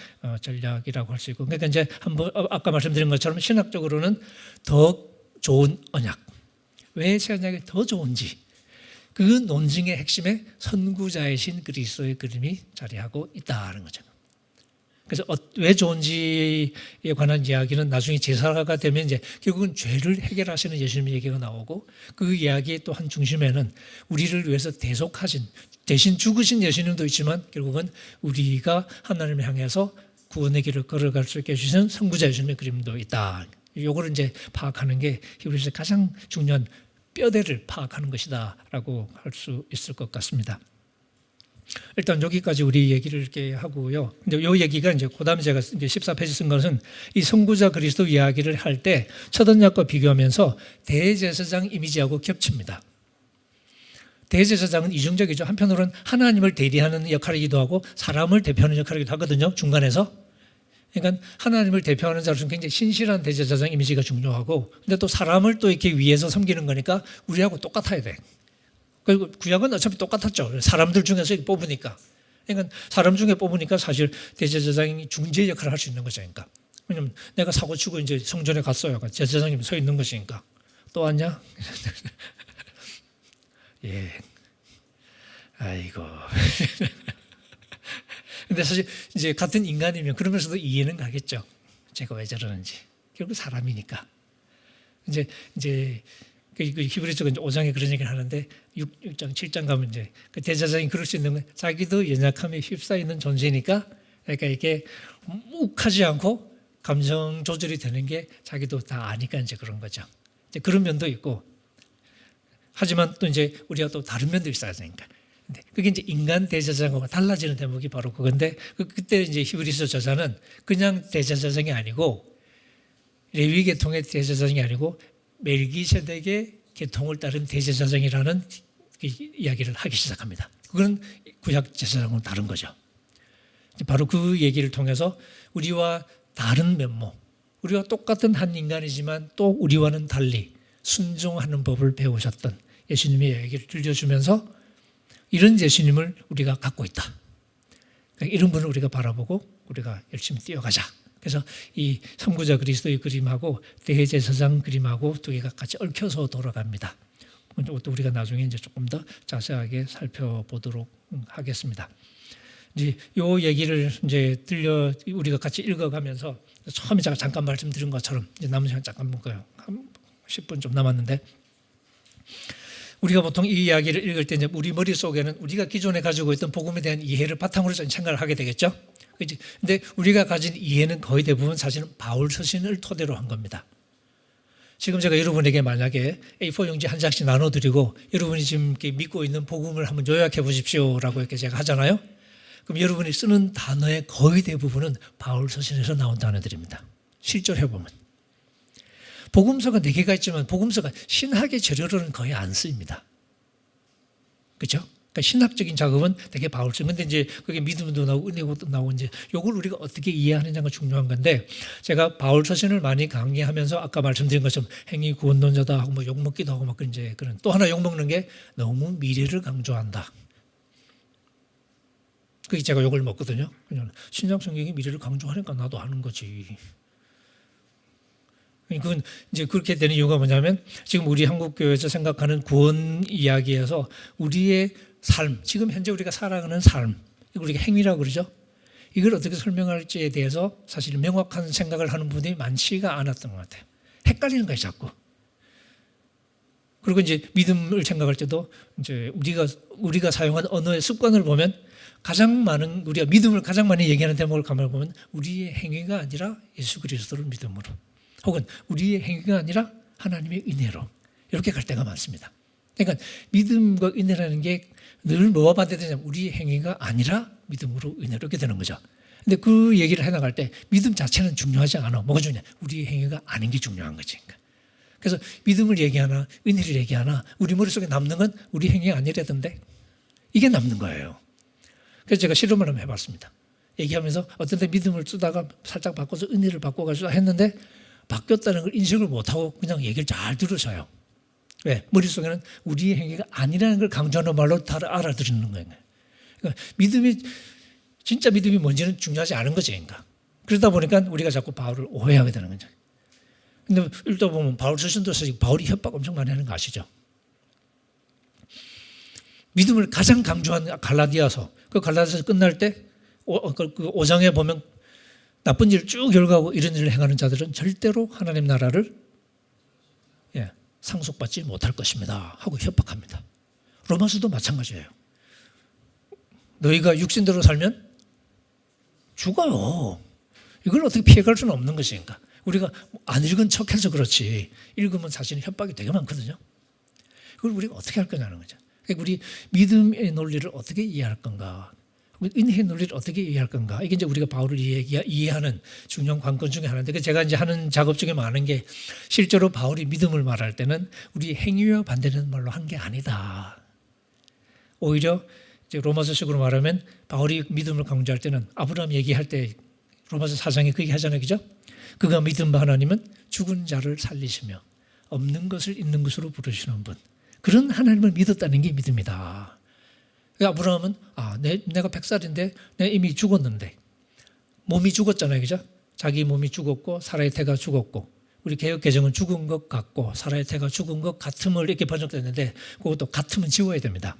전략이라고 할 수 있고, 그러니까 이제 한번 아까 말씀드린 것처럼 신학적으로는 더 좋은 언약, 왜 새 언약이 더 좋은지 그 논증의 핵심에 선구자이신 그리스도의 그림이 자리하고 있다는 거죠. 그래서 왜 좋은지에 관한 이야기는 나중에 제사가 되면 이제 결국은 죄를 해결하시는 예수님의 얘기가 나오고, 그 이야기의 또 한 중심에는 우리를 위해서 대속하신, 대신 죽으신 예수님도 있지만 결국은 우리가 하나님을 향해서 구원의 길을 걸어갈 수 있게 해주신 선구자 예수님의 그림도 있다. 요거를 이제 파악하는 게 히브리서의 가장 중요한 뼈대를 파악하는 것이다라고 할 수 있을 것 같습니다. 일단 여기까지 우리 얘기를 이렇게 하고요. 근데 이 얘기가 이제 그다음에 제가 이제 14페이지 쓴 것은 이 선구자 그리스도 이야기를 할 때 첫 언약과 비교하면서 대제사장 이미지하고 겹칩니다. 대제사장은 이중적이죠. 한편으로는 하나님을 대리하는 역할이기도 하고 사람을 대표하는 역할이기도 하거든요. 중간에서. 그러니까 하나님을 대표하는 자로서는 굉장히 신실한 대제사장 이미지가 중요하고, 근데 또 사람을 또 이렇게 위해서 섬기는 거니까 우리하고 똑같아야 돼. 그리고 구약은 어차피 똑같았죠. 사람들 중에서 뽑으니까. 그러니까 사람 중에 뽑으니까 사실 대제사장이 중재 역할을 할 수 있는 것이니까. 왜냐면 내가 사고 치고 이제 성전에 갔어요. 제사장님이 서 있는 것이니까. 또 왔냐? 예. 아이고. 근데 사실 이제 같은 인간이면 그러면서도 이해는 가겠죠. 제가 왜 저러는지. 결국 사람이니까. 이제 히브리서 5장에 그런 얘기를 하는데 6장, 7장 가면 이제 그 대제사장이 그럴 수 있는 건 자기도 연약함에 휩싸이는 존재니까, 그러니까 이게 욱하지 않고 감정 조절이 되는 게 자기도 다 아니까 이제 그런 거죠. 이제 그런 면도 있고, 하지만 또 이제 우리가 또 다른 면도 있어야 되니까. 근데 그게 이제 인간 대제사장과 달라지는 대목이 바로 그건데, 그때 이제 히브리서 저자는 그냥 대제사장이 아니고 레위 계통의 대제사장이 아니고 멜기세덱의 계통을 따른 대제사장이라는 이야기를 하기 시작합니다. 그건 구약 제사장과는 다른 거죠. 바로 그 얘기를 통해서 우리와 다른 면모, 우리와 똑같은 한 인간이지만 또 우리와는 달리 순종하는 법을 배우셨던 예수님의 얘기를 들려주면서 이런 예수님을 우리가 갖고 있다. 그러니까 이런 분을 우리가 바라보고 우리가 열심히 뛰어가자. 그래서 이 선구자 그리스도의 그림하고 대제사장 그림하고 두 개가 같이 얽혀서 돌아갑니다. 이것도 우리가 나중에 이제 조금 더 자세하게 살펴보도록 하겠습니다. 이제 요 얘기를 이제 우리가 같이 읽어가면서 처음에 제가 잠깐 말씀드린 것처럼 이제 남은 시간 잠깐 볼까요? 한 10분 좀 남았는데, 우리가 보통 이 이야기를 읽을 때 이제 우리 머릿속에는 우리가 기존에 가지고 있던 복음에 대한 이해를 바탕으로 생각을 하게 되겠죠. 근데 우리가 가진 이해는 거의 대부분 사실은 바울 서신을 토대로 한 겁니다. 지금 제가 여러분에게 만약에 A4 용지 한 장씩 나눠드리고 여러분이 지금 이렇게 믿고 있는 복음을 한번 요약해 보십시오라고 이렇게 제가 하잖아요. 그럼 여러분이 쓰는 단어의 거의 대부분은 바울 서신에서 나온 단어들입니다. 실제로 해보면. 복음서가 4개가 있지만 복음서가 신학의 재료로는 거의 안 쓰입니다. 그렇죠? 그러니까 신학적인 작업은 되게 바울서. 근데 이제 그게 믿음도 나오고 은혜도 나오고 이제 요걸 우리가 어떻게 이해하느냐가 중요한 건데, 제가 바울 서신을 많이 강의하면서 아까 말씀드린 것처럼 행위 구원론자다 하고 뭐 욕먹기도 하고 막 이제 그런, 또 하나 욕먹는 게 너무 미래를 강조한다. 그게 제가 욕을 먹거든요. 그냥 신약 성경이 미래를 강조하니까 나도 하는 거지. 그건 이제 그렇게 되는 이유가 뭐냐면, 지금 우리 한국교회에서 생각하는 구원 이야기에서 우리의 삶, 지금 현재 우리가 살아가는 삶, 이걸 우리가 행위라고 그러죠. 이걸 어떻게 설명할지에 대해서 사실 명확한 생각을 하는 분이 많지가 않았던 것 같아요. 헷갈리는 거예요, 자꾸. 그리고 이제 믿음을 생각할 때도 이제 우리가 사용하는 언어의 습관을 보면 우리가 믿음을 가장 많이 얘기하는 대목을 가만히 보면 우리의 행위가 아니라 예수 그리스도를 믿음으로, 혹은 우리의 행위가 아니라 하나님의 은혜로, 이렇게 갈 때가 많습니다. 그러니까 믿음과 은혜라는 게 늘 뭐와 반대되냐면 우리의 행위가 아니라 믿음으로 은혜로, 이렇게 되는 거죠. 근데 그 얘기를 해나갈 때 믿음 자체는 중요하지 않아. 뭐가 중요해? 우리의 행위가 아닌 게 중요한 거지. 그래서 믿음을 얘기하나 은혜를 얘기하나 우리 머릿속에 남는 건 우리 행위가 아니라던데, 이게 남는 거예요. 그래서 제가 실험을 한번 해봤습니다. 얘기하면서 어떤 때 믿음을 쓰다가 살짝 바꿔서 은혜를 바꿔가지고 했는데 바뀌었다는 걸 인식을 못하고 그냥 얘기를 잘 들으셔요. 왜? 머릿속에는 우리의 행위가 아니라는 걸 강조하는 말로 다 알아들는 거예요. 그러니까 진짜 믿음이 뭔지는 중요하지 않은 거죠. 그러니까. 그러다 보니까 우리가 자꾸 바울을 오해하게 되는 거죠. 근데 읽다 보면 바울 서신도 사실 바울이 협박 엄청 많이 하는 거 아시죠? 믿음을 가장 강조한 갈라디아서, 그 갈라디아서 끝날 때 그 5장에 보면 나쁜 일을 쭉 열거하고 이런 일을 행하는 자들은 절대로 하나님 나라를 상속받지 못할 것입니다 하고 협박합니다. 로마서도 마찬가지예요. 너희가 육신대로 살면 죽어요. 이걸 어떻게 피해갈 수는 없는 것이니까. 우리가 안 읽은 척해서 그렇지 읽으면 사실은 협박이 되게 많거든요. 그걸 우리가 어떻게 할 거냐는 거죠. 그러니까 우리 믿음의 논리를 어떻게 이해할 건가, 은혜의 논리를 어떻게 이해할 건가, 이게 이제 우리가 바울을 이해하는 중요한 관건 중에 하나인데, 제가 이제 하는 작업 중에 많은 게 실제로 바울이 믿음을 말할 때는 우리 행위와 반대되는 말로 한 게 아니다. 오히려 이제 로마서식으로 말하면 바울이 믿음을 강조할 때는 아브라함 얘기할 때 로마서 4장에 그 얘기 하잖아요. 그죠? 그가 믿은 바 하나님은 죽은 자를 살리시며 없는 것을 있는 것으로 부르시는 분. 그런 하나님을 믿었다는 게 믿음이다. 아브라함은 내가 100살인데 내가 이미 죽었는데, 몸이 죽었잖아요. 그죠? 자기 몸이 죽었고 사라의 태가 죽었고, 우리 개역 개정은 죽은 것 같고 사라의 태가 죽은 것 같음을 이렇게 번역됐는데, 그것도 같음은 지워야 됩니다.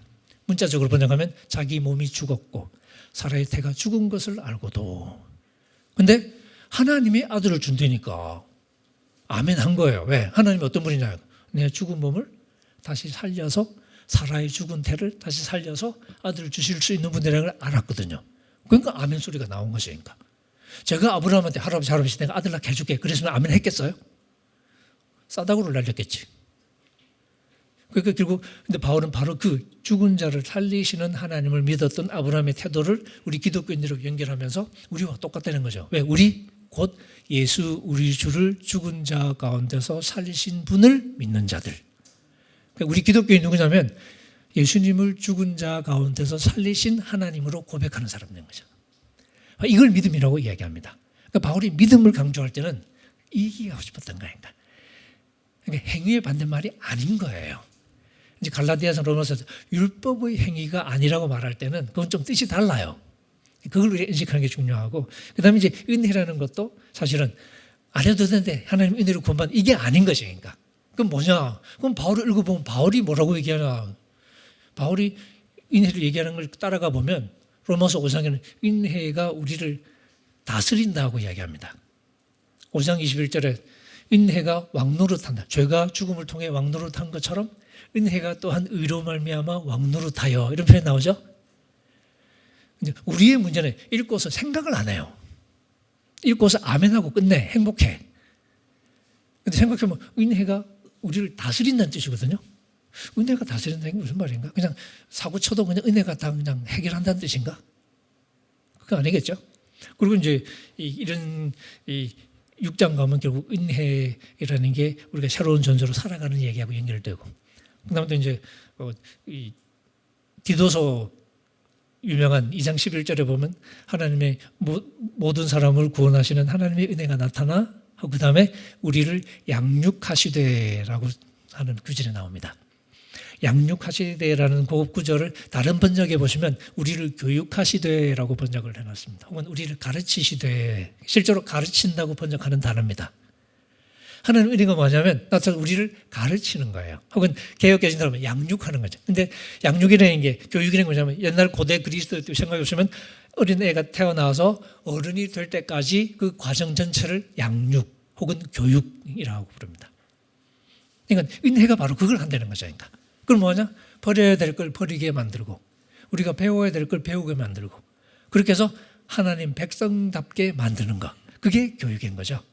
문자적으로 번역하면 자기 몸이 죽었고 사라의 태가 죽은 것을 알고도. 근데 하나님이 아들을 준다니까 아멘 한 거예요. 왜? 하나님이 어떤 분이냐, 내 죽은 몸을 다시 살려서, 사라의 죽은 태를 다시 살려서 아들을 주실 수 있는 분이라는 걸 알았거든요. 그러니까 아멘 소리가 나온 것이니까. 제가 아브라함한테 할아버지 내가 아들 낳게 해줄게 그랬으면 아멘 했겠어요? 싸다구를 날렸겠지. 그러니까 결국 근데 바울은 바로 그 죽은 자를 살리시는 하나님을 믿었던 아브라함의 태도를 우리 기독교인으로 연결하면서 우리와 똑같다는 거죠. 왜? 우리 곧 예수 우리 주를 죽은 자 가운데서 살리신 분을 믿는 자들. 그러니까 우리 기독교인 누구냐면 예수님을 죽은 자 가운데서 살리신 하나님으로 고백하는 사람인 거죠. 이걸 믿음이라고 이야기합니다. 그러니까 바울이 믿음을 강조할 때는 이 얘기하고 싶었던 거예요. 그러니까 행위의 반대말이 아닌 거예요. 이제 갈라디아서 로마서에서 율법의 행위가 아니라고 말할 때는 그건 좀 뜻이 달라요. 그걸 우리가 인식하는 게 중요하고, 그 다음에 이제 은혜라는 것도 사실은 안 해도 되는데 하나님 은혜를 구원받는 이게 아닌 것이니까. 그럼 뭐냐? 그럼 바울을 읽어보면 바울이 뭐라고 얘기하나? 바울이 은혜를 얘기하는 걸 따라가 보면 로마서 5장에는 은혜가 우리를 다스린다고 이야기합니다. 5장 21절에 은혜가 왕노릇한다. 죄가 죽음을 통해 왕노릇한 것처럼 은혜가 또한 의로 말미암아 왕노릇하여, 이런 표현이 나오죠. 우리의 문제는 읽고서 생각을 안 해요. 읽고서 아멘하고 끝내. 행복해. 근데 생각해보면 은혜가 우리를 다스린다는 뜻이거든요. 은혜가 다스린다는 게 무슨 말인가? 그냥 사고 쳐도 그냥 은혜가 다 그냥 해결한다는 뜻인가? 그거 아니겠죠? 그리고 이제 이런 6장 가면 결국 은혜라는 게 우리가 새로운 존재로 살아가는 얘기하고 연결되고, 그다음에 또 이제 이 디도서 유명한 2장 11절에 보면 하나님의 모든 사람을 구원하시는 하나님의 은혜가 나타나 하고, 그 다음에 우리를 양육하시되라고 하는 구절이 나옵니다. 양육하시되라는 그 구절을 다른 번역에 보시면 우리를 교육하시되라고 번역을 해놨습니다. 혹은 우리를 가르치시되, 실제로 가르친다고 번역하는 단어입니다. 하나님 은혜가 뭐냐면 나타나서 우리를 가르치는 거예요. 혹은 개혁개정 사람은 양육하는 거죠. 근데 양육이라는 게, 교육이라는 게 뭐냐면 옛날 고대 그리스도 생각해 보시면 어린애가 태어나서 어른이 될 때까지 그 과정 전체를 양육 혹은 교육이라고 부릅니다. 그러니까 은혜가 바로 그걸 한다는 거죠. 그러니까 그럼 뭐냐? 버려야 될 걸 버리게 만들고, 우리가 배워야 될 걸 배우게 만들고, 그렇게 해서 하나님 백성답게 만드는 거, 그게 교육인 거죠.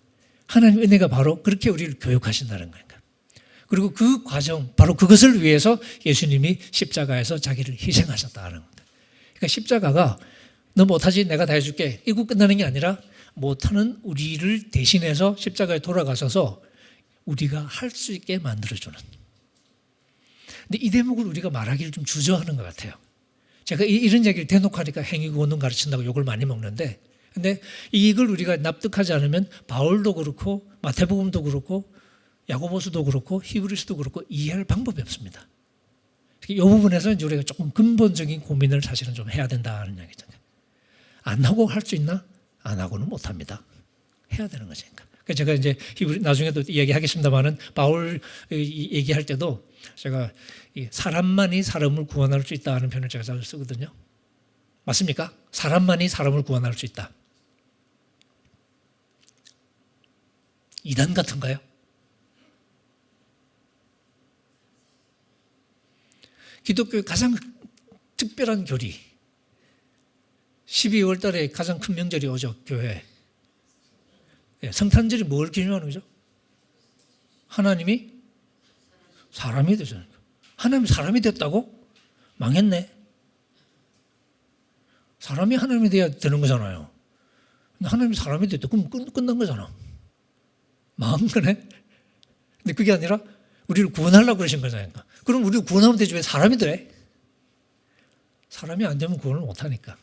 하나님 은혜가 바로 그렇게 우리를 교육하신다는 거예요. 그리고 그 과정, 바로 그것을 위해서 예수님이 십자가에서 자기를 희생하셨다는 겁니다. 그러니까 십자가가 너 못하지 내가 다 해줄게 이거 끝나는 게 아니라, 못하는 우리를 대신해서 십자가에 돌아가셔서 우리가 할 수 있게 만들어주는. 근데 이 대목을 우리가 말하기를 좀 주저하는 것 같아요. 제가 이런 얘기를 대놓고 하니까 행위구원론 가르친다고 욕을 많이 먹는데, 근데 이걸 우리가 납득하지 않으면 바울도 그렇고 마태복음도 그렇고 야고보서도 그렇고 히브리서도 그렇고 이해할 방법이 없습니다. 이 부분에서 이제 우리가 조금 근본적인 고민을 사실은 좀 해야 된다는 얘기잖아요. 안 하고 할 수 있나? 안 하고는 못 합니다. 해야 되는 거니까. 그래서 제가 이제 나중에도 얘기하겠습니다만은 바울 얘기할 때도 제가 사람만이 사람을 구원할 수 있다는 표현을 제가 자주 쓰거든요. 맞습니까? 사람만이 사람을 구원할 수 있다. 이단 같은가요? 기독교의 가장 특별한 교리, 12월 달에 가장 큰 명절이 오죠, 교회. 성탄절이 뭘 기념하는 거죠? 하나님이 사람이 되잖아요. 하나님이 사람이 됐다고? 망했네. 사람이 하나님이 돼야 되는 거잖아요. 근데 하나님이 사람이 됐다. 그럼 끝난 거잖아. 망한 거네. 근데 그게 아니라 우리를 구원하려고 그러신 거잖아요. 그럼 우리를 구원하면 되지 왜 사람이 돼? 사람이 안 되면 구원을 못 하니까.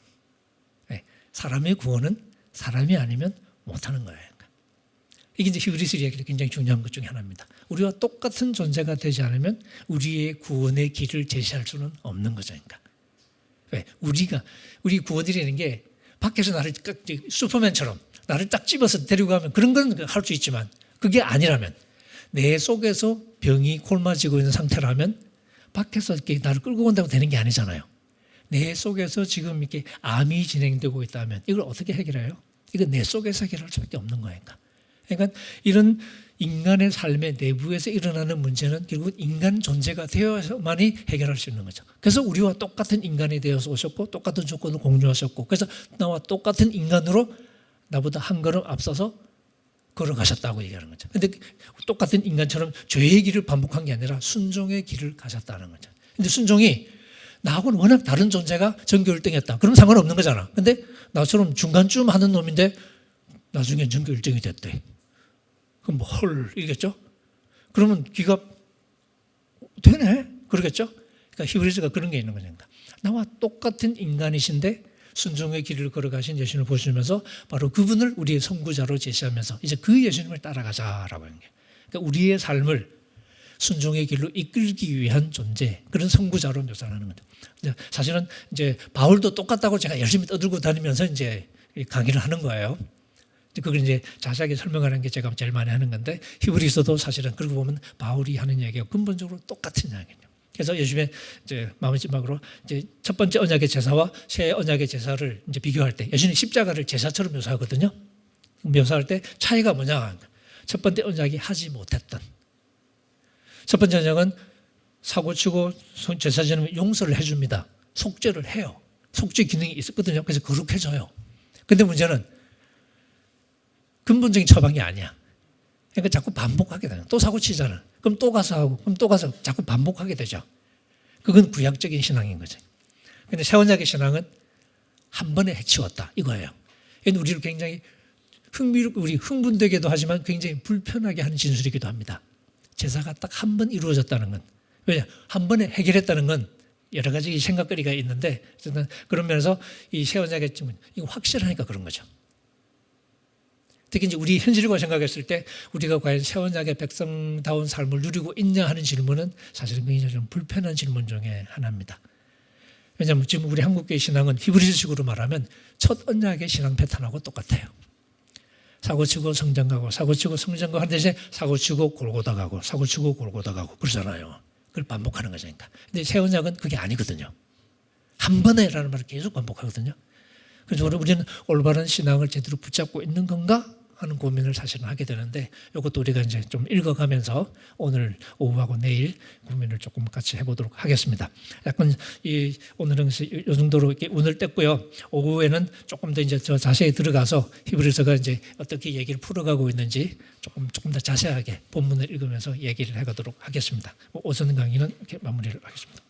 사람의 구원은 사람이 아니면 못 하는 거예요. 이게 이제 히브리서 이야기의 굉장히 중요한 것 중에 하나입니다. 우리와 똑같은 존재가 되지 않으면 우리의 구원의 길을 제시할 수는 없는 거죠. 그러니까. 왜? 우리 구원이라는 게 밖에서 나를 슈퍼맨처럼 나를 딱 집어서 데리고 가면 그런 건 할 수 있지만 그게 아니라면 내 속에서 병이 곪아지고 있는 상태라면 밖에서 이렇게 나를 끌고 온다고 되는 게 아니잖아요. 내 속에서 지금 이렇게 암이 진행되고 있다면 이걸 어떻게 해결해요? 이건 내 속에서 해결할 수밖에 없는 거예요. 그러니까 이런 인간의 삶의 내부에서 일어나는 문제는 결국 인간 존재가 되어야만이 해결할 수 있는 거죠. 그래서 우리와 똑같은 인간이 되어서 오셨고 똑같은 조건을 공유하셨고 그래서 나와 똑같은 인간으로 나보다 한 걸음 앞서서 걸어가셨다고 얘기하는 거죠. 그런데 똑같은 인간처럼 죄의 길을 반복한 게 아니라 순종의 길을 가셨다는 거죠. 근데 순종이 나하고는 워낙 다른 존재가 전교 1등했다. 그럼 상관없는 거잖아. 근데 나처럼 중간쯤 하는 놈인데 나중엔 전교 1등이 됐대. 그럼 뭐 헐 이겠죠? 그러면 귀가 되네? 그러겠죠? 그러니까 히브리서가 그런 게 있는 거니까. 나와 똑같은 인간이신데 순종의 길을 걸어가신 예수님을 보시면서 바로 그분을 우리의 선구자로 제시하면서 이제 그 예수님을 따라가자라고 하는 거예요. 그러니까 우리의 삶을 순종의 길로 이끌기 위한 존재, 그런 선구자로 묘사하는 거죠. 사실은 이제 바울도 똑같다고 제가 열심히 떠들고 다니면서 이제 강의를 하는 거예요. 그걸 이제 자세하게 설명하는 게 제가 제일 많이 하는 건데 히브리서도 사실은 그러고 보면 바울이 하는 이야기가 근본적으로 똑같은 이야기예요. 그래서 요즘에 이제 마지막으로 이제 첫 번째 언약의 제사와 새 언약의 제사를 이제 비교할 때 예수님이 십자가를 제사처럼 묘사하거든요. 묘사할 때 차이가 뭐냐? 첫 번째 언약이 하지 못했던. 첫 번째 언약은 사고치고 제사 지내면 용서를 해줍니다. 속죄를 해요. 속죄 기능이 있었거든요. 그래서 거룩해져요. 근데 문제는 근본적인 처방이 아니야. 그러니까 자꾸 반복하게 되는. 또 사고치잖아. 그럼 또 가서 하고, 그럼 또 가서 자꾸 반복하게 되죠. 그건 구약적인 신앙인 거죠. 그런데 새 언약의 신앙은 한 번에 해치웠다 이거예요. 우리를 굉장히 우리 흥분되게도 하지만 굉장히 불편하게 하는 진술이기도 합니다. 제사가 딱 한 번 이루어졌다는 건. 왜냐? 한 번에 해결했다는 건 여러 가지 생각거리가 있는데 그런 면에서 이 새 언약의 증은 이거 확실하니까 그런 거죠. 특히 이제 우리 현실과 생각했을 때 우리가 과연 새 언약의 백성다운 삶을 누리고 있냐 하는 질문은 사실은 굉장히 좀 불편한 질문 중에 하나입니다. 왜냐하면 지금 우리 한국교회 신앙은 히브리서식으로 말하면 첫 언약의 신앙 패턴하고 똑같아요. 사고치고 성전 가고 사고치고 성전 가고 한 대신에 사고치고 골고다 가고 사고치고 골고다 가고 그러잖아요. 그걸 반복하는 거죠. 근데 새 언약은 그게 아니거든요. 한 번에라는 말을 계속 반복하거든요. 그래서 우리는 올바른 신앙을 제대로 붙잡고 있는 건가 하는 고민을 사실은 하게 되는데 이것도 우리가 이제 좀 읽어가면서 오늘 오후하고 내일 고민을 조금 같이 해보도록 하겠습니다. 약간 오늘은 이 정도로 이렇게 운을 뗐고요. 오후에는 조금 더 이제 저 자세히 들어가서 히브리서가 이제 어떻게 얘기를 풀어가고 있는지 조금 더 자세하게 본문을 읽으면서 얘기를 해가도록 하겠습니다. 오전 강의는 이렇게 마무리를 하겠습니다.